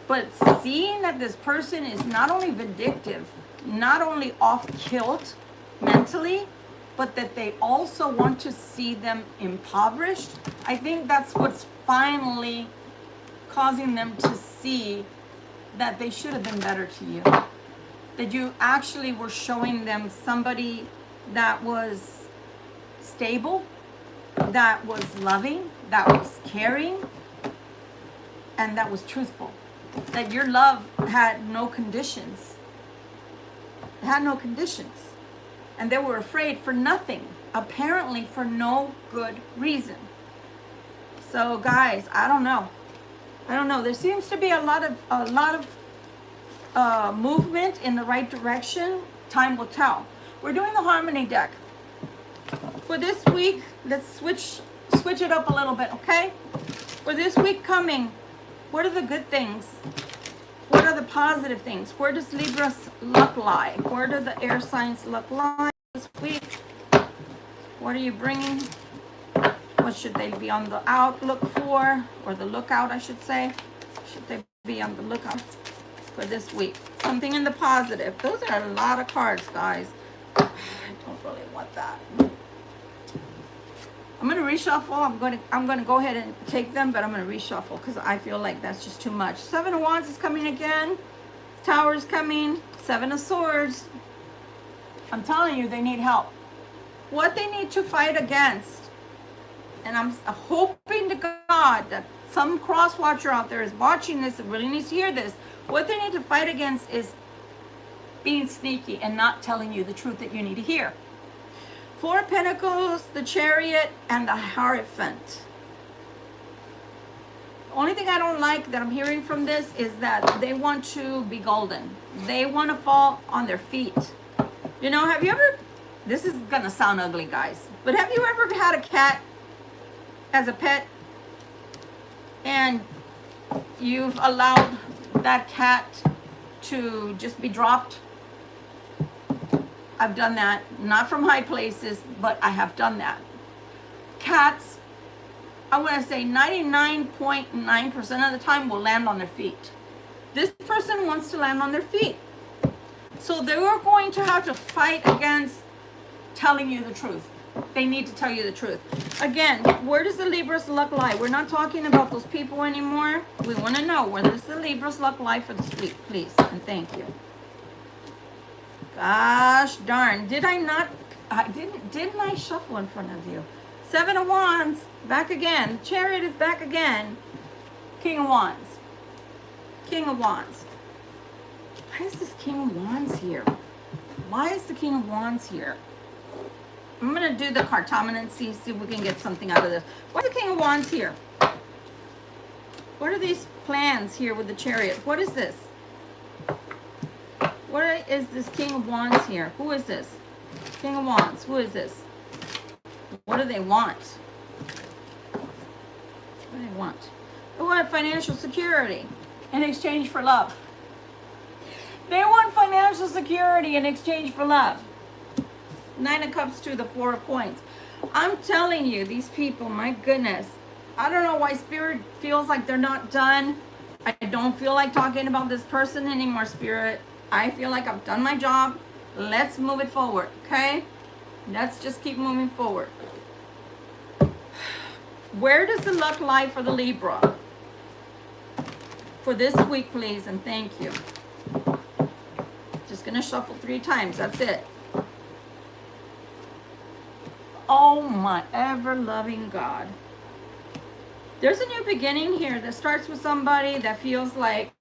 But seeing that this person is not only vindictive, not only off kilt mentally, but that they also want to see them impoverished, I think that's what's finally causing them to see that they should have been better to you. That you actually were showing them somebody that was stable, that was loving, that was caring, and that was truthful. That your love had no conditions. It had no conditions. And they were afraid for nothing, apparently for no good reason. So guys, I don't know. There seems to be a lot of movement in the right direction. Time will tell. We're doing the harmony deck. For this week, let's switch it up a little bit, okay? For this week coming, what are the good things? What are the positive things? Where does Libra's luck lie? Where do the air signs luck lie this week? What are you bringing? What should they be on the outlook for? Or the lookout, I should say. Should they be on the lookout for this week? Something in the positive. Those are a lot of cards, guys. I don't really want that. I'm going to reshuffle. I'm going to go ahead and take them, but I'm going to reshuffle because I feel like that's just too much. 7 of Wands is coming again. Tower is coming. 7 of Swords. I'm telling you, they need help. What they need to fight against, and I'm hoping to God that some cross watcher out there is watching this and really needs to hear this. What they need to fight against is being sneaky and not telling you the truth that you need to hear. 4 of Pentacles, the Chariot, and the Hierophant. The only thing I don't like that I'm hearing from this is that they want to be golden. They want to fall on their feet. You know, have you ever, this is going to sound ugly, guys, but have you ever had a cat as a pet and you've allowed that cat to just be dropped? I've done that, not from high places, but I have done that. Cats, I want to say 99.9% of the time will land on their feet. This person wants to land on their feet. So they are going to have to fight against telling you the truth. They need to tell you the truth. Again, where does the Libra's luck lie? We're not talking about those people anymore. We want to know where does the Libra's luck lie for this week, please, and thank you. Gosh darn, didn't I shuffle in front of you? 7 of Wands, back again. Chariot is back again. King of Wands. King of Wands. Why is this King of Wands here? Why is the King of Wands here? I'm going to do the cartominance, see if we can get something out of this. Why is the King of Wands here? What are these plans here with the Chariot? What is this? What is this King of Wands here? Who is this? King of Wands. Who is this? What do they want? What do they want? They want financial security in exchange for love. They want financial security in exchange for love. 9 of Cups to the 4 of Coins. I'm telling you, these people, my goodness. I don't know why Spirit feels like they're not done. I don't feel like talking about this person anymore, Spirit. I feel like I've done my job. Let's move it forward, okay? Let's just keep moving forward. Where does the luck lie for the Libra? For this week, please, and thank you. Just gonna shuffle 3 times, that's it. Oh my ever-loving God. There's a new beginning here that starts with somebody that feels like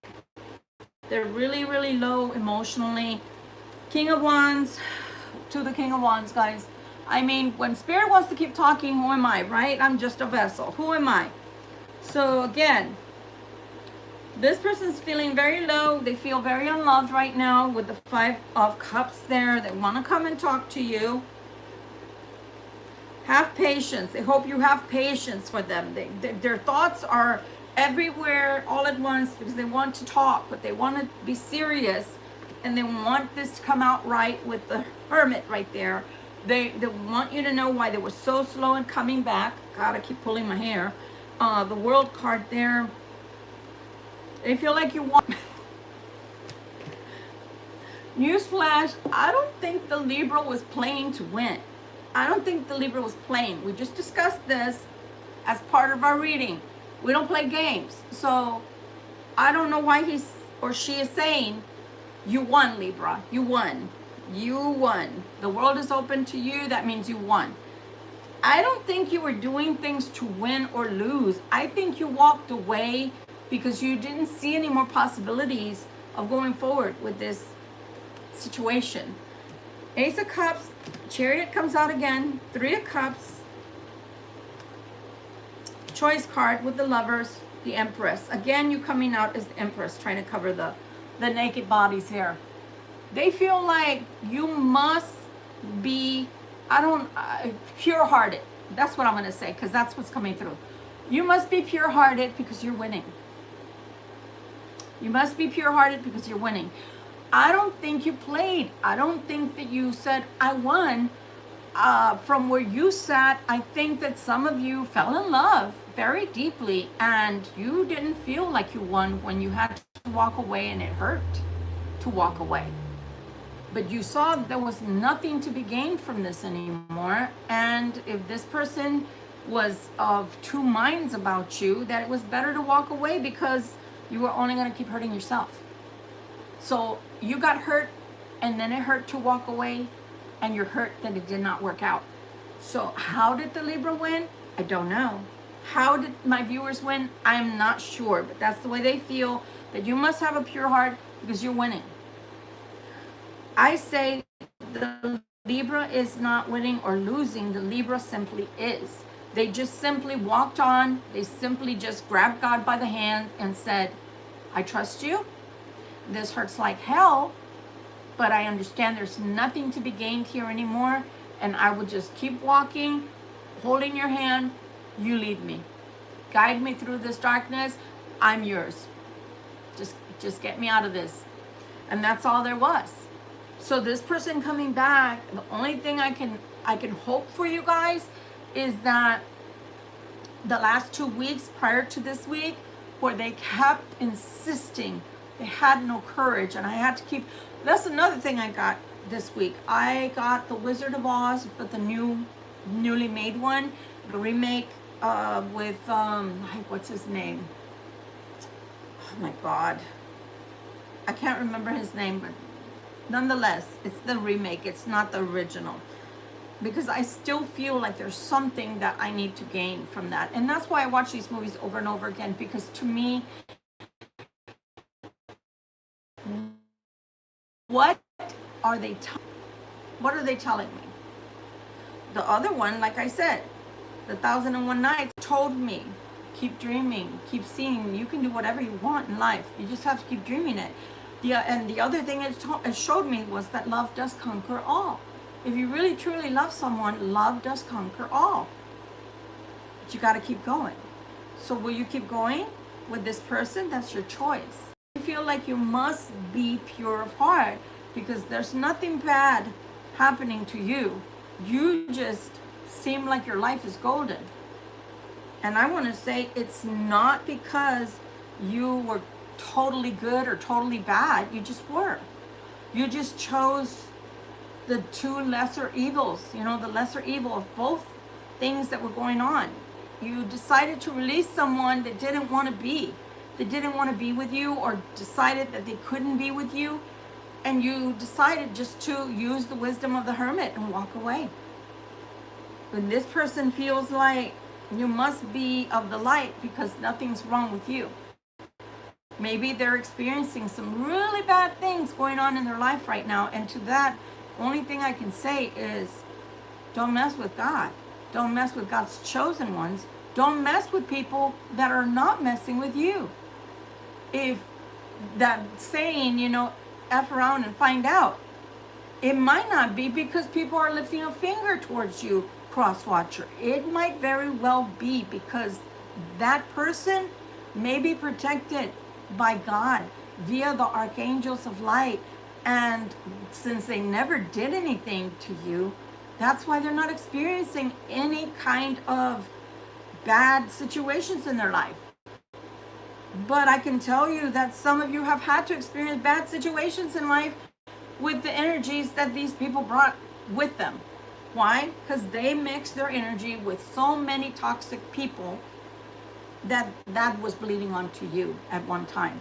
They're really, really low emotionally. King of Wands to the King of Wands, guys. I mean, when Spirit wants to keep talking, who am I, right? I'm just a vessel. Who am I? So again, this person's feeling very low. They feel very unloved right now with the Five of Cups there. They want to come and talk to you. Have patience. I hope you have patience for them. Their thoughts are everywhere all at once because they want to talk, but they want to be serious and they want this to come out right with the Hermit right there. They want you to know why they were so slow in coming back. God, I keep pulling my hair. The World card there. They feel like you want... Newsflash, I don't think the Libra was playing to win. I don't think the Libra was playing. We just discussed this as part of our reading. We don't play games. So I don't know why he's or she is saying, you won, Libra. You won. You won. The world is open to you. That means you won. I don't think you were doing things to win or lose. I think you walked away because you didn't see any more possibilities of going forward with this situation. Ace of Cups, Chariot comes out again, Three of Cups, Choice card with the Lovers, the Empress. Again, you coming out as the Empress, trying to cover the naked bodies here. They feel like you must be, pure-hearted. That's what I'm going to say, because that's what's coming through. You must be pure-hearted because you're winning. You must be pure-hearted because you're winning. I don't think you played. I don't think that you said, I won. From where you sat, I think that some of you fell in love very deeply and you didn't feel like you won when you had to walk away, and it hurt to walk away. But you saw that there was nothing to be gained from this anymore. And if this person was of two minds about you, that it was better to walk away because you were only going to keep hurting yourself. So you got hurt, and then it hurt to walk away, and you're hurt that it did not work out. So how did the Libra win? I don't know. How did my viewers win? I'm not sure, but that's the way they feel, that you must have a pure heart because you're winning. I say the Libra is not winning or losing. The Libra simply is. They just simply walked on. They simply just grabbed God by the hand and said, I trust you. This hurts like hell, but I understand there's nothing to be gained here anymore. And I will just keep walking, holding your hand. You lead me. Guide me through this darkness. I'm yours. Just get me out of this. And that's all there was. So this person coming back, the only thing I can hope for you guys is that the last 2 weeks prior to this week, where they kept insisting, they had no courage, and I had to keep. That's another thing I got this week. I got the Wizard of Oz, but the newly made one, the remake with what's his name? Oh my God, I can't remember his name, but nonetheless, it's the remake. It's not the original, because I still feel like there's something that I need to gain from that, and that's why I watch these movies over and over again. Because to me, what are they telling me? The other one, like I said, the 1001 Nights told me, keep dreaming, keep seeing. You can do whatever you want in life. You just have to keep dreaming it. And the other thing it showed me was that love does conquer all. If you really truly love someone, love does conquer all. But you got to keep going. So will you keep going with this person? That's your choice. You feel like you must be pure of heart because there's nothing bad happening to you. You just seem like your life is golden. And I want to say it's not because you were totally good or totally bad. You just were. You just chose the two lesser evils, the lesser evil of both things that were going on. You decided to release someone that didn't want to be. They didn't want to be with you, or decided that they couldn't be with you. And you decided just to use the wisdom of the Hermit and walk away. When this person feels like you must be of the light because nothing's wrong with you. Maybe they're experiencing some really bad things going on in their life right now. And to that, only thing I can say is don't mess with God. Don't mess with God's chosen ones. Don't mess with people that are not messing with you. If that saying, F around and find out, it might not be because people are lifting a finger towards you, cross watcher. It might very well be because that person may be protected by God via the archangels of light. And since they never did anything to you, that's why they're not experiencing any kind of bad situations in their life. But I can tell you that some of you have had to experience bad situations in life with the energies that these people brought with them. Why? Because they mixed their energy with so many toxic people that was bleeding onto you at one time.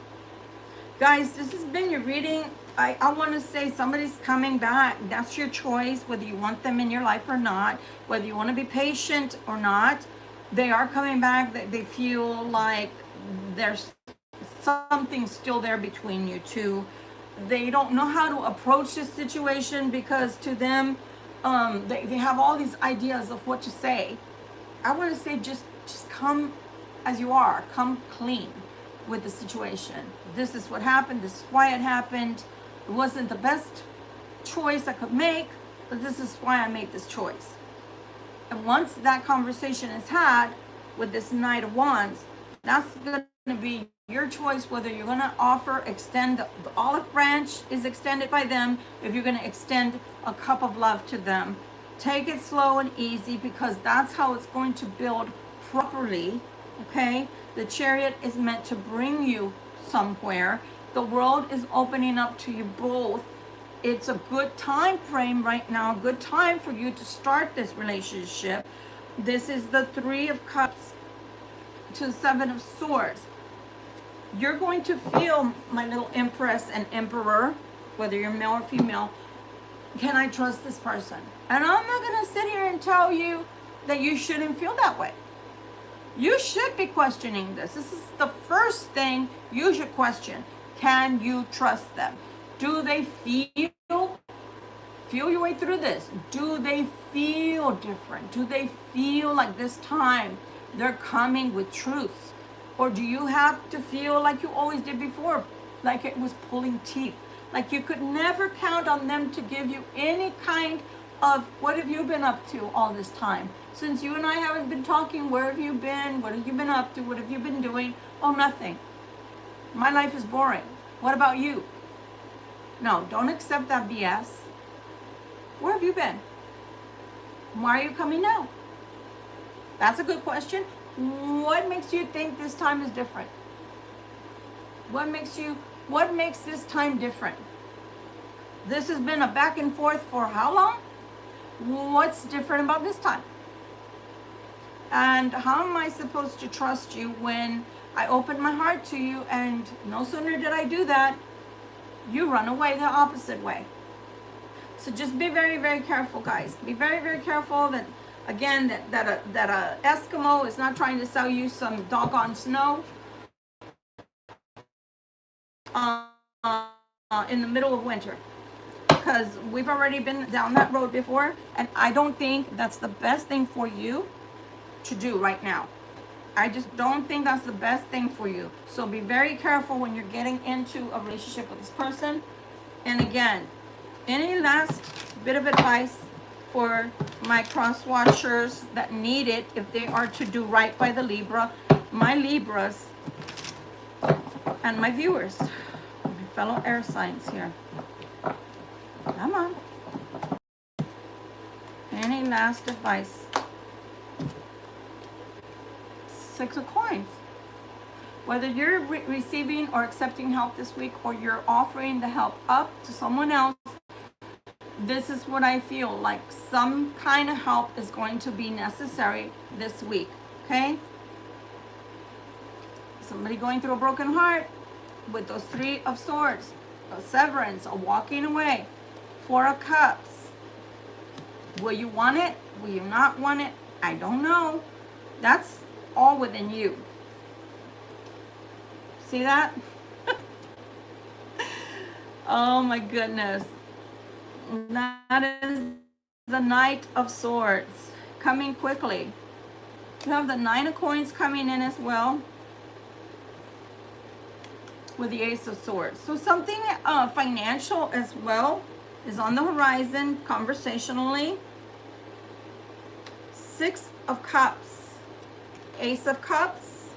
Guys, this has been your reading. I want to say somebody's coming back. That's your choice, whether you want them in your life or not, whether you want to be patient or not. They are coming back. They feel like there's something still there between you two. They don't know how to approach this situation because to them, they have all these ideas of what to say. I want to say just come as you are. Come clean with the situation. This is what happened. This is why it happened. It wasn't the best choice I could make, but this is why I made this choice. And once that conversation is had with this Knight of Wands, that's going to be your choice whether you're going to extend the olive branch is extended by them, if you're going to extend a cup of love to them. Take it slow and easy because that's how it's going to build properly, okay? The Chariot is meant to bring you somewhere. The world is opening up to you both. It's a good time frame right now, a good time for you to start this relationship. This is the Three of Cups to Seven of Swords. You're going to feel, my little Empress and Emperor, whether you're male or female, can I trust this person? And I'm not going to sit here and tell you that you shouldn't feel that way. You should be questioning this. This is the first thing you should question. Can you trust them? Do they feel your way through this? Do they feel different? Do they feel like this time they're coming with truth? Or do you have to feel like you always did before, like it was pulling teeth, like you could never count on them to give you any kind of, what have you been up to all this time? Since you and I haven't been talking, where have you been? What have you been up to? What have you been doing? Oh, nothing. My life is boring. What about you? No, don't accept that BS. Where have you been? Why are you coming now? That's a good question. What makes you think this time is different? What makes this time different? This has been a back and forth for how long? What's different about this time? And how am I supposed to trust you when I open my heart to you and no sooner did I do that, you run away the opposite way? So just be very, very careful, guys. Be very, very careful that, again, that a Eskimo is not trying to sell you some doggone snow in the middle of winter. Because we've already been down that road before, and I don't think that's the best thing for you to do right now. I just don't think that's the best thing for you. So be very careful when you're getting into a relationship with this person. And again, any last bit of advice for my cross watchers that need it if they are to do right by the Libra, my Libras and my viewers, my fellow air signs here. Come on. Any last advice? Six of Coins. Whether you're receiving or accepting help this week, or you're offering the help up to someone else, this is what I feel like. Some kind of help is going to be necessary this week, okay? Somebody going through a broken heart with those Three of Swords, a severance, a walking away, Four of Cups. Will you want it? Will you not want it? I don't know. That's all within you. See that? Oh my goodness. That is the Knight of Swords coming quickly. You have the Nine of Coins coming in as well with the Ace of Swords. So something financial as well is on the horizon conversationally. Six of Cups, Ace of Cups,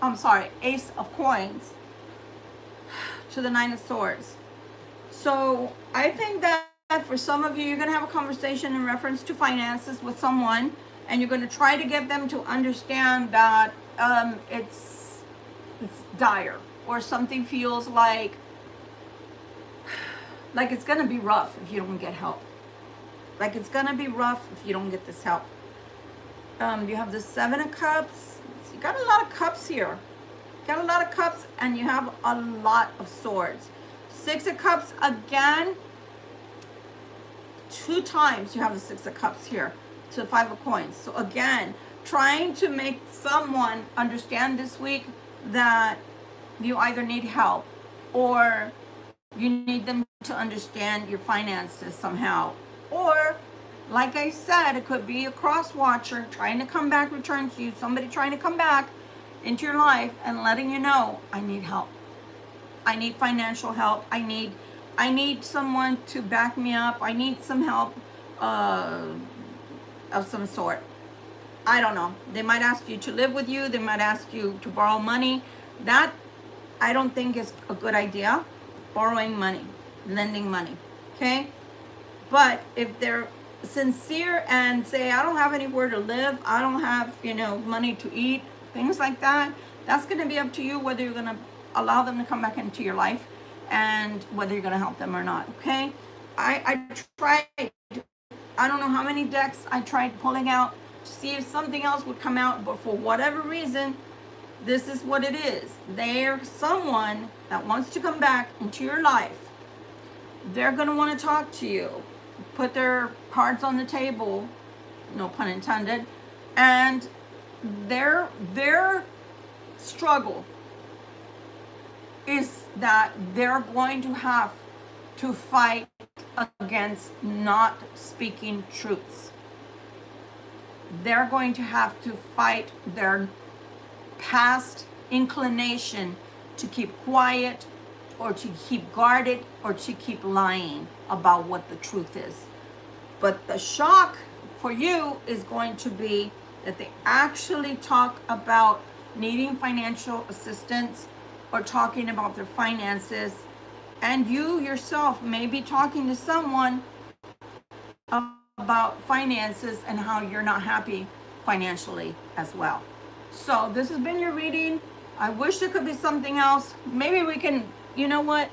I'm sorry, Ace of Coins to the Nine of Swords. So I think that for some of you, you're going to have a conversation in reference to finances with someone, and you're going to try to get them to understand that it's dire, or something feels like it's going to be rough if you don't get help. Like it's going to be rough if you don't get this help. You have the Seven of Cups. So you got a lot of cups here. Got a lot of cups, and you have a lot of swords. Six of Cups again. 2 times you have the Six of Cups here to the Five of Coins. So again, trying to make someone understand this week that you either need help or you need them to understand your finances somehow. Or, like I said, it could be a cross watcher trying to come back, return to you, somebody trying to come back into your life and letting you know, I need help. I need financial help. I need someone to back me up. I need some help of some sort. I don't know. They might ask you to live with you. They might ask you to borrow money. That I don't think is a good idea. Borrowing money, lending money, okay? But if they're sincere and say, I don't have anywhere to live, I don't have, money to eat, things like that, that's going to be up to you whether you're going to allow them to come back into your life and whether you're going to help them or not, okay? I tried, I don't know how many decks I tried pulling out to see if something else would come out, but for whatever reason, this is what it is. They're someone that wants to come back into your life. They're going to want to talk to you, put their cards on the table, no pun intended, and their struggle is that they're going to have to fight against not speaking truths. They're going to have to fight their past inclination to keep quiet or to keep guarded or to keep lying about what the truth is. But the shock for you is going to be that they actually talk about needing financial assistance or talking about their finances, and you yourself may be talking to someone about finances and how you're not happy financially as well. So this has been your reading. I wish there could be something else. Maybe we can, you know what?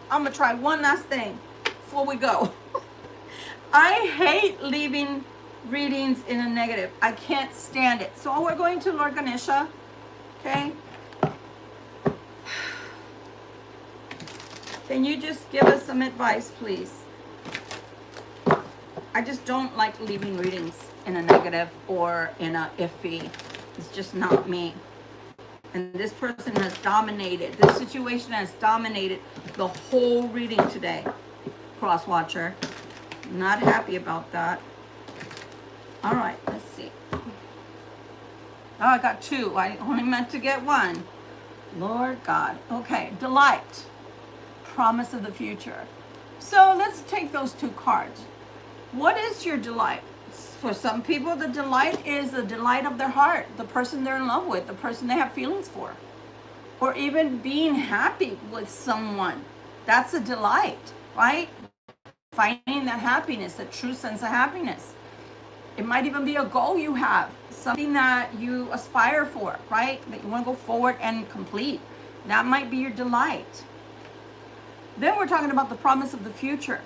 I'm gonna try one last thing before we go. I hate leaving readings in a negative. I can't stand it. So we're going to Lord Ganesha, okay? Can you just give us some advice, please? I just don't like leaving readings in a negative or in a iffy. It's just not me. And this person has dominated. This situation has dominated the whole reading today. Cross watcher. Not happy about that. All right, let's see. Oh, I got 2. I only meant to get 1. Lord God. Okay, delight. Promise of the future. So let's take those 2 cards. What is your delight? For some people, the delight is the delight of their heart, the person they're in love with, the person they have feelings for, or even being happy with someone. That's a delight, right? Finding that happiness, that true sense of happiness. It might even be a goal you have, something that you aspire for, right? That you want to go forward and complete. That might be your delight. Then we're talking about the promise of the future.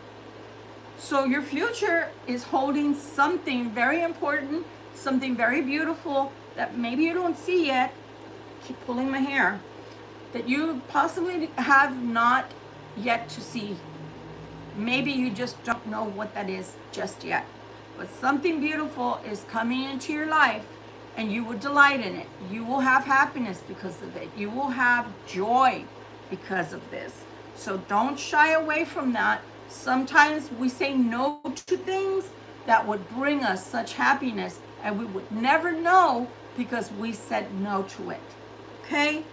So your future is holding something very important, something very beautiful that maybe you don't see yet. Keep pulling my hair. That you possibly have not yet to see. Maybe you just don't know what that is just yet. But something beautiful is coming into your life and you will delight in it. You will have happiness because of it. You will have joy because of this. So don't shy away from that. Sometimes we say no to things that would bring us such happiness, and we would never know because we said no to it. Okay?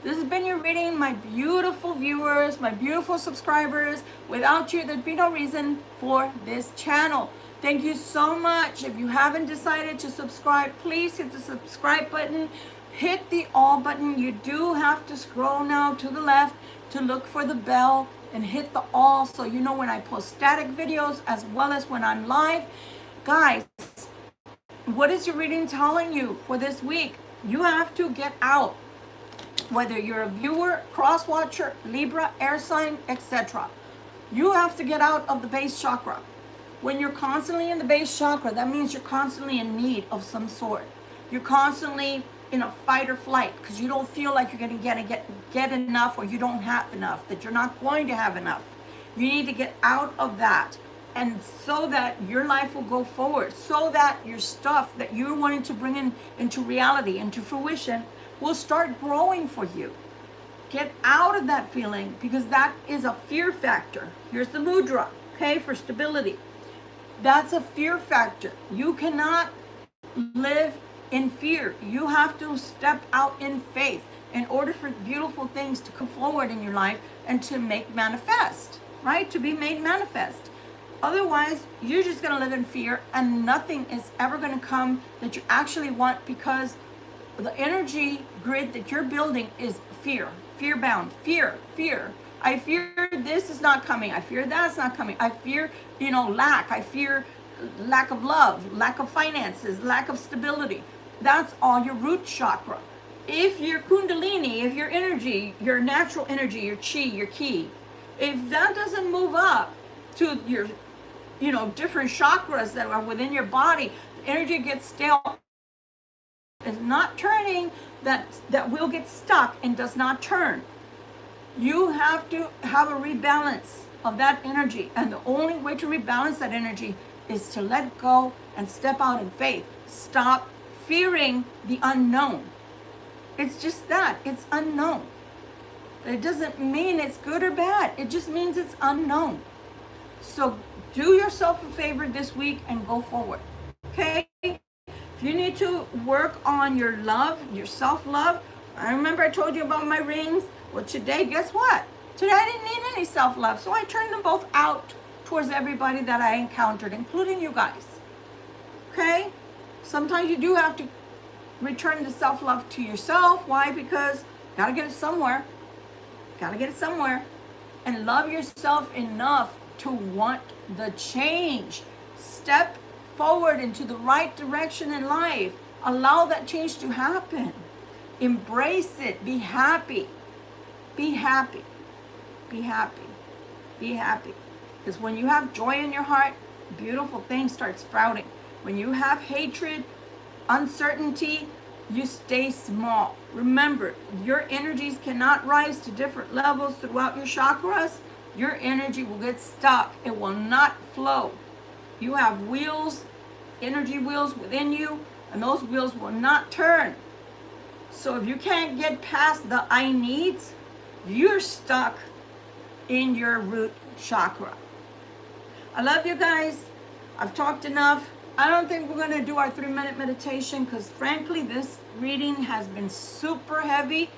This has been your reading, my beautiful viewers, my beautiful subscribers. Without you, there'd be no reason for this channel. Thank you so much. If you haven't decided to subscribe, please hit the subscribe button. Hit the all button. You do have to scroll now to the left to look for the bell and hit the all so you know when I post static videos as well as when I'm live. Guys, what is your reading telling you for this week? You have to get out. Whether you're a viewer, cross watcher, Libra, air sign, etc. You have to get out of the base chakra. When you're constantly in the base chakra, that means you're constantly in need of some sort. You're constantly in a fight or flight because you don't feel like you're going to get enough, or you don't have enough, that you're not going to have enough. You need to get out of that, and so that your life will go forward, so that your stuff that you're wanting to bring into reality, into fruition, will start growing for you. Get out of that feeling, because that is a fear factor. Here's the mudra, okay, for stability. That's a fear factor. You cannot live in fear. You have to step out in faith in order for beautiful things to come forward in your life and to make manifest, right? To be made manifest. Otherwise, you're just going to live in fear, and nothing is ever going to come that you actually want, because the energy grid that you're building is fear, fear-bound, fear. I fear this is not coming. I fear that's not coming. I fear, lack. I fear lack of love, lack of finances, lack of stability. That's all your root chakra. If your kundalini, if your energy, your natural energy, your chi, your ki, if that doesn't move up to your, different chakras that are within your body, the energy gets stale. Is not turning, that will get stuck and does not turn. You have to have a rebalance of that energy, and the only way to rebalance that energy is to let go and step out in faith. Stop fearing the unknown. It's just that, it's unknown. It doesn't mean it's good or bad. It just means it's unknown. So do yourself a favor this week and go forward. Okay? If you need to work on your love, your self-love, I remember I told you about my rings. Well, today, guess what? Today I didn't need any self-love, so I turned them both out towards everybody that I encountered, including you guys. Okay? Sometimes you do have to return the self-love to yourself. Why? Because you gotta get it somewhere. Gotta get it somewhere. And love yourself enough to want the change. Step forward into the right direction in life. Allow that change to happen. Embrace it. Be happy. Be happy. Be happy. Be happy. Because when you have joy in your heart, beautiful things start sprouting. When you have hatred, uncertainty, you stay small. Remember, your energies cannot rise to different levels throughout your chakras. Your energy will get stuck. It will not flow. You have wheels, energy wheels within you, and those wheels will not turn. So if you can't get past the I needs, you're stuck in your root chakra. I love you guys. I've talked enough. I don't think we're going to do our 3-minute meditation because frankly, this reading has been super heavy,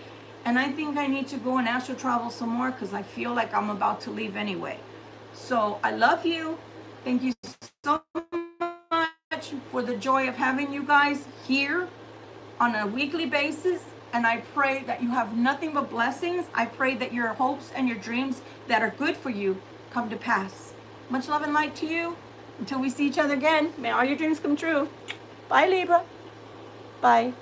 and I think I need to go and astral travel some more because I feel like I'm about to leave anyway. So I love you. Thank you so much for the joy of having you guys here on a weekly basis. And I pray that you have nothing but blessings. I pray that your hopes and your dreams that are good for you come to pass. Much love and light to you. Until we see each other again, may all your dreams come true. Bye, Libra. Bye.